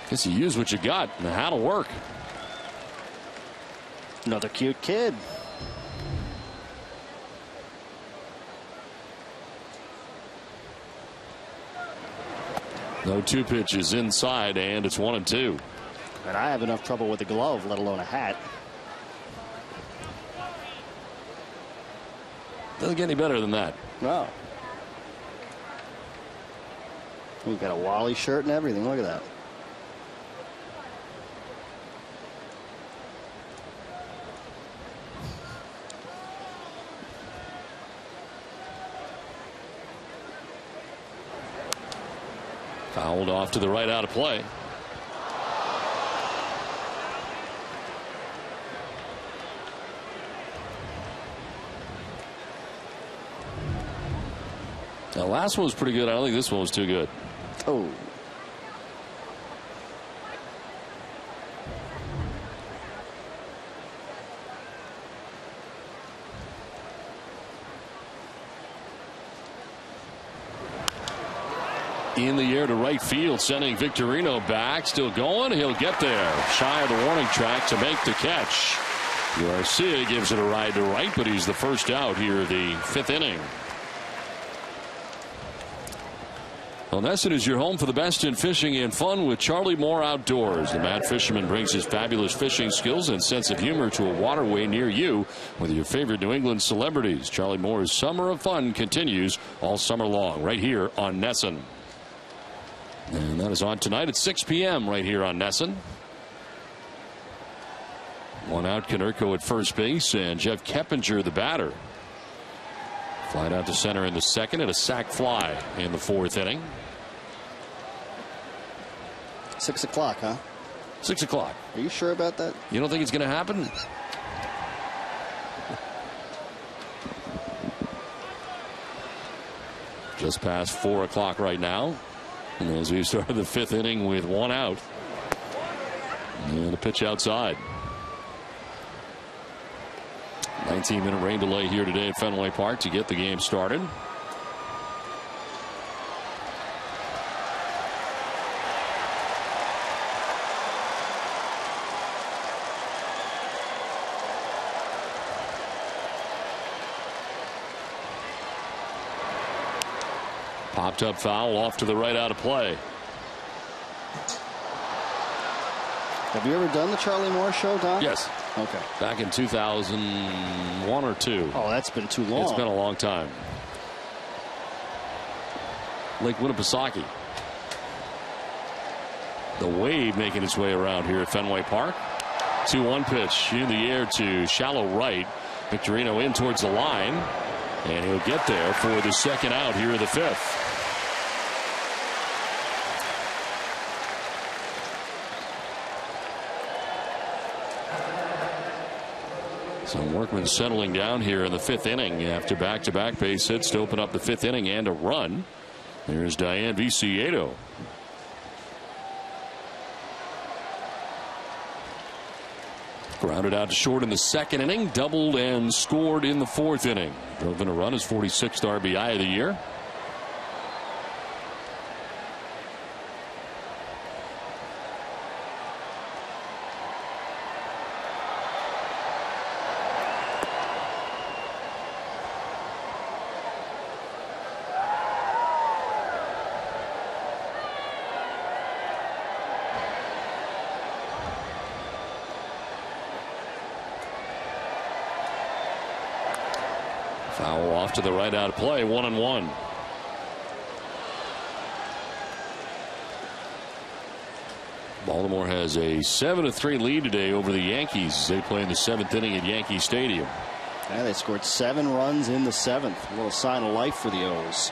Guess you use what you got and how to work. Another cute kid. No 2 pitches inside, and it's 1-2. And I have enough trouble with a glove, let alone a hat. Doesn't get any better than that. No. We've got a Wally shirt and everything. Look at that. Fouled off to the right, out of play. The last one was pretty good. I don't think this one was too good. Oh. In the air to right field, sending Victorino back. Still going. He'll get there. Shy of the warning track to make the catch. Garcia gives it a ride to right, but he's the first out here, the 5th inning. Well, Nesson is your home for the best in fishing and fun with Charlie Moore Outdoors. The mad fisherman brings his fabulous fishing skills and sense of humor to a waterway near you with your favorite New England celebrities. Charlie Moore's Summer of Fun continues all summer long right here on Nesson. And that is on tonight at 6 p.m. right here on Nesson. 1 out, Konerko at first base, and Jeff Keppinger, the batter. Fly out to center in the 2nd, and a sac fly in the 4th inning. 6 o'clock, huh? 6 o'clock. Are you sure about that? You don't think it's going to happen? Just past 4 o'clock right now. And as we started the 5th inning with 1 out. And the pitch outside. 19-minute rain delay here today at Fenway Park to get the game started. Popped up foul off to the right, out of play. Have you ever done the Charlie Moore show, Don? Yes. Okay. Back in 2001 or 2. Oh, that's been too long. It's been a long time. Lake Winnipesaukee. The wave making its way around here at Fenway Park. 2-1 pitch in the air to shallow right. Victorino in towards the line. And he'll get there for the 2nd out here in the 5th. So Workman settling down here in the 5th inning after back-to-back base hits to open up the 5th inning and a run. There's Diane Viciedo. Grounded out to short in the 2nd inning, doubled and scored in the 4th inning. Drove in a run, his 46th RBI of the year. Foul off to the right, out of play. 1-1. Baltimore has a 7-3 lead today over the Yankees as they play in the 7th inning at Yankee Stadium. Yeah, they scored 7 runs in the 7th. A little sign of life for the O's.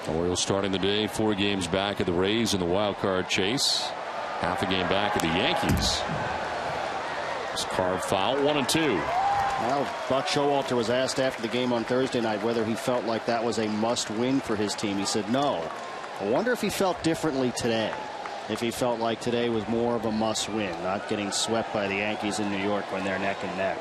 Orioles starting the day 4 games back of the Rays in the wild card chase. Half a game back of the Yankees. It's carved foul, 1-2. Well, Buck Showalter was asked after the game on Thursday night whether he felt like that was a must-win for his team. He said no. I wonder if he felt differently today. If he felt like today was more of a must-win, not getting swept by the Yankees in New York when they're neck and neck.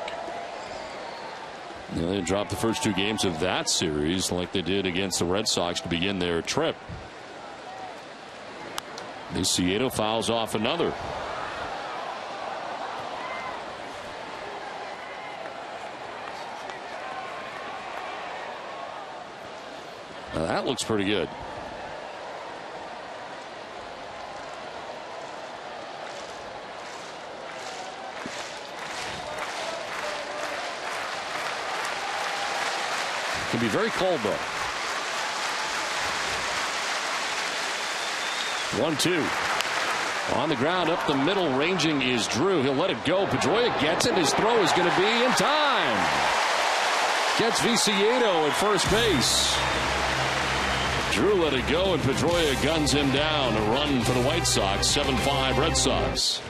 Yeah, they dropped the first 2 games of that series like they did against the Red Sox to begin their trip. Viciedo fouls off another. Now that looks pretty good. Can be very cold though. 1-2. On the ground up the middle ranging is Drew. He'll let it go. Pedroia gets it. His throw is going to be in time. Gets Viciedo at first base. Drew let it go and Pedroia guns him down. A run for the White Sox. 7-5 Red Sox.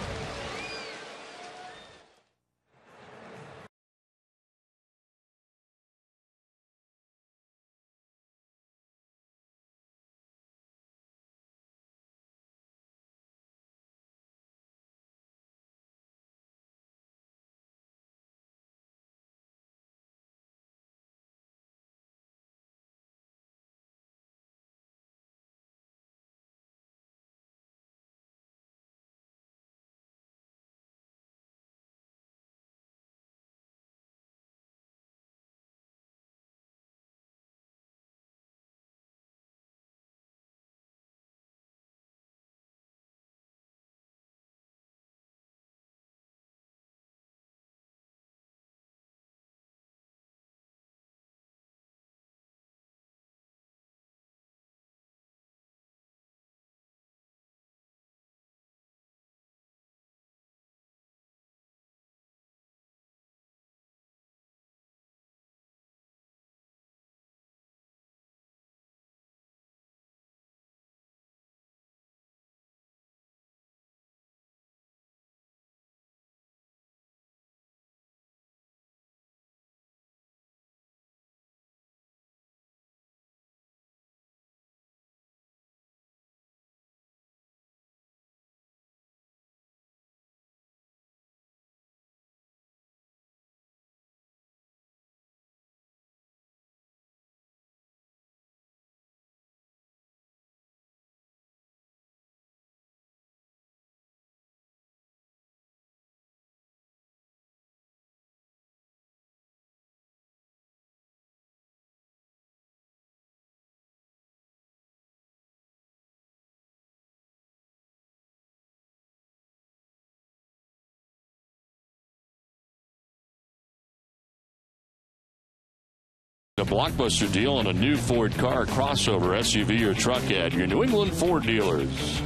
A blockbuster deal on a new Ford car, crossover, SUV, or truck at your New England Ford dealers.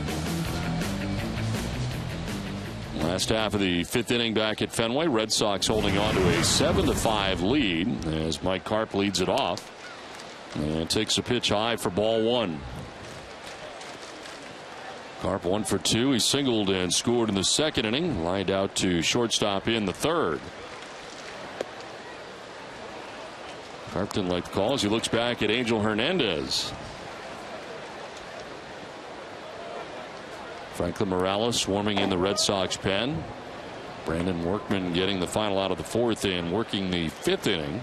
Last half of the 5th inning back at Fenway. Red Sox holding on to a 7-5 lead as Mike Karp leads it off and takes a pitch high for ball 1. Karp 1 for 2. He singled and scored in the 2nd inning. Lined out to shortstop in the 3rd. Karp didn't like the call as he looks back at Angel Hernandez. Franklin Morales warming in the Red Sox pen. Brandon Workman getting the final out of the 4th and working the 5th inning.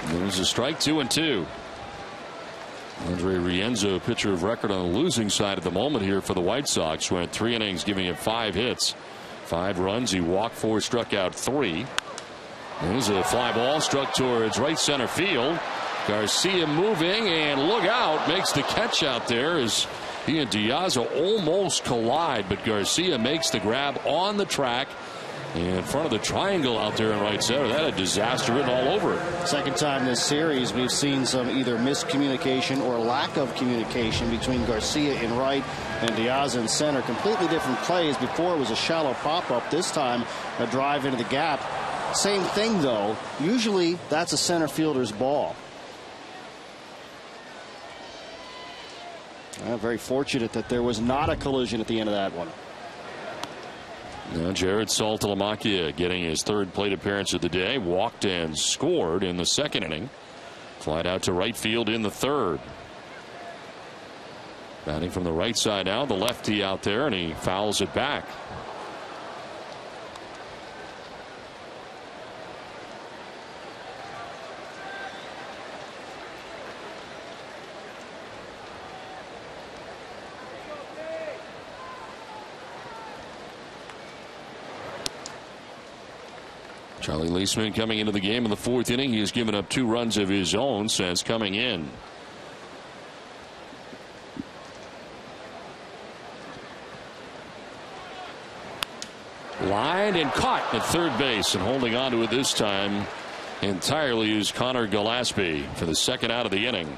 There's a strike, 2-2. Andre Rienzo, pitcher of record on the losing side at the moment here for the White Sox. Went 3 innings, giving him 5 hits, 5 runs. He walked 4, struck out 3. There's a fly ball struck towards right center field. Garcia moving and look out, makes the catch out there as He and Diaz almost collide, but Garcia makes the grab on the track in front of the triangle out there in right center. That had disaster written all over it. Second time this series we've seen some either miscommunication or lack of communication between Garcia in right and Diaz in center. Completely different plays. Before it was a shallow pop-up. This time a drive into the gap. Same thing, though. Usually that's a center fielder's ball. Very fortunate that there was not a collision at the end of that one. Now Jared Saltalamacchia getting his third plate appearance of the day. Walked and scored in the second inning. Flied out to right field in the third. Batting from the right side now, the lefty out there, and he fouls it back. Charlie Leisman coming into the game in the fourth inning. He has given up 2 runs of his own since coming in. Lined and caught at third base, and holding on to it this time entirely is Connor Gillespie for the second out of the inning.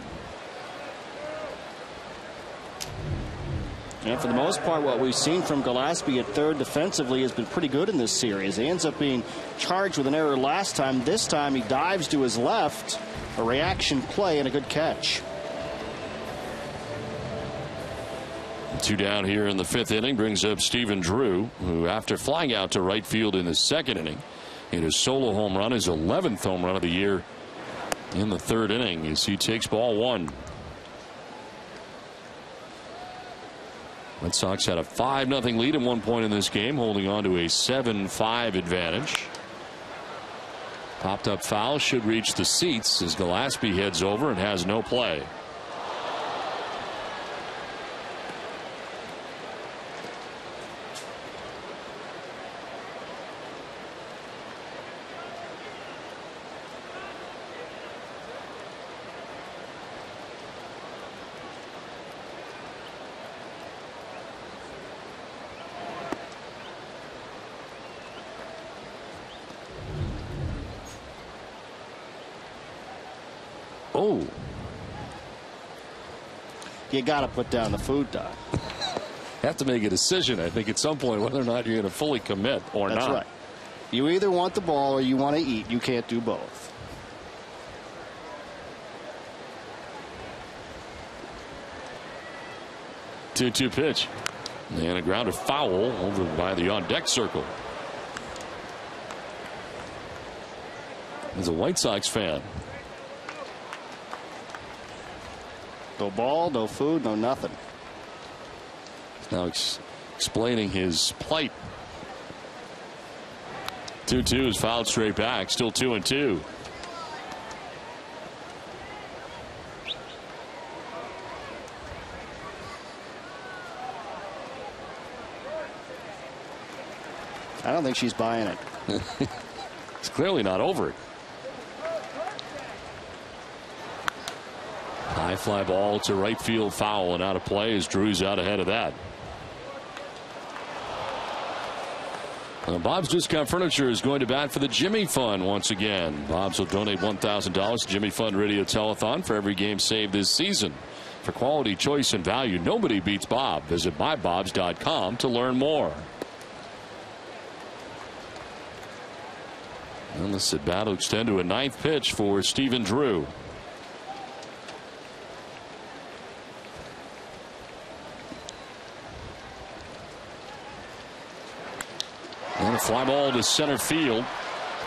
And for the most part, what we've seen from Gillespie at third defensively has been pretty good in this series. He ends up being charged with an error last time. This time he dives to his left, a reaction play, and a good catch. 2 down here in the fifth inning brings up Stephen Drew, who after flying out to right field in the second inning hit his solo home run, his 11th home run of the year in the third inning as he takes ball 1. Red Sox had a 5-0 lead at one point in this game, holding on to a 7-5 advantage. Popped up foul should reach the seats as Gillespie heads over and has no play. Oh. You got to put down the food, Doc. Have to make a decision, I think, at some point, whether or not you're going to fully commit or not. That's right. You either want the ball or you want to eat. You can't do both. Two pitch. And a ground of foul over by the on-deck circle. He's a White Sox fan. No ball, no food, no nothing. He's now explaining his plight. 2-2 is fouled straight back. Still 2-2. I don't think she's buying it. It's clearly not over it. High fly ball to right field, foul, and out of play as Drew's out ahead of that. Bob's Discount Furniture is going to bat for the Jimmy Fund once again. Bob's will donate $1,000 to Jimmy Fund Radio Telethon for every game saved this season. For quality, choice, and value, nobody beats Bob. Visit mybobs.com to learn more. And this at bat will extend to a 9th pitch for Stephen Drew. And a fly ball to center field.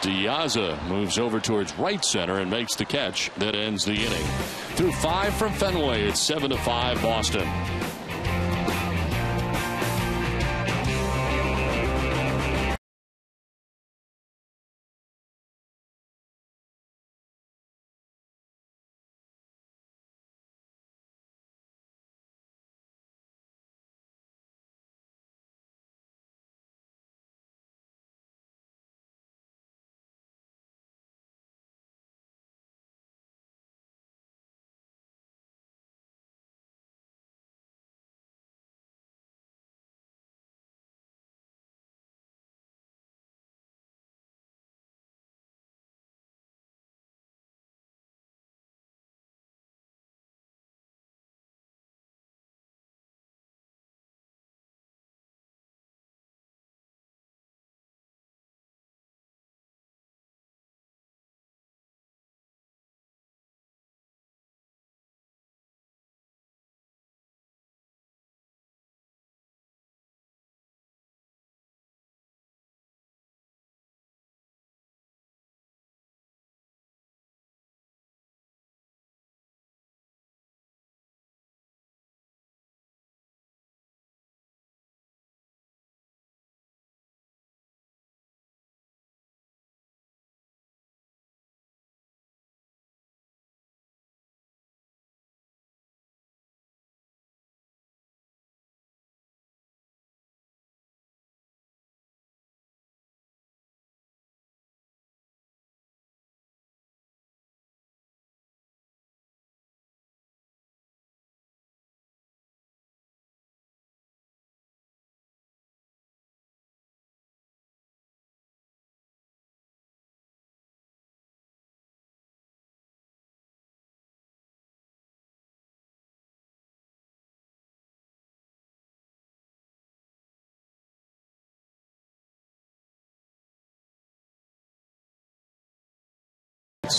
Diaz moves over towards right center and makes the catch that ends the inning. Through 5 from Fenway, it's 7-5 Boston.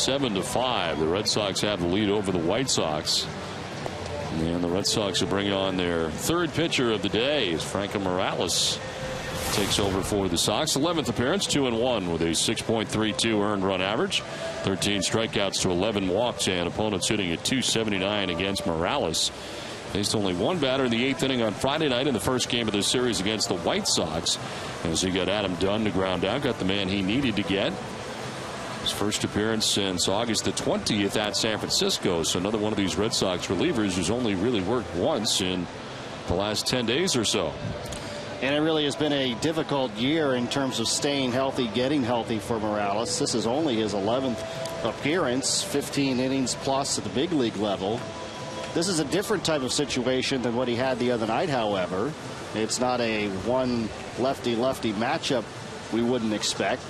7-5. The Red Sox have the lead over the White Sox. And the Red Sox will bring on their third pitcher of the day as Franklin Morales takes over for the Sox. 11th appearance, 2-1 with a 6.32 earned run average. 13 strikeouts to 11 walks, and opponents hitting at .279 against Morales. Faced only one batter in the 8th inning on Friday night in the first game of the series against the White Sox, as he got Adam Dunn to ground out, got the man he needed to get. His first appearance since August the 20th at San Francisco. So another one of these Red Sox relievers who's only really worked once in the last 10 days or so. And it really has been a difficult year in terms of staying healthy, getting healthy for Morales. This is only his 11th appearance, 15 innings plus at the big league level. This is a different type of situation than what he had the other night, however. It's not a one lefty-lefty matchup we wouldn't expect.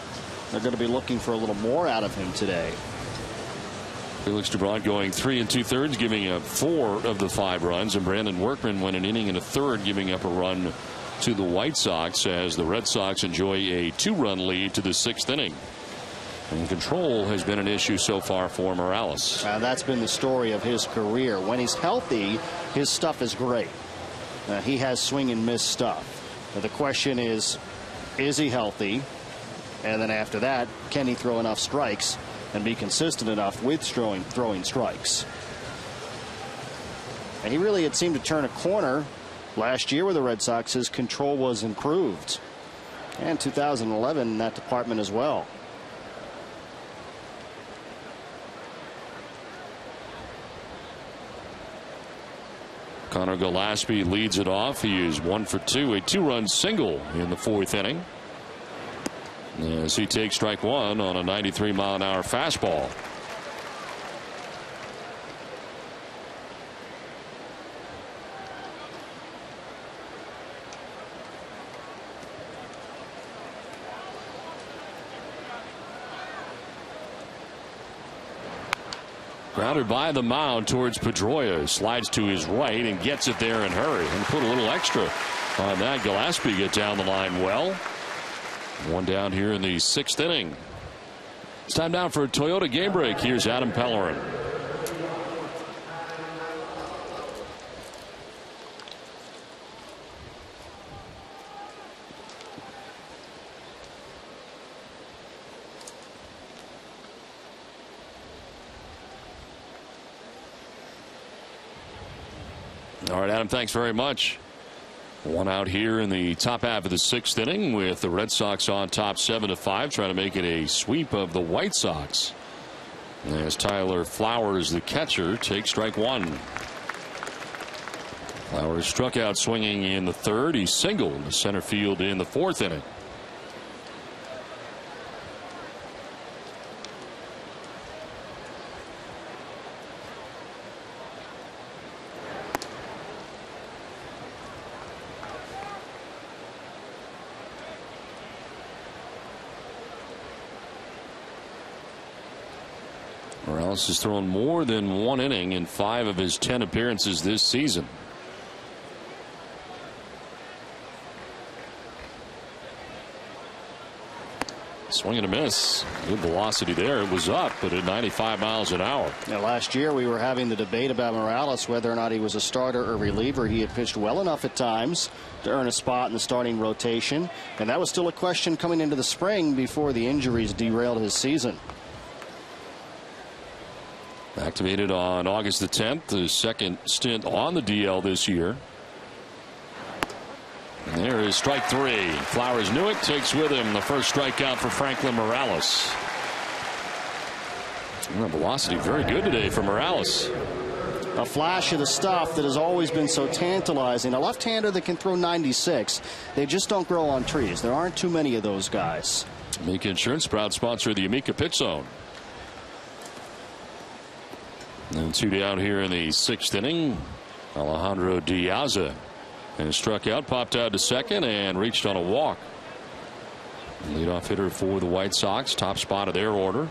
They're going to be looking for a little more out of him today. Felix Dubron going 3 2/3, giving up 4 of the 5 runs, and Brandon Workman went an inning and a third, giving up a run to the White Sox, as the Red Sox enjoy a 2-run lead to the 6th inning. And control has been an issue so far for Morales. That's been the story of his career. When he's healthy, his stuff is great. He has swing and miss stuff. Now, the question is he healthy? And then after that, can he throw enough strikes and be consistent enough with throwing strikes? And he really had seemed to turn a corner last year with the Red Sox. His control was improved. And 2011 in that department as well. Connor Gillespie leads it off. He is 1 for 2, a 2-run single in the 4th inning, as he takes strike 1 on a 93-mile-an-hour fastball. Grounded by the mound towards Pedroia. Slides to his right and gets it there in a hurry. And put a little extra on that. Gillespie get down the line well. One down here in the 6th inning. It's time now for a Toyota game break. Here's Adam Pellerin. All right, Adam, thanks very much. One out here in the top half of the 6th inning, with the Red Sox on top 7-5, trying to make it a sweep of the White Sox. As Tyler Flowers, the catcher, takes strike 1. Flowers struck out swinging in the 3rd. He singled to center field in the 4th inning. Morales has thrown more than 1 inning in 5 of his 10 appearances this season. Swing and a miss. Good velocity there. It was up, but at 95 miles an hour. Now, last year we were having the debate about Morales, whether or not he was a starter or reliever. He had pitched well enough at times to earn a spot in the starting rotation, and that was still a question coming into the spring before the injuries derailed his season. Activated on August the 10th, his second stint on the DL this year. And there is strike 3. Flowers knew it, takes with him the first strikeout for Franklin Morales. And the velocity very good today for Morales. A flash of the stuff that has always been so tantalizing. A left-hander that can throw 96. They just don't grow on trees. There aren't too many of those guys. Amica Insurance, proud sponsor of the Amica Pit Zone. And 2 down here in the 6th inning. Alejandro Diaz and struck out, popped out to second, and reached on a walk. Leadoff hitter for the White Sox, top spot of their order.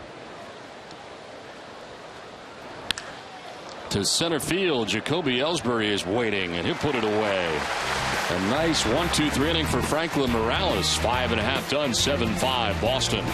To center field, Jacoby Ellsbury is waiting, and he'll put it away. A nice 1-2-3 inning for Franklin Morales. 5.5 done, 7-5 Boston.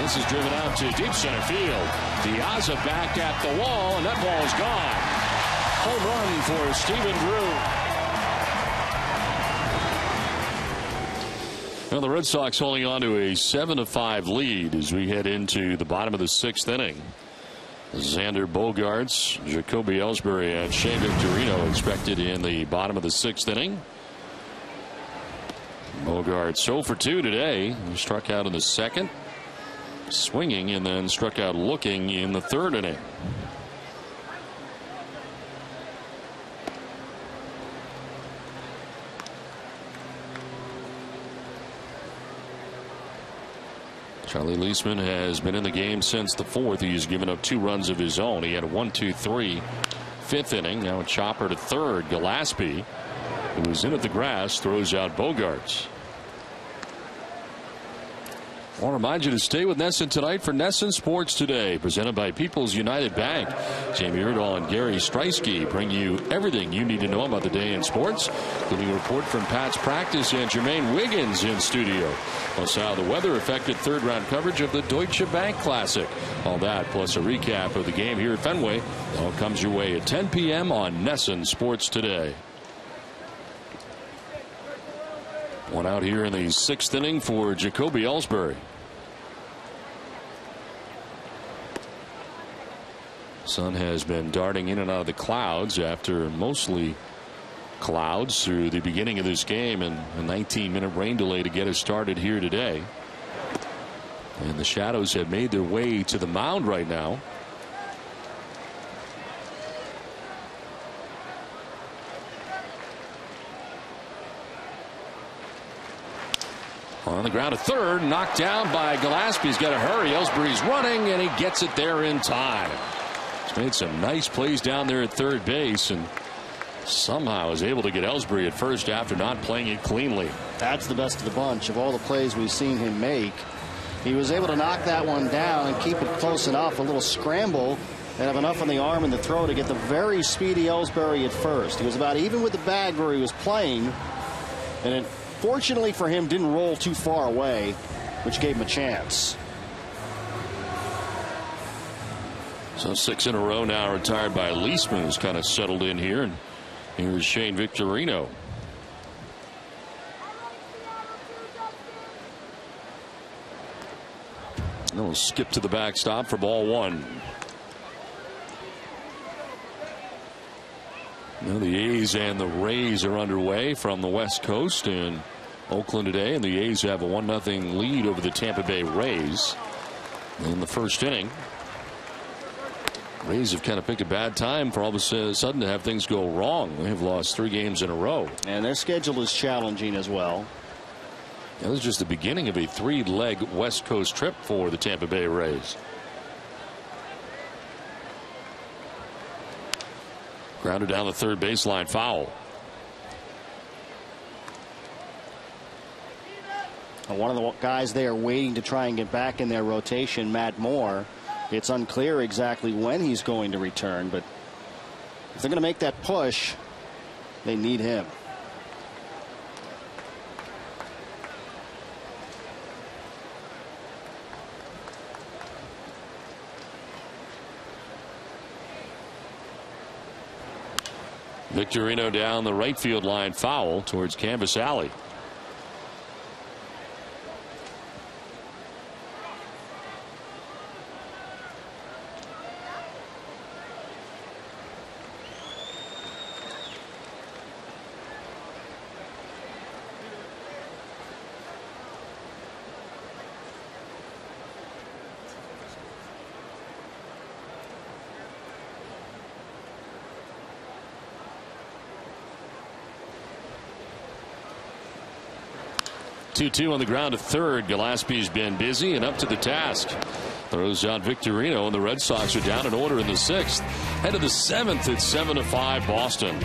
This is driven out to deep center field. Piazza back at the wall, and that ball's gone. Home run for Stephen Drew. Well, the Red Sox holding on to a 7-5 lead as we head into the bottom of the 6th inning. Xander Bogaerts, Jacoby Ellsbury, and Shea Victorino expected in the bottom of the 6th inning. Bogaerts 0 for 2 today. He struck out in the 2nd, swinging, and then struck out looking in the 3rd inning. Charlie Leisman has been in the game since the 4th. He's given up 2 runs of his own. He had a 1-2-3 5th inning. Now a chopper to 3rd. Gillespie, who was in at the grass, throws out Bogaerts. I want to remind you to stay with NESN tonight for NESN Sports Today, presented by People's United Bank. Jamie Erdahl and Gary Streisky bring you everything you need to know about the day in sports, including a report from Pat's practice and Jermaine Wiggins in studio. Plus how the weather affected 3rd round coverage of the Deutsche Bank Classic. All that plus a recap of the game here at Fenway. All comes your way at 10 p.m. on NESN Sports Today. One out here in the 6th inning for Jacoby Ellsbury. Sun has been darting in and out of the clouds after mostly clouds through the beginning of this game, and a 19-minute rain delay to get us started here today. And the shadows have made their way to the mound right now. On the ground to 3rd, knocked down by Gillespie. He's got to hurry. Ellsbury's running, and he gets it there in time. He's made some nice plays down there at 3rd base, and somehow is able to get Ellsbury at 1st after not playing it cleanly. That's the best of the bunch. Of all the plays we've seen him make, he was able to knock that one down and keep it close enough. A little scramble and have enough on the arm and the throw to get the very speedy Ellsbury at 1st. He was about even with the bag where he was playing, and it, fortunately for him, didn't roll too far away, which gave him a chance. So 6 in a row now retired by Leisman, who's kind of settled in here. And here's Shane Victorino. We'll skip to the backstop for ball 1. Now the A's and the Rays are underway from the West Coast in Oakland today, and the A's have a 1-0 lead over the Tampa Bay Rays in the 1st inning. Rays have kind of picked a bad time for all of a sudden to have things go wrong. They have lost 3 games in a row. And their schedule is challenging as well. This is just the beginning of a 3-leg West Coast trip for the Tampa Bay Rays. Grounded down the 3rd baseline, foul. One of the guys they are waiting to try and get back in their rotation, Matt Moore. It's unclear exactly when he's going to return, but if they're going to make that push, they need him. Victorino down the right field line, foul towards Canvas Alley. Two on the ground to 3rd. Gillespie's been busy and up to the task. Throws out Victorino, and the Red Sox are down in order in the 6th. Head of the 7th, it's 7-5 Boston.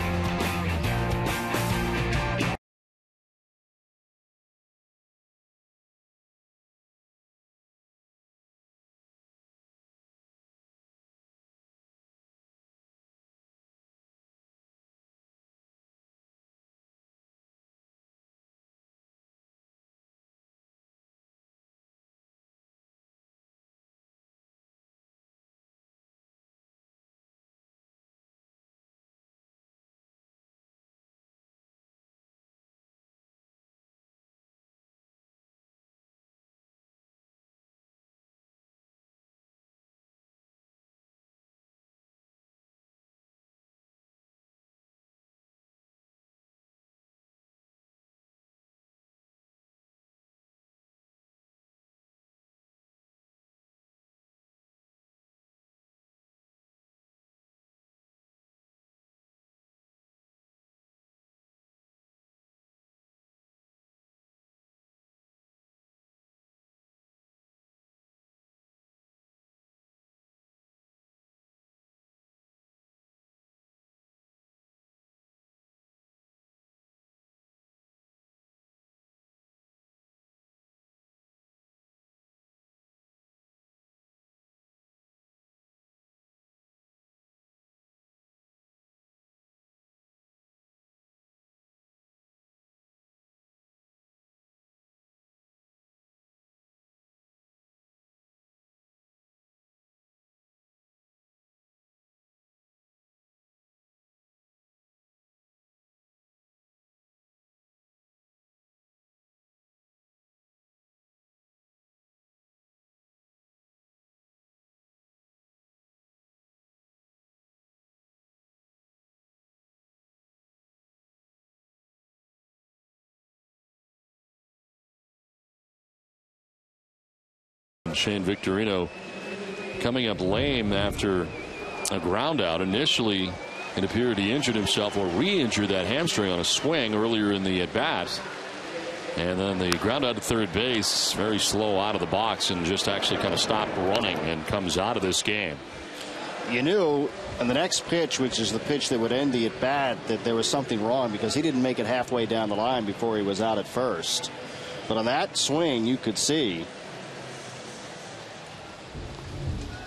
And Shane Victorino coming up lame after a ground out. Initially, it appeared he injured himself or re-injured that hamstring on a swing earlier in the at-bat. And then the ground out to third base, very slow out of the box, and just actually kind of stopped running and comes out of this game. You knew on the next pitch, which is the pitch that would end the at-bat, that there was something wrong because he didn't make it halfway down the line before he was out at first. But on that swing, you could see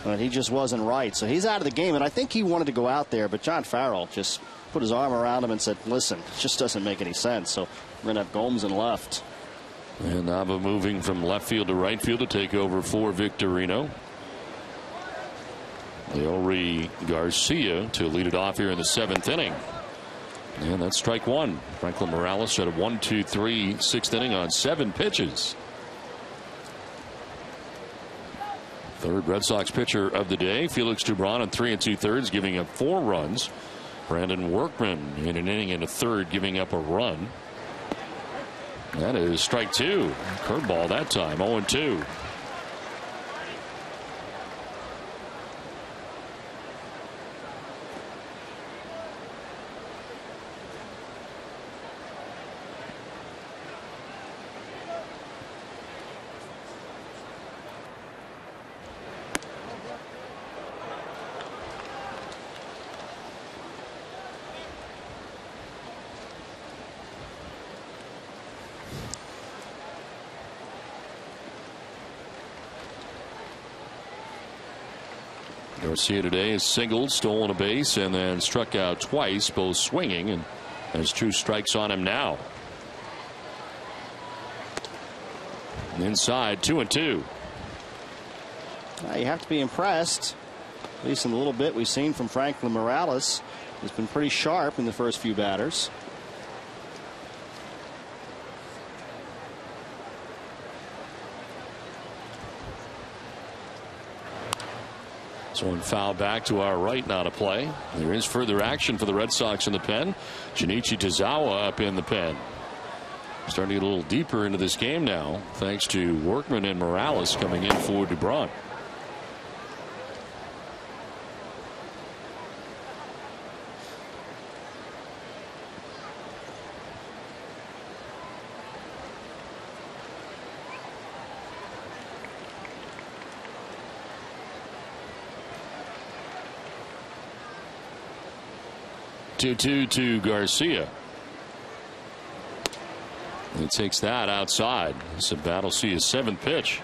that he just wasn't right. So he's out of the game, and I think he wanted to go out there, but John Farrell just put his arm around him and said, listen, it just doesn't make any sense. So we're going to have Gomes in left. And Nava moving from left field to right field to take over for Victorino. Leori Garcia to lead it off here in the 7th inning. And that's strike one. Franklin Morales had a 1-2-3 6th inning on 7 pitches. Third Red Sox pitcher of the day, Felix Dubron, in 3 2/3, giving up 4 runs. Brandon Workman in an inning and a third, giving up a run. That is strike 2. Curveball that time, 0-2. Garcia today has singled, stolen a base, and then struck out twice, both swinging, and has 2 strikes on him now. Inside, 2-2. You have to be impressed, at least in the little bit we've seen from Franklin Morales. He's been pretty sharp in the first few batters. So one foul back to our right, not a play. There is further action for the Red Sox in the pen. Junichi Tozawa up in the pen. Starting to get a little deeper into this game now, thanks to Workman and Morales coming in for Dubron. To Garcia. He takes that outside. This is battle see his 7th pitch.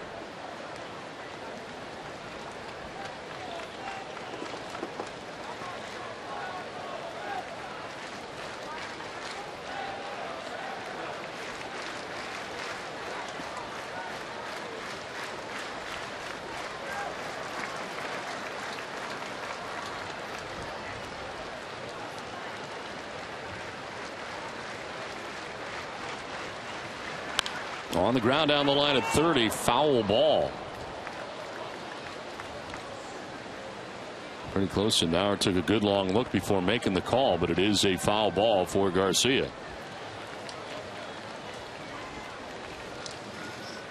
On the ground down the line at 30, foul ball. Pretty close, and now took a good long look before making the call, but it is a foul ball for Garcia.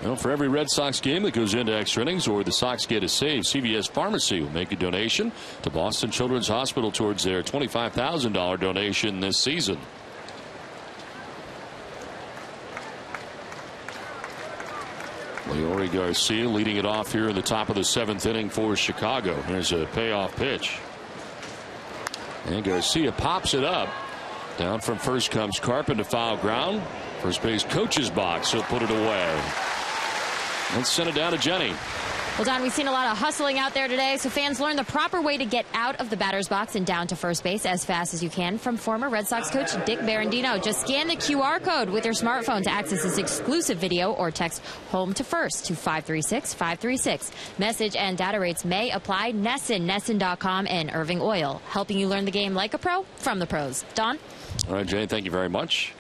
Well, for every Red Sox game that goes into extra innings or the Sox get a save, CVS Pharmacy will make a donation to Boston Children's Hospital towards their $25,000 donation this season. Leori Garcia leading it off here in the top of the 7th inning for Chicago. There's a payoff pitch. And Garcia pops it up. Down from first comes Carpenter to foul ground. First base coach's box. He'll put it away. And send it down to Jenny. Well, Don, we've seen a lot of hustling out there today, so fans learn the proper way to get out of the batter's box and down to first base as fast as you can from former Red Sox coach Dick Barandino. Just scan the QR code with your smartphone to access this exclusive video or text home to first to 536-536. Message and data rates may apply. Nesson.com, and Irving Oil, helping you learn the game like a pro from the pros. Don? All right, Jay, thank you very much.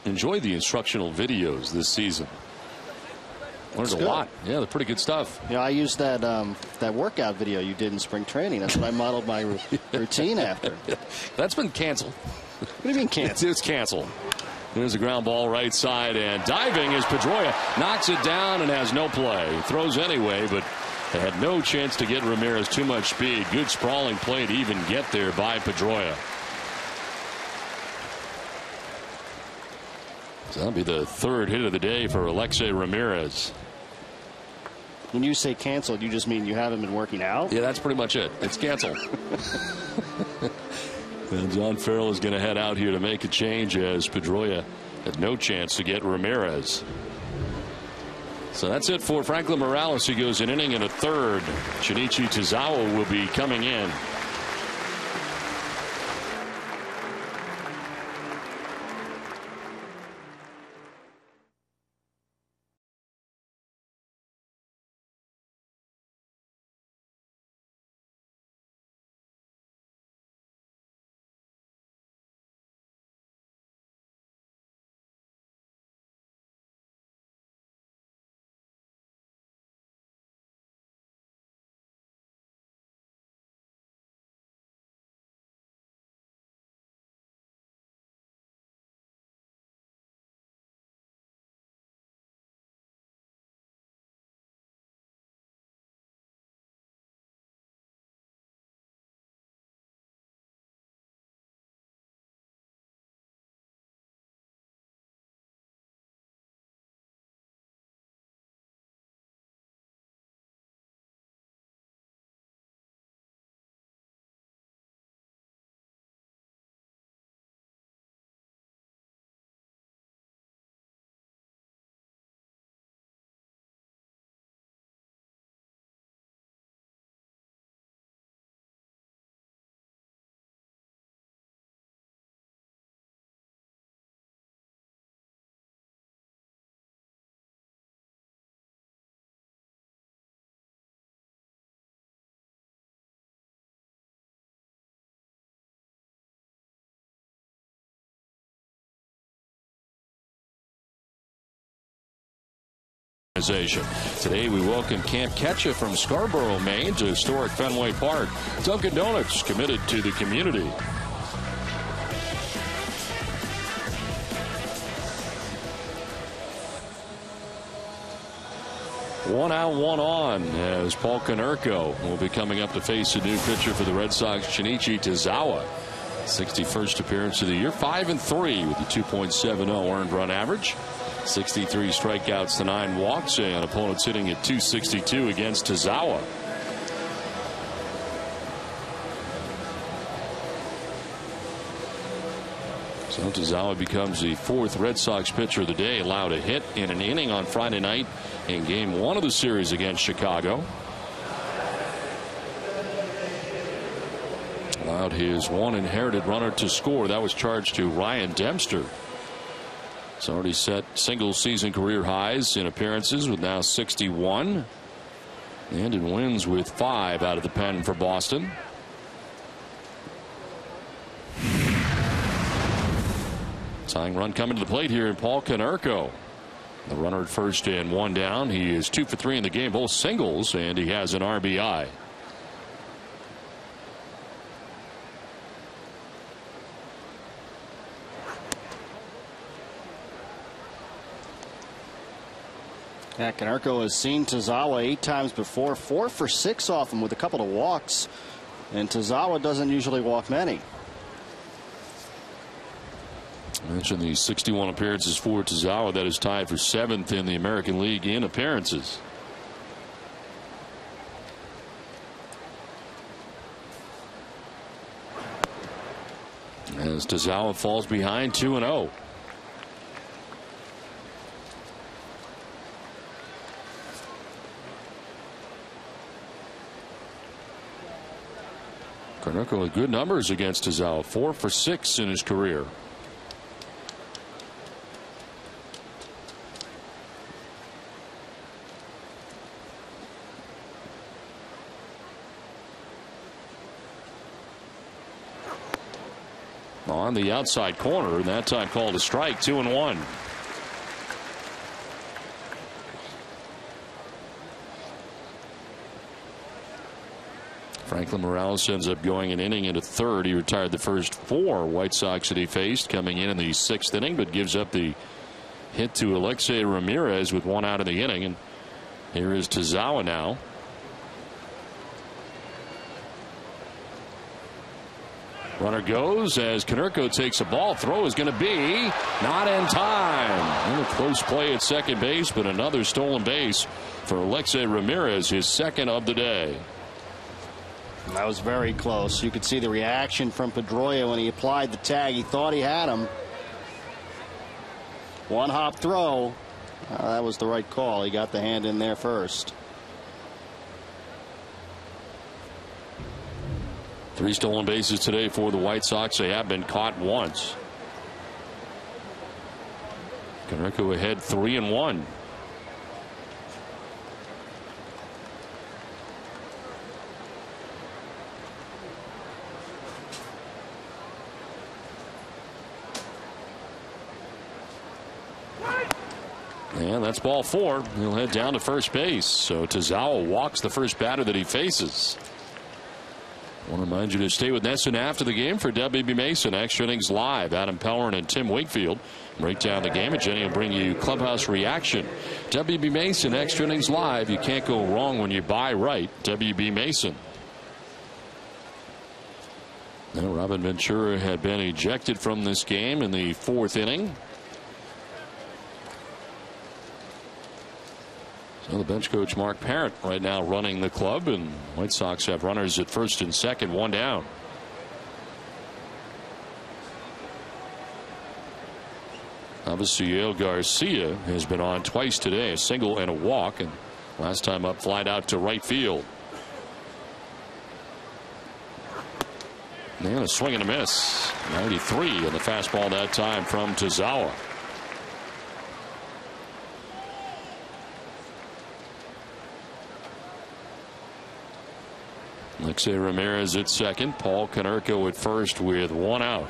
Enjoy the instructional videos this season. Learned a lot. Yeah, they're pretty good stuff. Yeah, I used that that workout video you did in spring training. That's what I modeled my routine after. That's been canceled. What do you mean canceled? It's canceled. There's a ground ball right side, and diving as Pedroia knocks it down and has no play. Throws anyway, but they had no chance to get Ramirez. Too much speed. Good sprawling play to even get there by Pedroia. So that'll be the third hit of the day for Alexei Ramirez. When you say canceled, you just mean you haven't been working out? Yeah, that's pretty much it. It's canceled. And John Farrell is going to head out here to make a change as Pedroia had no chance to get Ramirez. So that's it for Franklin Morales. He goes an inning and a third. Shinichi Tozawa will be coming in. Today we welcome Camp Ketcha from Scarborough, Maine to historic Fenway Park. Dunkin' Donuts, committed to the community. One out, one on, as Paul Konerko will be coming up to face a new pitcher for the Red Sox, Shinichi Tozawa. 61st appearance of the year, 5-3 with a 2.70 earned run average. 63 strikeouts to 9 walks, and opponents hitting at 262 against Tozawa. So Tozawa becomes the 4th Red Sox pitcher of the day, allowed a hit in an inning on Friday night in game 1 of the series against Chicago. Allowed his one inherited runner to score. That was charged to Ryan Dempster. It's already set single season career highs in appearances with now 61, and in wins with 5 out of the pen for Boston. Tying run coming to the plate here in Paul Konerko. The runner at first and 1 down. He is 2 for 3 in the game, both singles, and he has an RBI. Yeah, Konerko has seen Tozawa 8 times before, 4 for 6 off him with a couple of walks, and Tozawa doesn't usually walk many. I mentioned the 61 appearances for Tozawa. That is tied for 7th in the American League in appearances. As Tozawa falls behind 2-0. Konerko with good numbers against Tozawa, 4 for 6 in his career. On the outside corner, and that time called a strike, 2-1. Franklin Morales ends up going an inning into third. He retired the first 4 White Sox that he faced coming in the 6th inning, but gives up the hit to Alexei Ramirez with 1 out of the inning. And here is Tazawa now. Runner goes as Konerko takes a ball. Throw is going to be not in time. A close play at second base, but another stolen base for Alexei Ramirez, his 2nd of the day. That was very close. You could see the reaction from Pedroia when he applied the tag. He thought he had him. 1-hop throw. That was the right call. He got the hand in there first. 3 stolen bases today for the White Sox. They have been caught once. Konerko ahead 3-1. And that's ball 4. He'll head down to first base. So Tazawa walks the first batter that he faces. I want to remind you to stay with NESN after the game for WB Mason Extra Innings Live. Adam Pellerin and Tim Wakefield break down the game, and Jenny will bring you clubhouse reaction. WB Mason Extra Innings Live. You can't go wrong when you buy right. WB Mason. Now Robin Ventura had been ejected from this game in the 4th inning. So the bench coach Mark Parent right now running the club, and White Sox have runners at first and second, 1 down. Avisail Garcia has been on twice today, a single and a walk, and last time up flied out to right field. And a swing and a miss. 93 and the fastball that time from Tazawa. Alexei Ramirez at second. Paul Konerko at first with 1 out.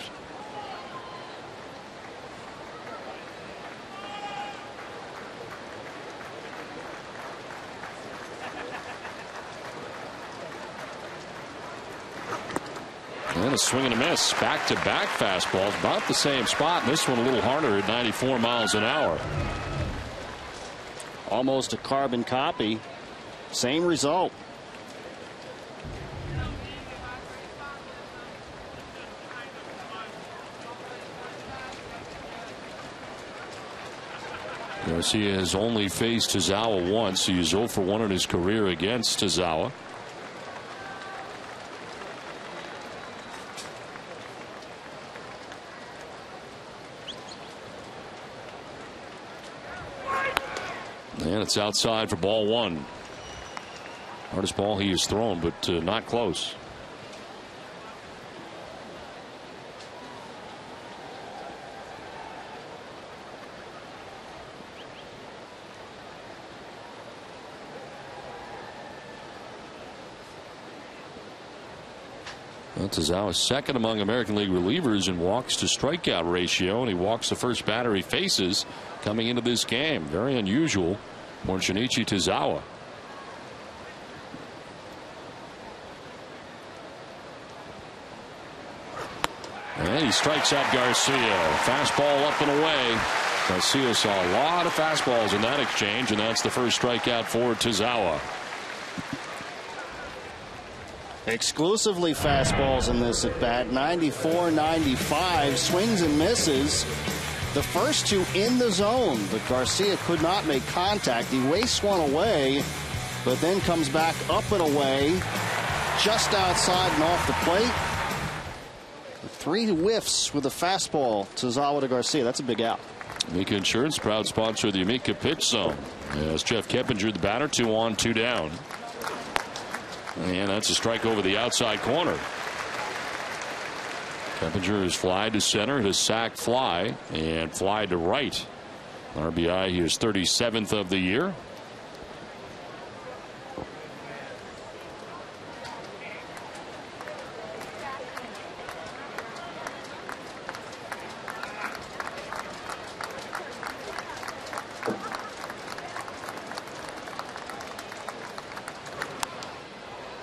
And a swing and a miss. Back-to-back fastballs. About the same spot. This one a little harder at 94 miles an hour. Almost a carbon copy. Same result. Garcia has only faced Tazawa once. He is 0 for 1 in his career against Tazawa. And it's outside for ball 1. Hardest ball he has thrown, but not close. Tazawa second among American League relievers in walks to strikeout ratio, and he walks the first batter he faces coming into this game. Very unusual for Shinichi Tazawa. And he strikes out Garcia. Fastball up and away. Garcia saw a lot of fastballs in that exchange, and that's the first strikeout for Tazawa. Exclusively fastballs in this at bat. 94, 95, swings and misses. The first 2 in the zone, but Garcia could not make contact. He wastes one away, but then comes back up and away, just outside and off the plate. 3 whiffs with a fastball. Tazawa to Garcia. That's a big out. Amica Insurance, proud sponsor of the Amica Pitch Zone. As Jeff Keppinger, the batter, 2 on, 2 down. And that's a strike over the outside corner. Keppinger has fly to center, his sac fly, and fly to right. RBI, he is 37th of the year.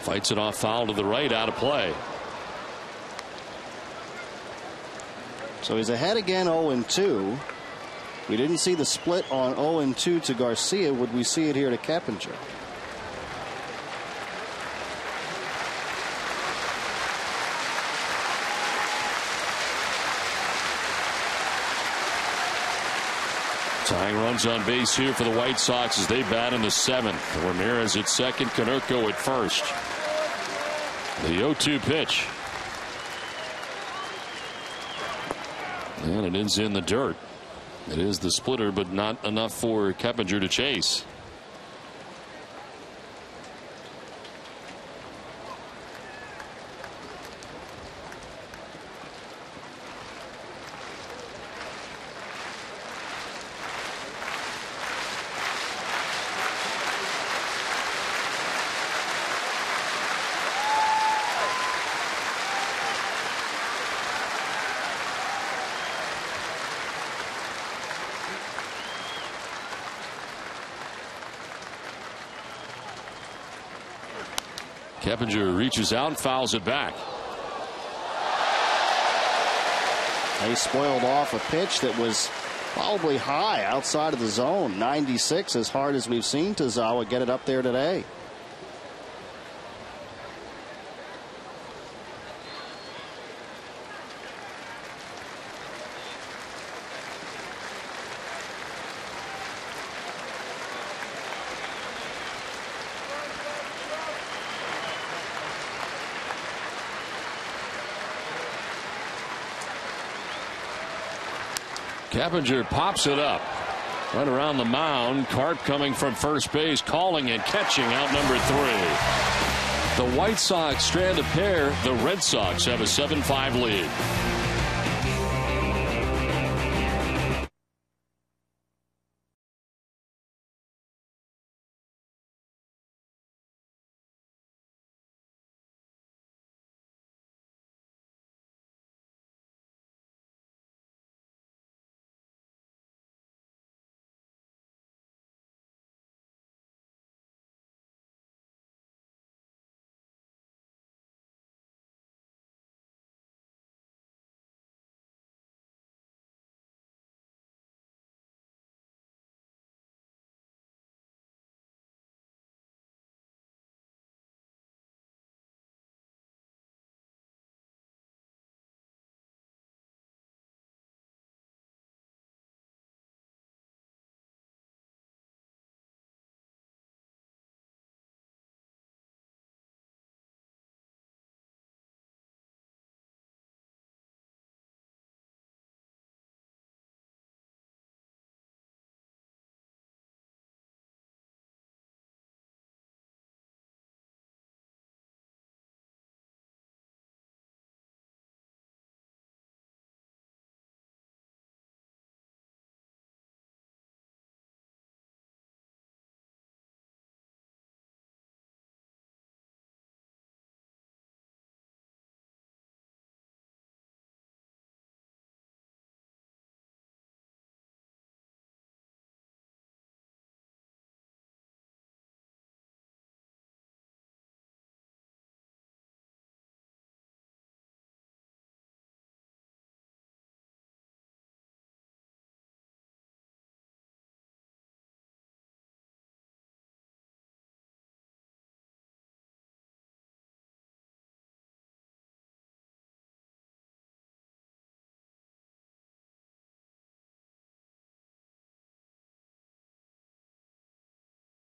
Fights it off, foul to the right, out of play. So he's ahead again, 0-2. We didn't see the split on 0-2 to Garcia. Would we see it here to Keppinger? Tying runs on base here for the White Sox as they bat in the 7th. Ramirez at second, Konerko at first. The 0-2 pitch. And it ends in the dirt. It is the splitter, but not enough for Keppinger to chase. Keppinger reaches out and fouls it back. They spoiled off a pitch that was probably high outside of the zone. 96, as hard as we've seen Tazawa get it up there today. Keppinger pops it up right around the mound. Carp coming from first base, calling and catching out number 3. The White Sox strand a pair. The Red Sox have a 7-5 lead.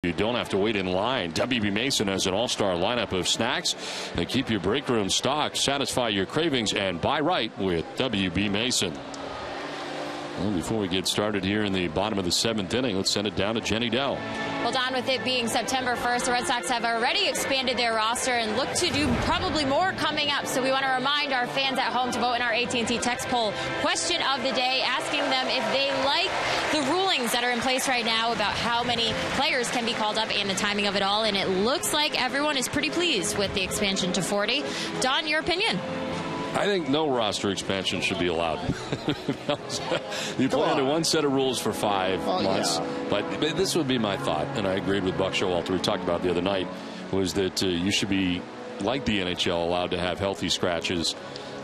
You don't have to wait in line. WB Mason has an all-star lineup of snacks that keep your break room stocked, satisfy your cravings, and buy right with WB Mason. Well, before we get started here in the bottom of the 7th inning, let's send it down to Jenny Dell. Well, Don, with it being September 1st, the Red Sox have already expanded their roster and look to do probably more coming up. So we want to remind our fans at home to vote in our AT&T text poll question of the day, asking them if they like the rulings that are in place right now about how many players can be called up and the timing of it all. And it looks like everyone is pretty pleased with the expansion to 40. Don, your opinion? I think no roster expansion should be allowed. You play under one set of rules for 5 months. Yeah. But this would be my thought, and I agreed with Buck Showalter. We talked about the other night, was that you should be like the NHL, allowed to have healthy scratches,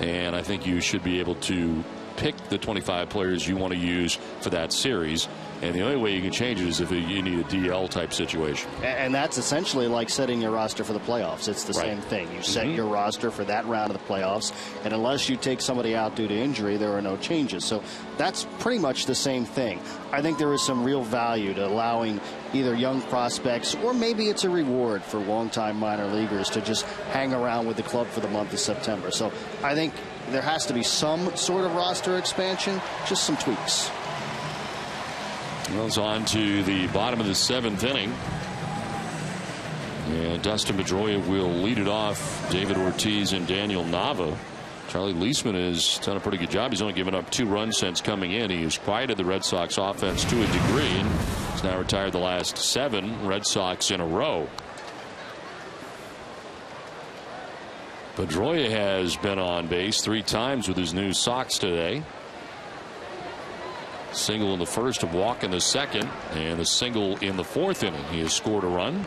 and I think you should be able to pick the 25 players you want to use for that series. And the only way you can change it is if you need a DL type situation. And that's essentially like setting your roster for the playoffs. It's the same thing. You set your roster for that round of the playoffs, and unless you take somebody out due to injury, there are no changes. So that's pretty much the same thing. I think there is some real value to allowing either young prospects, or maybe it's a reward for longtime minor leaguers to just hang around with the club for the month of September. So I think there has to be some sort of roster expansion, just some tweaks. Well, it's on to the bottom of the 7th inning. And Dustin Pedroia will lead it off. David Ortiz and Daniel Nava. Charlie Leisman has done a pretty good job. He's only given up 2 runs since coming in. He has quieted the Red Sox offense to a degree, and he's now retired the last 7 Red Sox in a row. Pedroia has been on base 3 times with his new Sox today. Single in the first, a walk in the second, and a single in the 4th inning. He has scored a run.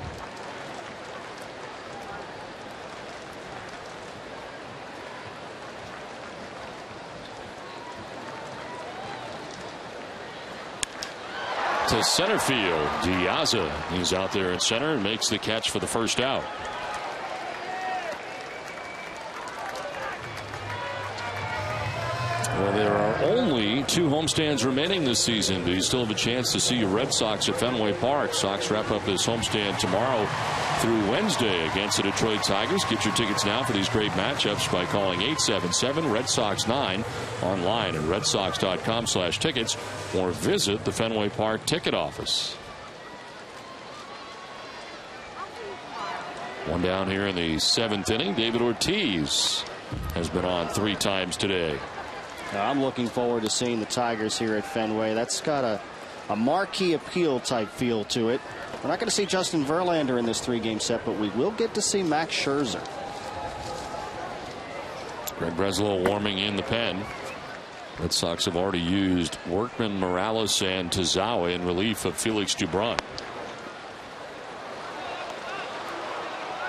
To center field, Diaza. He's out there in center and makes the catch for the first out. Well, there are only 2 homestands remaining this season, but you still have a chance to see your Red Sox at Fenway Park. Sox wrap up this homestand tomorrow through Wednesday against the Detroit Tigers. Get your tickets now for these great matchups by calling 877-RED SOX 9 online at redsox.com/tickets or visit the Fenway Park ticket office. One down here in the 7th inning. David Ortiz has been on 3 times today. I'm looking forward to seeing the Tigers here at Fenway. That's got a marquee appeal type feel to it. We're not going to see Justin Verlander in this 3-game set, but we will get to see Max Scherzer. Greg Breslow warming in the pen. Red Sox have already used Workman, Morales, and Tazawa in relief of Felix Dubron.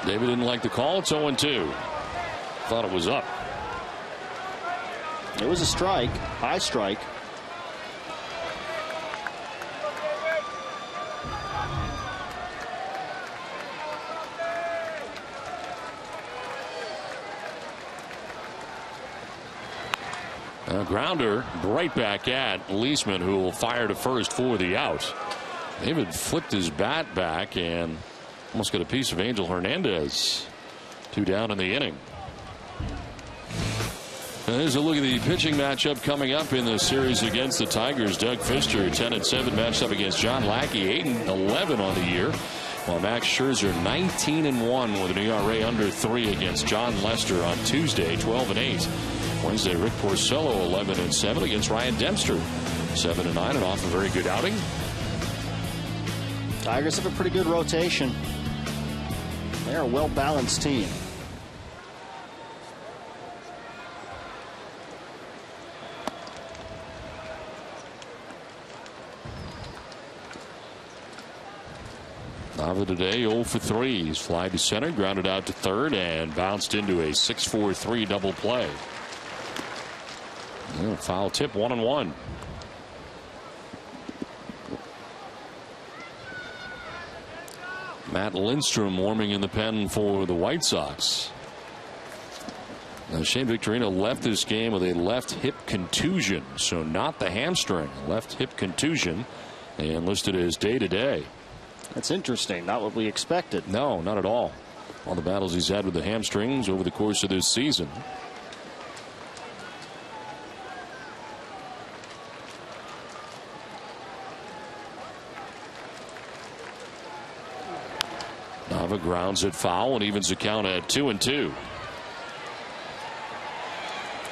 David didn't like the call. It's 0-2. Thought it was up. It was a strike, high strike. A grounder right back at Leisman, who will fire to first for the out. David flipped his bat back and almost got a piece of Angel Hernandez. 2 down in the inning. And there's a look at the pitching matchup coming up in the series against the Tigers. Doug Fister, 10-7, matched up against John Lackey, 8-11 on the year. While Max Scherzer, 19-1 with an ERA under 3 against John Lester on Tuesday, 12-8. Wednesday, Rick Porcello, 11-7 against Ryan Dempster, 7-9, and off a very good outing. Tigers have a pretty good rotation. They're a well-balanced team. Nava today 0 for 3. He's fly to center, grounded out to third, and bounced into a 6-4-3 double play. Foul tip, 1-1. Matt Lindstrom warming in the pen for the White Sox. Now, Shane Victorino left this game with a left hip contusion, so not the hamstring, left hip contusion, and listed as day-to-day. That's interesting. Not what we expected. No, not at all. All the battles he's had with the hamstrings over the course of this season. Nava grounds it foul and evens the count at 2-2.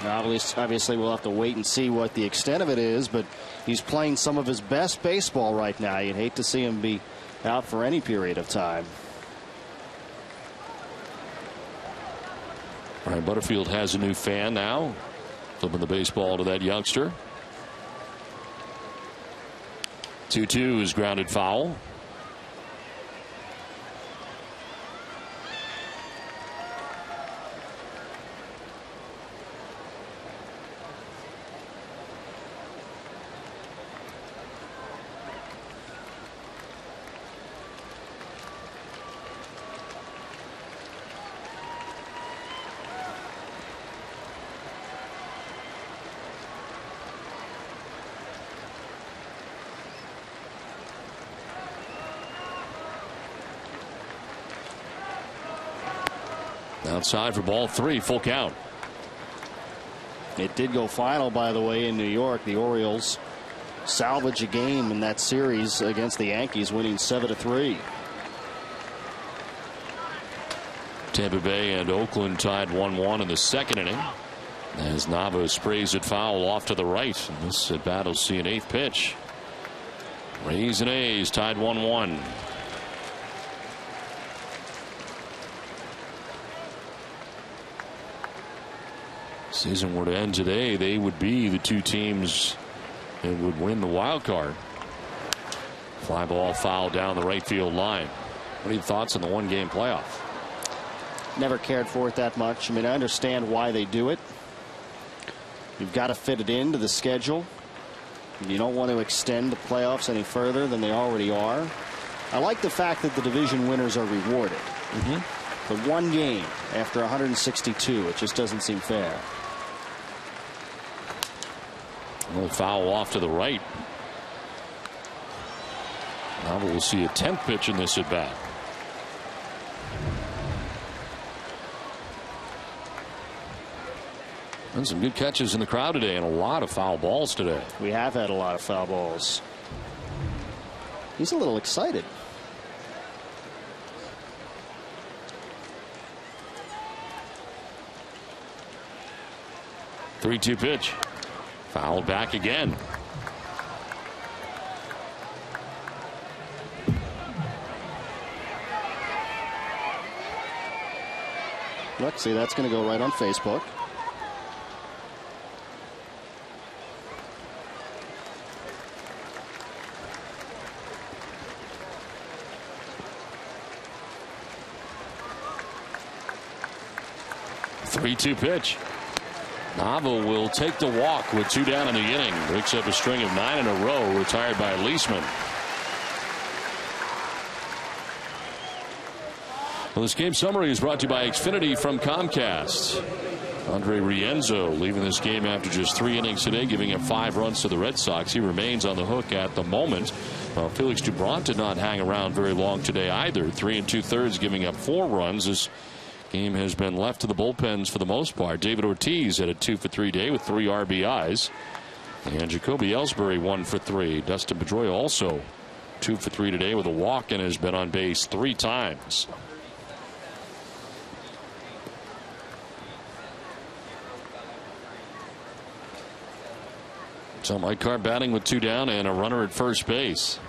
Now, obviously, we'll have to wait and see what the extent of it is, but he's playing some of his best baseball right now. You'd hate to see him be out for any period of time. Ryan Butterfield has a new fan now. Flipping the baseball to that youngster. 2-2 is grounded foul. Outside for ball 3, full count. It did go final, by the way, in New York. The Orioles salvage a game in that series against the Yankees, winning 7-3. Tampa Bay and Oakland tied 1-1 in the second inning as Nava sprays it foul off to the right. And this at bat will see an 8th pitch. Rays and A's tied 1-1. Season were to end today, they would be the 2 teams that would win the wild card. Fly ball foul down the right field line. What are your thoughts on the 1-game playoff? Never cared for it that much. I mean, I understand why they do it. You've got to fit it into the schedule. You don't want to extend the playoffs any further than they already are. I like the fact that the division winners are rewarded. For 1 game after 162, it just doesn't seem fair. Well, foul off to the right. Now we'll see a 10th pitch in this at bat. And some good catches in the crowd today, and a lot of foul balls today. We have had a lot of foul balls. He's a little excited. Three-two pitch. Fouled back again. Look, see, that's going to go right on Facebook. Three-two pitch. Nava will take the walk with 2 down in the inning. Breaks up a string of 9 in a row, retired by Leisman. Well, this game summary is brought to you by Xfinity from Comcast. Andre Rienzo leaving this game after just 3 innings today, giving up 5 runs to the Red Sox. He remains on the hook at the moment. Felix Dubron did not hang around very long today either. 3 2/3, giving up 4 runs. This game has been left to the bullpens for the most part. David Ortiz had a 2 for 3 day with 3 RBIs. And Jacoby Ellsbury 1 for 3. Dustin Pedroia also 2 for 3 today with a walk and has been on base 3 times. So Mike Carr batting with 2 down and a runner at first base.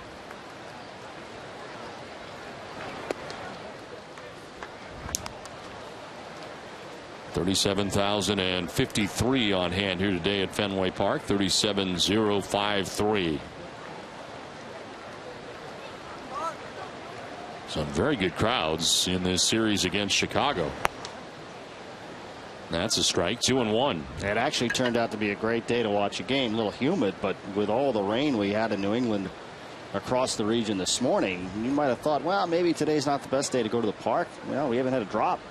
$37,053 on hand here today at Fenway Park. 37,053. Some very good crowds in this series against Chicago. That's a strike. 2-1. It actually turned out to be a great day to watch a game. A little humid, but with all the rain we had in New England across the region this morning, you might have thought, well, maybe today's not the best day to go to the park. Well, we haven't had a drop.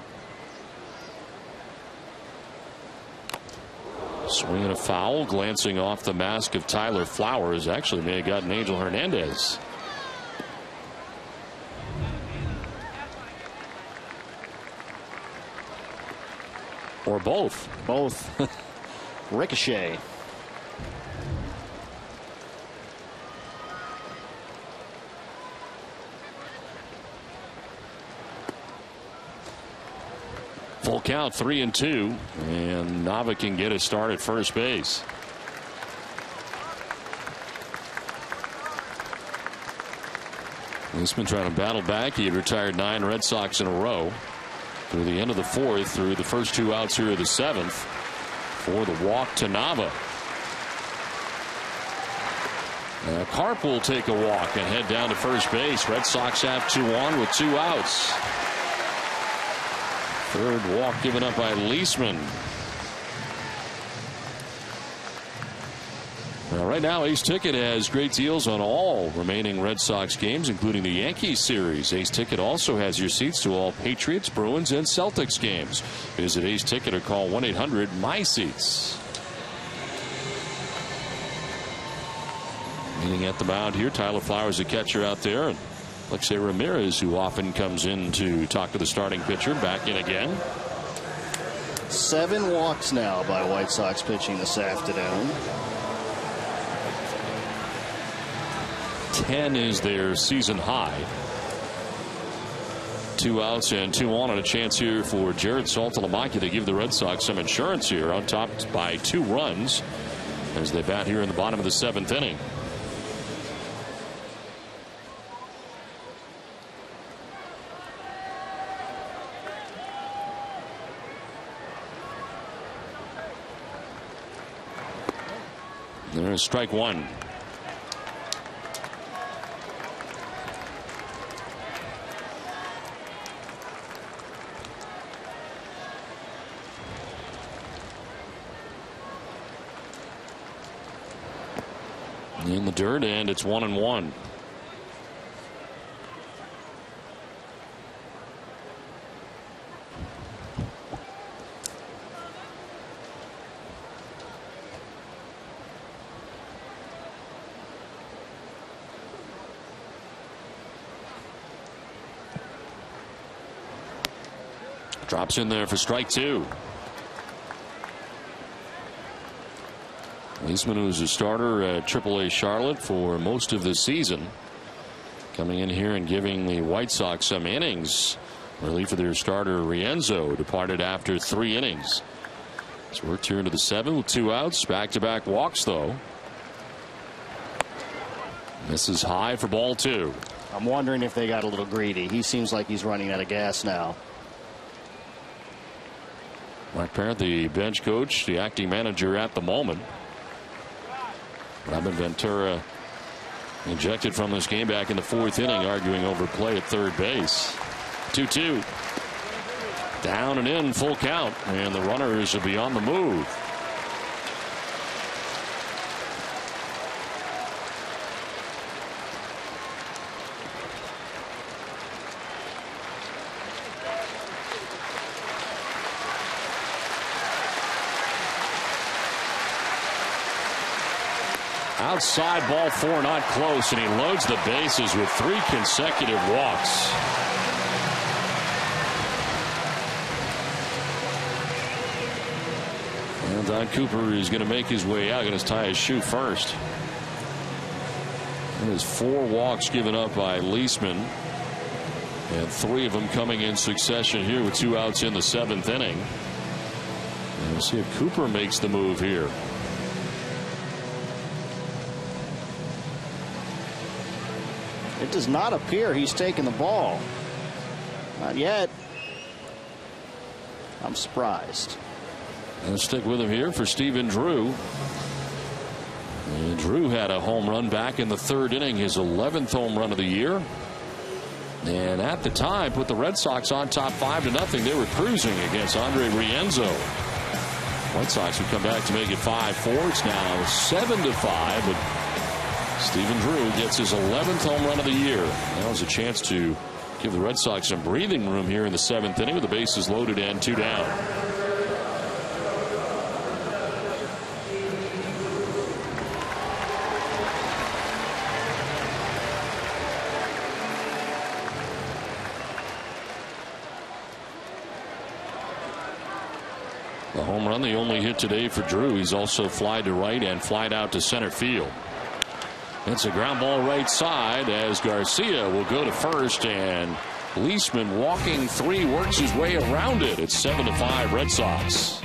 Swing and a foul, glancing off the mask of Tyler Flowers. Actually may have gotten Angel Hernandez. Or both. Both. Ricochet. Full count, 3-2, and Nava can get a start at first base. Leisman trying to battle back. He had retired 9 Red Sox in a row through the end of the 4th, through the first 2 outs here of the 7th, for the walk to Nava. Karp will take a walk and head down to first base. Red Sox have 2 on with 2 outs. Third walk given up by Leisman. Now, right now, Ace Ticket has great deals on all remaining Red Sox games, including the Yankees series. Ace Ticket also has your seats to all Patriots, Bruins, and Celtics games. Visit Ace Ticket or call 1-800-MY-SEATS. Meeting at the mound here, Tyler Flowers, the catcher out there, and Alexei Ramirez, who often comes in to talk to the starting pitcher, back in again. 7 walks now by White Sox pitching this afternoon. 10 is their season high. 2 outs and 2 on, and a chance here for Jared Saltalamacchia to give the Red Sox some insurance here, on top by 2 runs as they bat here in the bottom of the 7th inning. There's strike 1. In the dirt, and it's 1-1. Drops in there for strike 2. Leisman, who's a starter at AAA Charlotte for most of the season, coming in here and giving the White Sox some innings. Relief of their starter Rienzo departed after 3 innings. It's worked here into the 7th with 2 outs. Back-to-back walks, though. This is high for ball 2. I'm wondering if they got a little greedy. He seems like he's running out of gas now. Mark Parent, the bench coach, the acting manager at the moment. Robin Ventura ejected from this game back in the 4th inning, arguing over play at third base. 2-2. Down and in, full count, and the runners will be on the move. Outside, ball 4, not close, and he loads the bases with 3 consecutive walks. And Don Cooper is going to make his way out, going to tie his shoe first. And there's 4 walks given up by Leisman, and 3 of them coming in succession here with 2 outs in the 7th inning. And we'll see if Cooper makes the move here. It does not appear he's taken the ball. Not yet. I'm surprised. Let's stick with him here for Stephen Drew. And Drew had a home run back in the 3rd inning, his 11th home run of the year. And at the time, put the Red Sox on top 5-0. They were cruising against Andre Rienzo. White Sox would come back to make it 5-4. It's now 7-5. But Stephen Drew gets his 11th home run of the year. Now has a chance to give the Red Sox some breathing room here in the 7th inning with the bases loaded and 2 down. The home run, the only hit today for Drew. He's also flied to right and flied out to center field. It's a ground ball right side as Garcia will go to first, and Leisman walking 3 works his way around it. It's 7-5 Red Sox.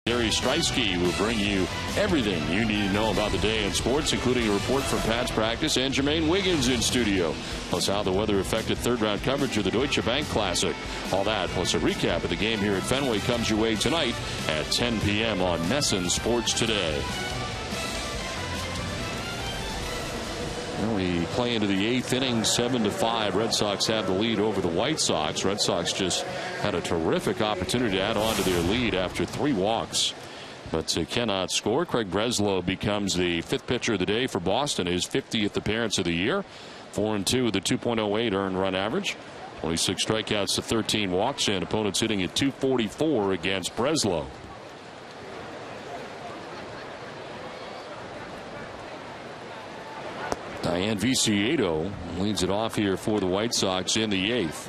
Gary Streisky will bring you everything you need to know about the day in sports, including a report from Pat's practice and Jermaine Wiggins in studio. Plus how the weather affected third-round coverage of the Deutsche Bank Classic. All that, plus a recap of the game here at Fenway, comes your way tonight at 10 p.m. on NESN Sports Today. We play into the 8th inning, 7-5. Red Sox have the lead over the White Sox. Red Sox just had a terrific opportunity to add on to their lead after 3 walks, but cannot score. Craig Breslow becomes the 5th pitcher of the day for Boston, his 50th appearance of the year. 4-2 with a 2.08 earned run average. 26 strikeouts to 13 walks, and opponents hitting at .244 against Breslow. Diane Viciedo leads it off here for the White Sox in the 8th.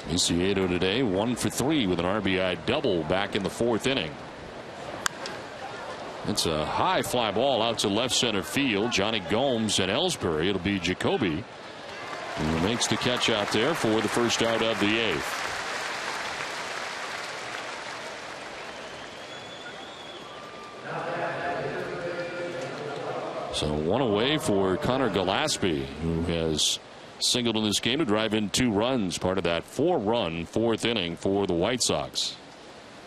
Viciedo today 1 for 3 with an RBI double back in the 4th inning. It's a high fly ball out to left center field. Johnny Gomes and Ellsbury. It'll be Jacoby who makes the catch out there for the first out of the 8th. So 1 away for Connor Gillespie, who has singled in this game to drive in 2 runs, part of that 4-run 4th inning for the White Sox.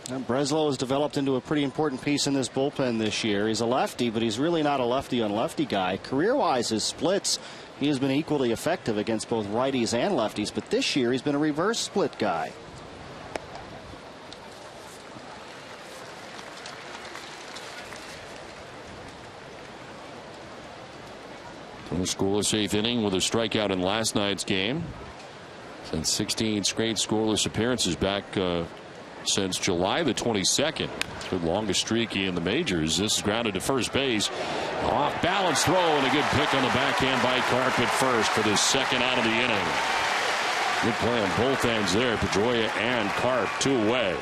Breslow has developed into a pretty important piece in this bullpen this year. He's a lefty, but he's really not a lefty on lefty guy. Career-wise, his splits, he has been equally effective against both righties and lefties, but this year he's been a reverse split guy. Scoreless 8th inning with a strikeout in last night's game. Since 16 straight scoreless appearances back since July the 22nd. The longest streak in the majors. This is grounded to first base. Off balance throw and a good pick on the backhand by Carp at first for the 2nd out of the inning. Good play on both ends there. Pedroia and Carp 2 away.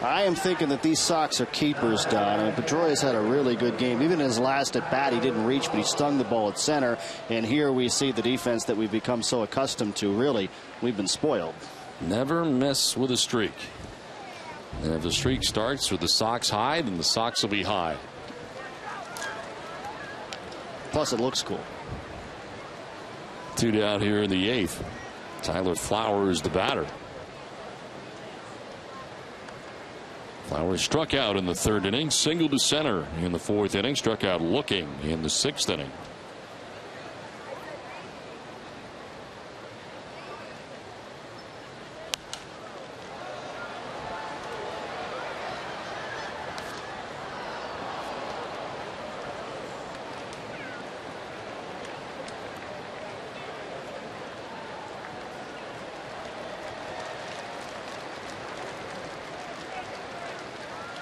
I am thinking that these Sox are keepers, Don. I mean, Pedroia's had a really good game. Even in his last at bat, he didn't reach, but he stung the ball at center. And here we see the defense that we've become so accustomed to. Really, we've been spoiled. Never miss with a streak. And if the streak starts with the Sox high, then the Sox will be high. Plus, it looks cool. 2 down here in the 8th. Tyler Flowers, the batter. Flowers struck out in the 3rd inning, singled to center in the 4th inning, struck out looking in the 6th inning.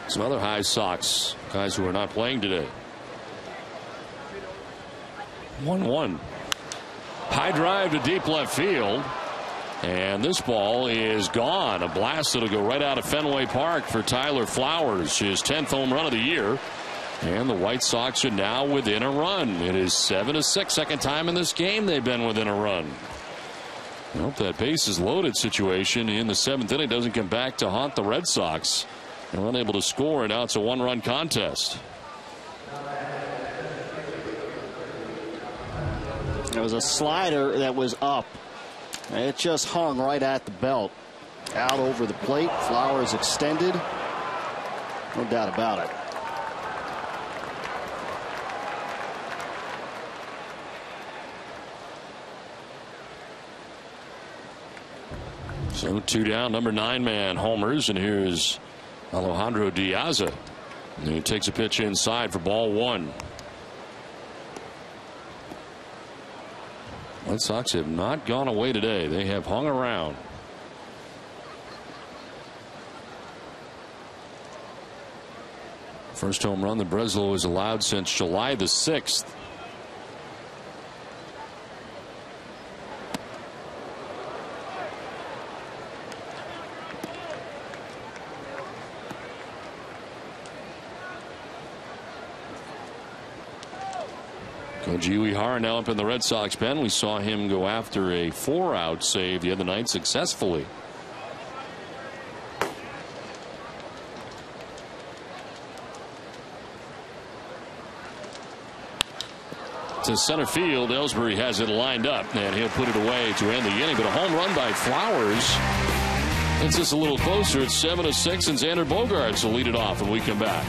Some other high Sox guys who are not playing today. 1-1. High drive to deep left field. And this ball is gone. A blast that'll go right out of Fenway Park for Tyler Flowers. His 10th home run of the year. And the White Sox are now within a run. It is 7-6. Second time in this game they've been within a run. I hope that bases loaded situation in the 7th inning doesn't come back to haunt the Red Sox. They're unable to score, and now it's a 1-run contest. There was a slider that was up. It just hung right at the belt. Out over the plate. Flowers extended. No doubt about it. So 2 down, number 9 man homers, and here's Alejandro Diaz. And he takes a pitch inside for ball 1. White Sox have not gone away today. They have hung around. First home run that Breslow has allowed since July the 6th. Koji Uehara now up in the Red Sox pen. We saw him go after a 4-out save the other night successfully. to center field. Ellsbury has it lined up, and he'll put it away to end the inning. But a home run by Flowers. It's just a little closer. It's 7-6, and Xander Bogaerts will lead it off when we come back.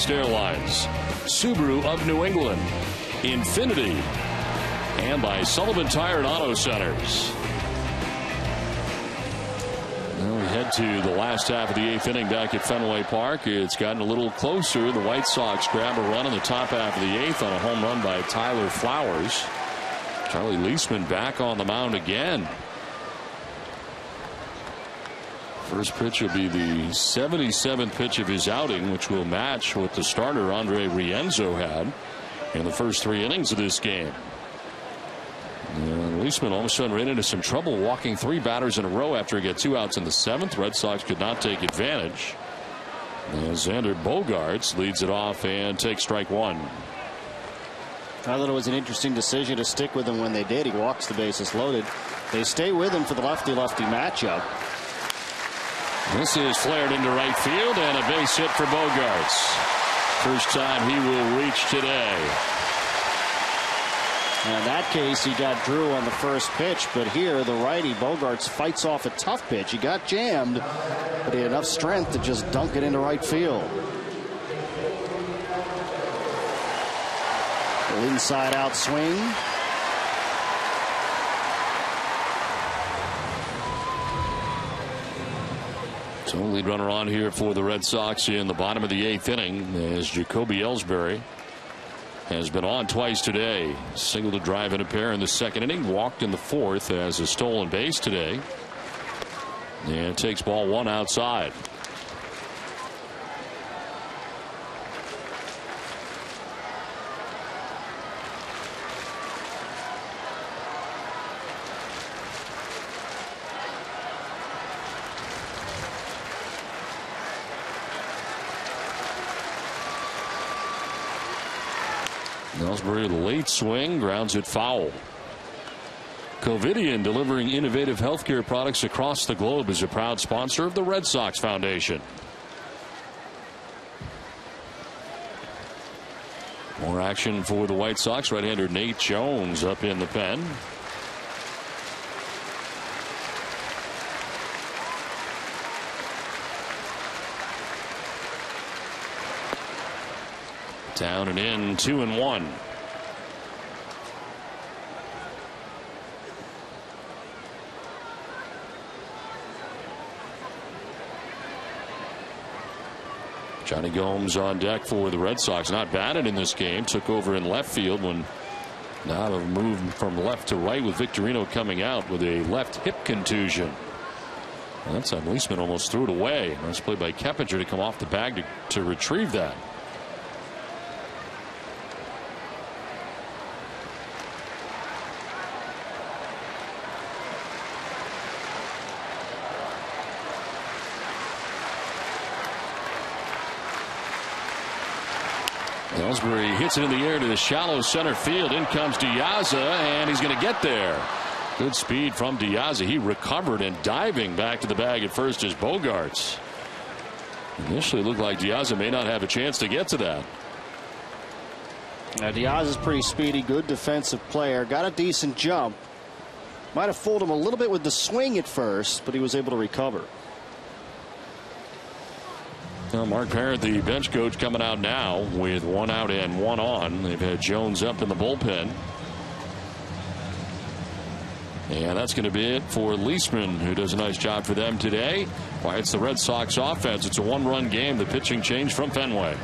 Airlines, Subaru of New England, Infinity, and by Sullivan Tire and Auto Centers. Now we head to the last half of the 8th inning back at Fenway Park. It's gotten a little closer. The White Sox grab a run in the top half of the 8th on a home run by Tyler Flowers. Charlie Leisman back on the mound again. First pitch will be the 77th pitch of his outing, which will match what the starter Andre Rienzo had in the first 3 innings of this game. And Leisman all of a sudden ran into some trouble walking 3 batters in a row after he got 2 outs in the 7th. Red Sox could not take advantage. And Xander Bogaerts leads it off and takes strike 1. I thought it was an interesting decision to stick with him when they did. He walks the bases loaded. They stay with him for the lefty-lefty matchup. This is flared into right field and a base hit for Bogaerts. First time he will reach today. In that case, he got Drew on the first pitch, but here the righty Bogaerts fights off a tough pitch. He got jammed, but he had enough strength to just dunk it into right field. Inside out swing. So lead runner on here for the Red Sox in the bottom of the 8th inning as Jacoby Ellsbury has been on twice today. Single to drive in a pair in the 2nd inning. Walked in the 4th as a stolen base today. And takes ball 1 outside. Ellsbury, the late swing, grounds it foul. Covidien, delivering innovative healthcare products across the globe, is a proud sponsor of the Red Sox Foundation. More action for the White Sox. Right-hander Nate Jones up in the pen. Down and in, 2-1. Johnny Gomes on deck for the Red Sox. Not batted in this game. Took over in left field when now have moved from left to right with Victorino coming out with a left hip contusion. That time Leisman almost threw it away. Nice play by Keppinger to come off the bag to retrieve that. Ellsbury hits it in the air to the shallow center field. In comes Diaz, and he's going to get there. Good speed from Diaz. He recovered and diving back to the bag at first is Bogaerts. Initially looked like Diaz may not have a chance to get to that. Now Diaz is pretty speedy, good defensive player. Got a decent jump. Might have fooled him a little bit with the swing at first, but he was able to recover. Well, Mark Parrott, the bench coach, coming out now with 1 out and 1 on. They've had Jones up in the bullpen. And that's going to be it for Leisman, who does a nice job for them today. Why, it's the Red Sox offense. It's a 1-run game. The pitching changed from Fenway.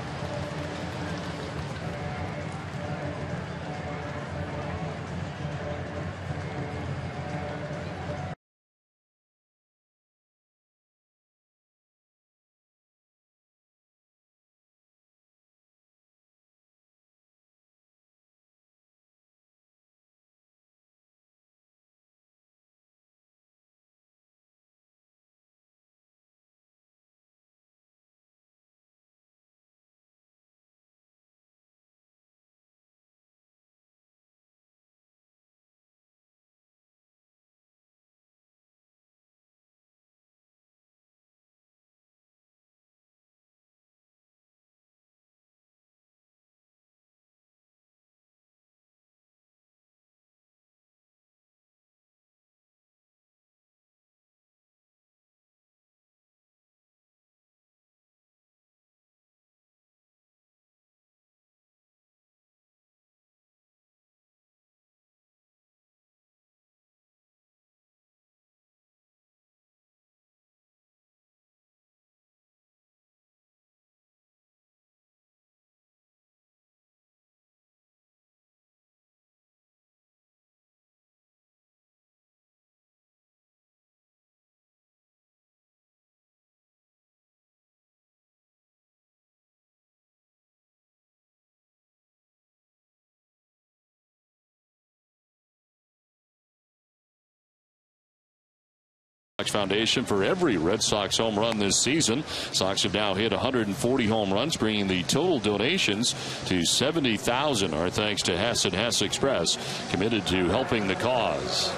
Foundation for every Red Sox home run this season. Sox have now hit 140 home runs, bringing the total donations to 70,000. Our thanks to Hess and Hess Express, committed to helping the cause.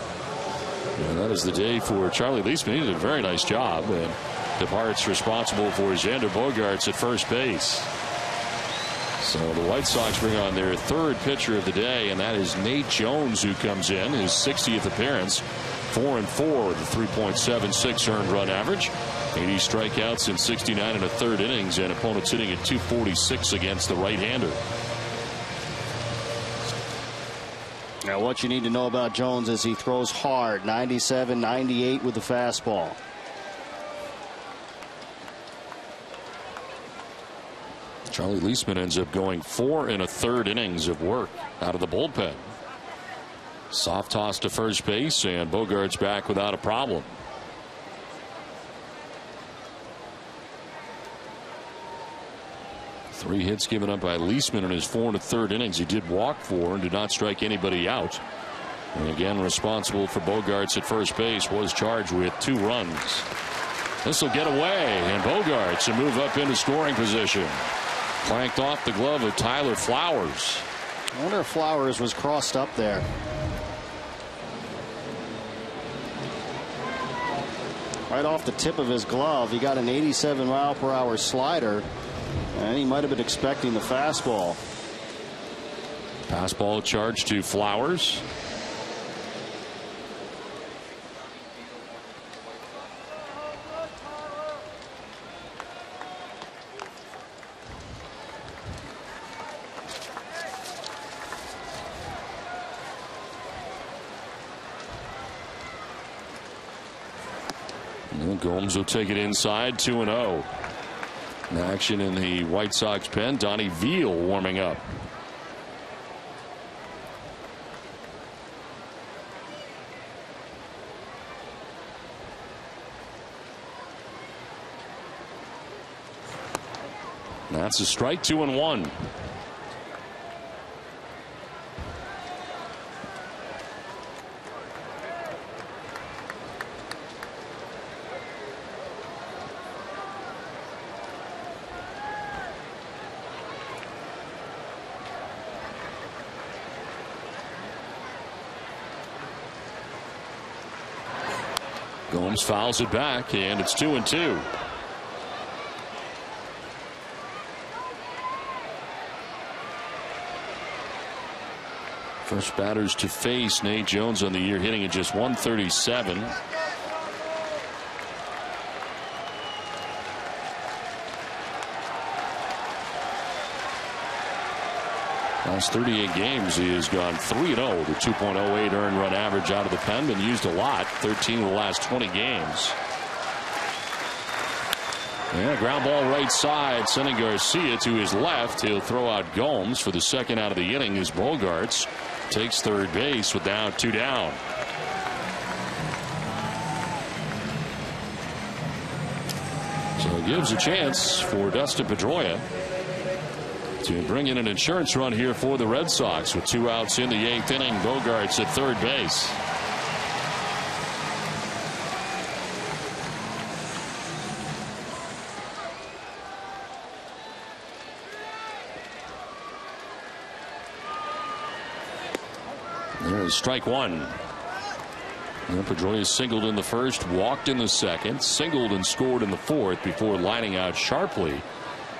And that is the day for Charlie Leisman. He did a very nice job, and departs responsible for Xander Bogaerts at first base. So the White Sox bring on their 3rd pitcher of the day, and that is Nate Jones, who comes in his 60th appearance. 4-4 with a 3.76 earned run average. 80 strikeouts in 69 1/3 innings, and opponents hitting at 246 against the right-hander. Now what you need to know about Jones is he throws hard. 97, 98 with the fastball. Charlie Leisman ends up going 4 1/3 innings of work out of the bullpen. Soft toss to first base, and Bogaerts back without a problem. Three hits given up by Leisman in his 4 1/3 innings. He did walk 4 and did not strike anybody out. And again, responsible for Bogaerts at first base, was charged with 2 runs. This will get away, and Bogaerts will move up into scoring position. Clanked off the glove of Tyler Flowers. I wonder if Flowers was crossed up there. Right off the tip of his glove, he got an 87-mile-per-hour slider, and he might have been expecting the fastball. Fastball charged to Flowers. Gomes will take it inside, 2-0. Action in the White Sox pen. Donnie Veal warming up. That's a strike, 2-1. Gomes fouls it back, and it's 2-2. First batters to face Nate Jones on the year, hitting at just 137. Last 38 games, he has gone 3-0 with a 2.08 earned run average out of the pen. Been used a lot, 13 of the last 20 games. Yeah, ground ball right side, sending Garcia to his left. He'll throw out Gomes for the second out of the inning as Bogaerts takes third base with now 2 down. So it gives a chance for Dustin Pedroia to bring in an insurance run here for the Red Sox with 2 outs in the 8th inning. Bogaerts at third base. There's strike one. Pedroia singled in the first, walked in the second, singled and scored in the fourth before lining out sharply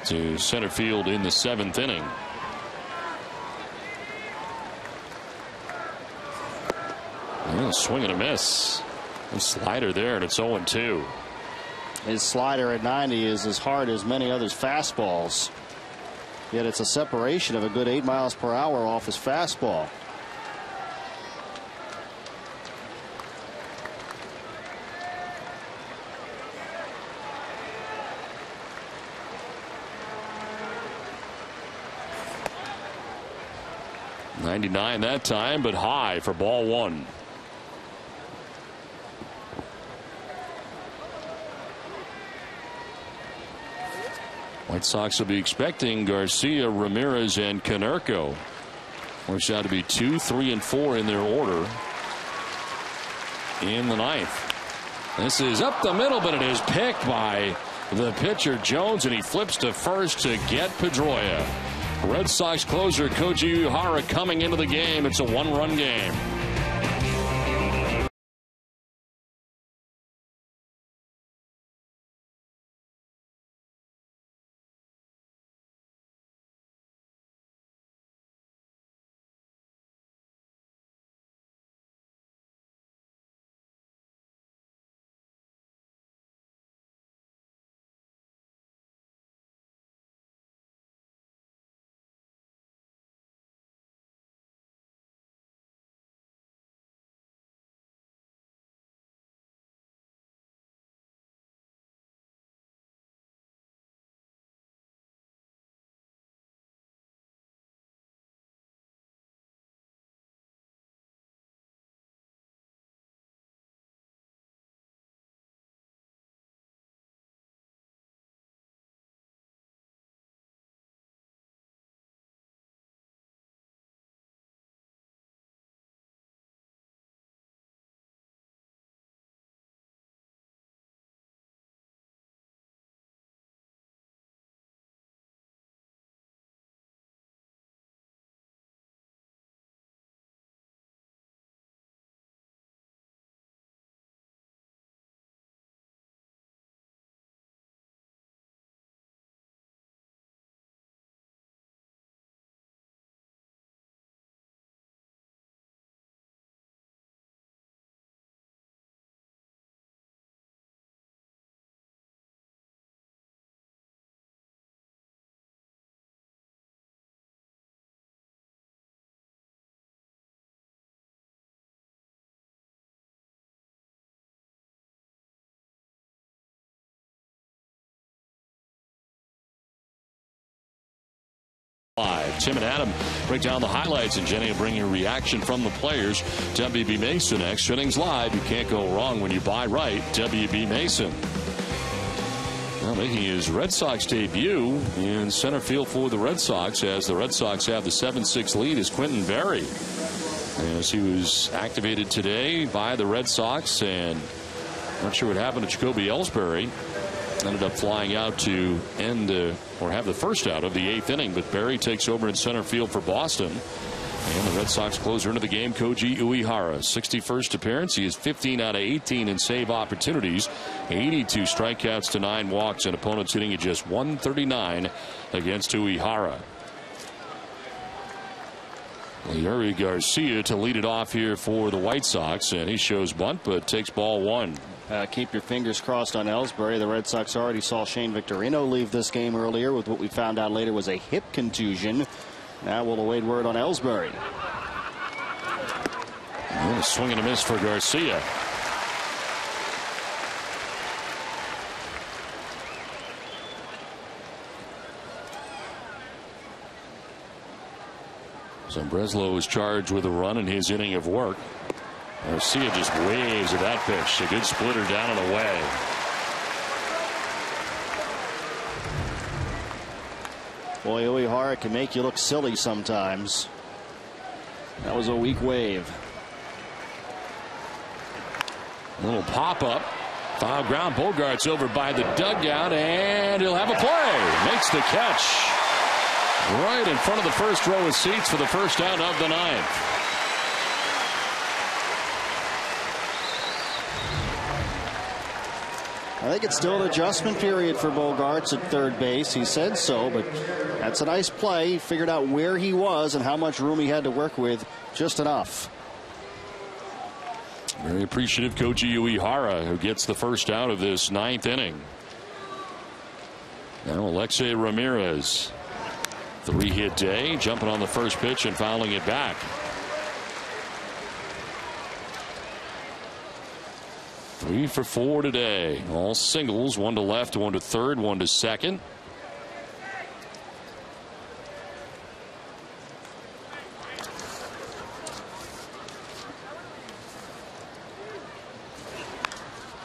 to center field in the 7th inning. Well, swing and a miss. A slider there, and it's 0-2. His slider at 90 is as hard as many others' fastballs. Yet it's a separation of a good 8 miles per hour off his fastball. .99 that time, but high for ball one. White Sox will be expecting Garcia, Ramirez, and Konerko. Works out to be 2, 3, and 4 in their order in the 9th. This is up the middle, but it is picked by the pitcher Jones, and he flips to first to get Pedroia. Red Sox closer Koji Uehara coming into the game. It's a 1-run game. Tim and Adam break down the highlights, and Jenny will bring you a reaction from the players. WB Mason next. Innings live. You can't go wrong when you buy right. WB Mason. Well, making his Red Sox debut in center field for the Red Sox, as the Red Sox have the 7-6 lead, is Quentin Berry. As he was activated today by the Red Sox, and not sure what happened to Jacoby Ellsbury. Ended up flying out to end or have the first out of the 8th inning, but Berry takes over in center field for Boston. And the Red Sox closer into the game, Koji Uehara, 61st appearance. He is 15 out of 18 in save opportunities, 82 strikeouts to 9 walks, and opponents hitting at just 139 against Uehara. Yuri Garcia to lead it off here for the White Sox, and he shows bunt but takes ball 1. Keep your fingers crossed on Ellsbury. The Red Sox already saw Shane Victorino leave this game earlier with what we found out later was a hip contusion. Now we'll await word on Ellsbury. A swing and a miss for Garcia. So Breslow is charged with a run in his inning of work. Garcia just waves at that pitch. A good splitter down and away. Boy, Uehara can make you look silly sometimes. That was a weak wave. A little pop up. Foul ground. Bogart's over by the dugout, and he'll have a play. Makes the catch right in front of the first row of seats for the first out of the 9th. I think it's still an adjustment period for Bogarts at third base. He said so, but that's a nice play. He figured out where he was and how much room he had to work with. Just enough. Very appreciative Koji Uehara, who gets the first out of this 9th inning. Now Alexei Ramirez. 3-hit day, jumping on the first pitch and fouling it back. 3 for 4 today. All singles, 1 to left, 1 to third, 1 to second.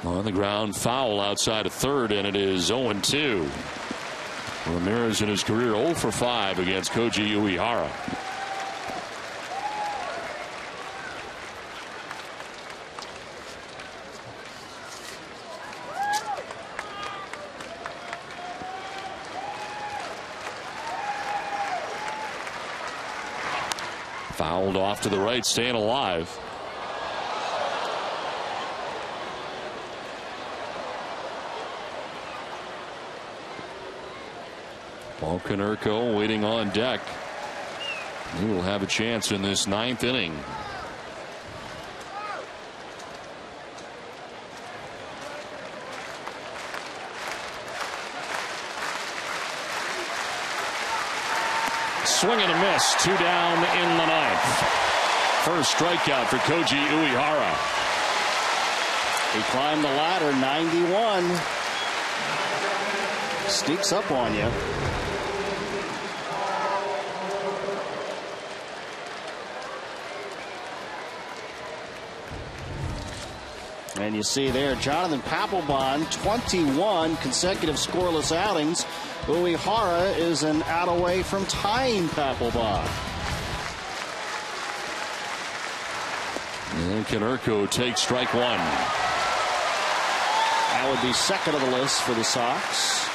On the ground, foul outside of third, and it is 0-2. Ramirez in his career 0 for 5 against Koji Uehara. Fouled off to the right, staying alive. Paul Konerko waiting on deck. He will have a chance in this 9th inning. Swing and a miss. 2 down in the 9th. First strikeout for Koji Uehara. He climbed the ladder, 91. Sneaks up on you. And you see there, Jonathan Papelbon, 21 consecutive scoreless outings. Uehara is an out away from tying Papelbon. And Konerko takes strike 1. That would be second on the list for the Sox.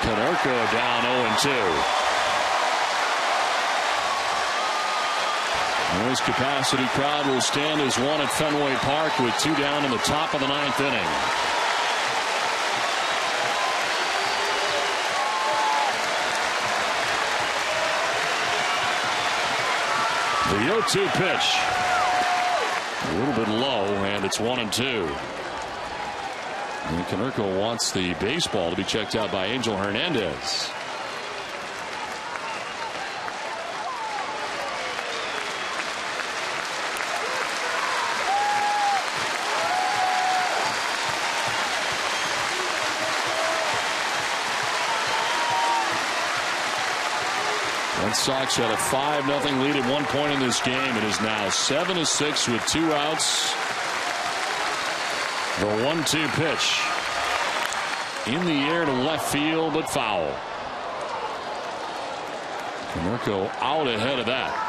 Konerko down 0-2. This capacity crowd will stand as one at Fenway Park with 2 down in the top of the 9th inning. The 0-2 pitch. A little bit low, and it's 1-2. And Konerko wants the baseball to be checked out by Angel Hernandez. Red Sox had a 5-0 lead at one point in this game. It is now 7-6 with 2 outs. The 1-2 pitch in the air to left field, but foul. Konerko out ahead of that.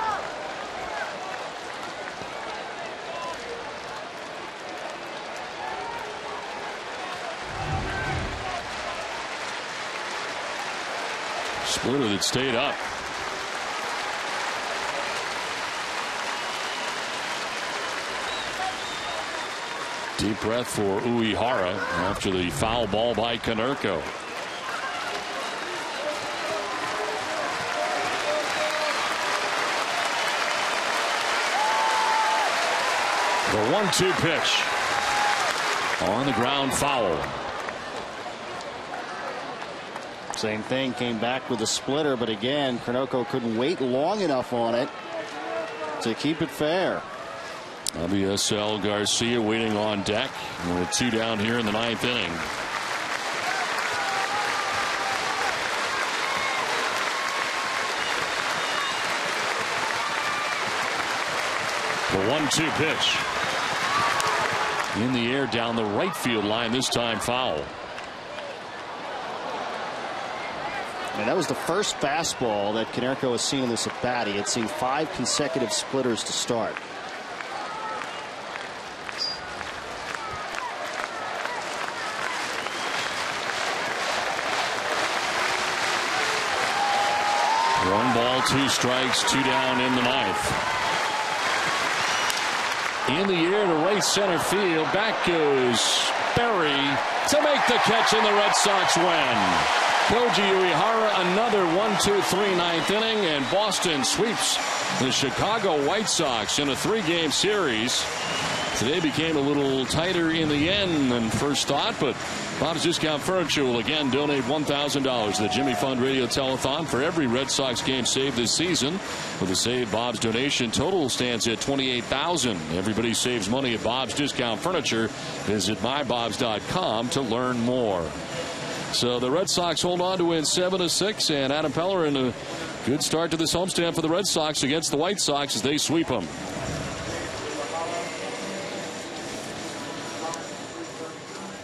Splitter that stayed up. Deep breath for Uehara after the foul ball by Konerko. The 1-2 pitch on the ground, foul. Same thing, came back with a splitter, but again, Konerko couldn't wait long enough on it to keep it fair. WSL Garcia waiting on deck. With 2 down here in the 9th inning. The 1-2 pitch in the air down the right field line, this time foul. And that was the first fastball that Konerko has seen in this at bat. He had seen 5 consecutive splitters to start. One ball, 2 strikes, 2 down in the 9th. In the air to right center field. Back goes Berry to make the catch, and the Red Sox win. Koji Uehara, another 1-2-3 9th inning, and Boston sweeps the Chicago White Sox in a 3-game series. Today became a little tighter in the end than first thought, but Bob's Discount Furniture will again donate $1,000 to the Jimmy Fund Radio Telethon for every Red Sox game saved this season. With the Save Bob's donation total stands at $28,000. Everybody saves money at Bob's Discount Furniture. Visit mybobs.com to learn more. So the Red Sox hold on to win 7-6, and Adam Peller in a good start to this homestand for the Red Sox against the White Sox as they sweep them.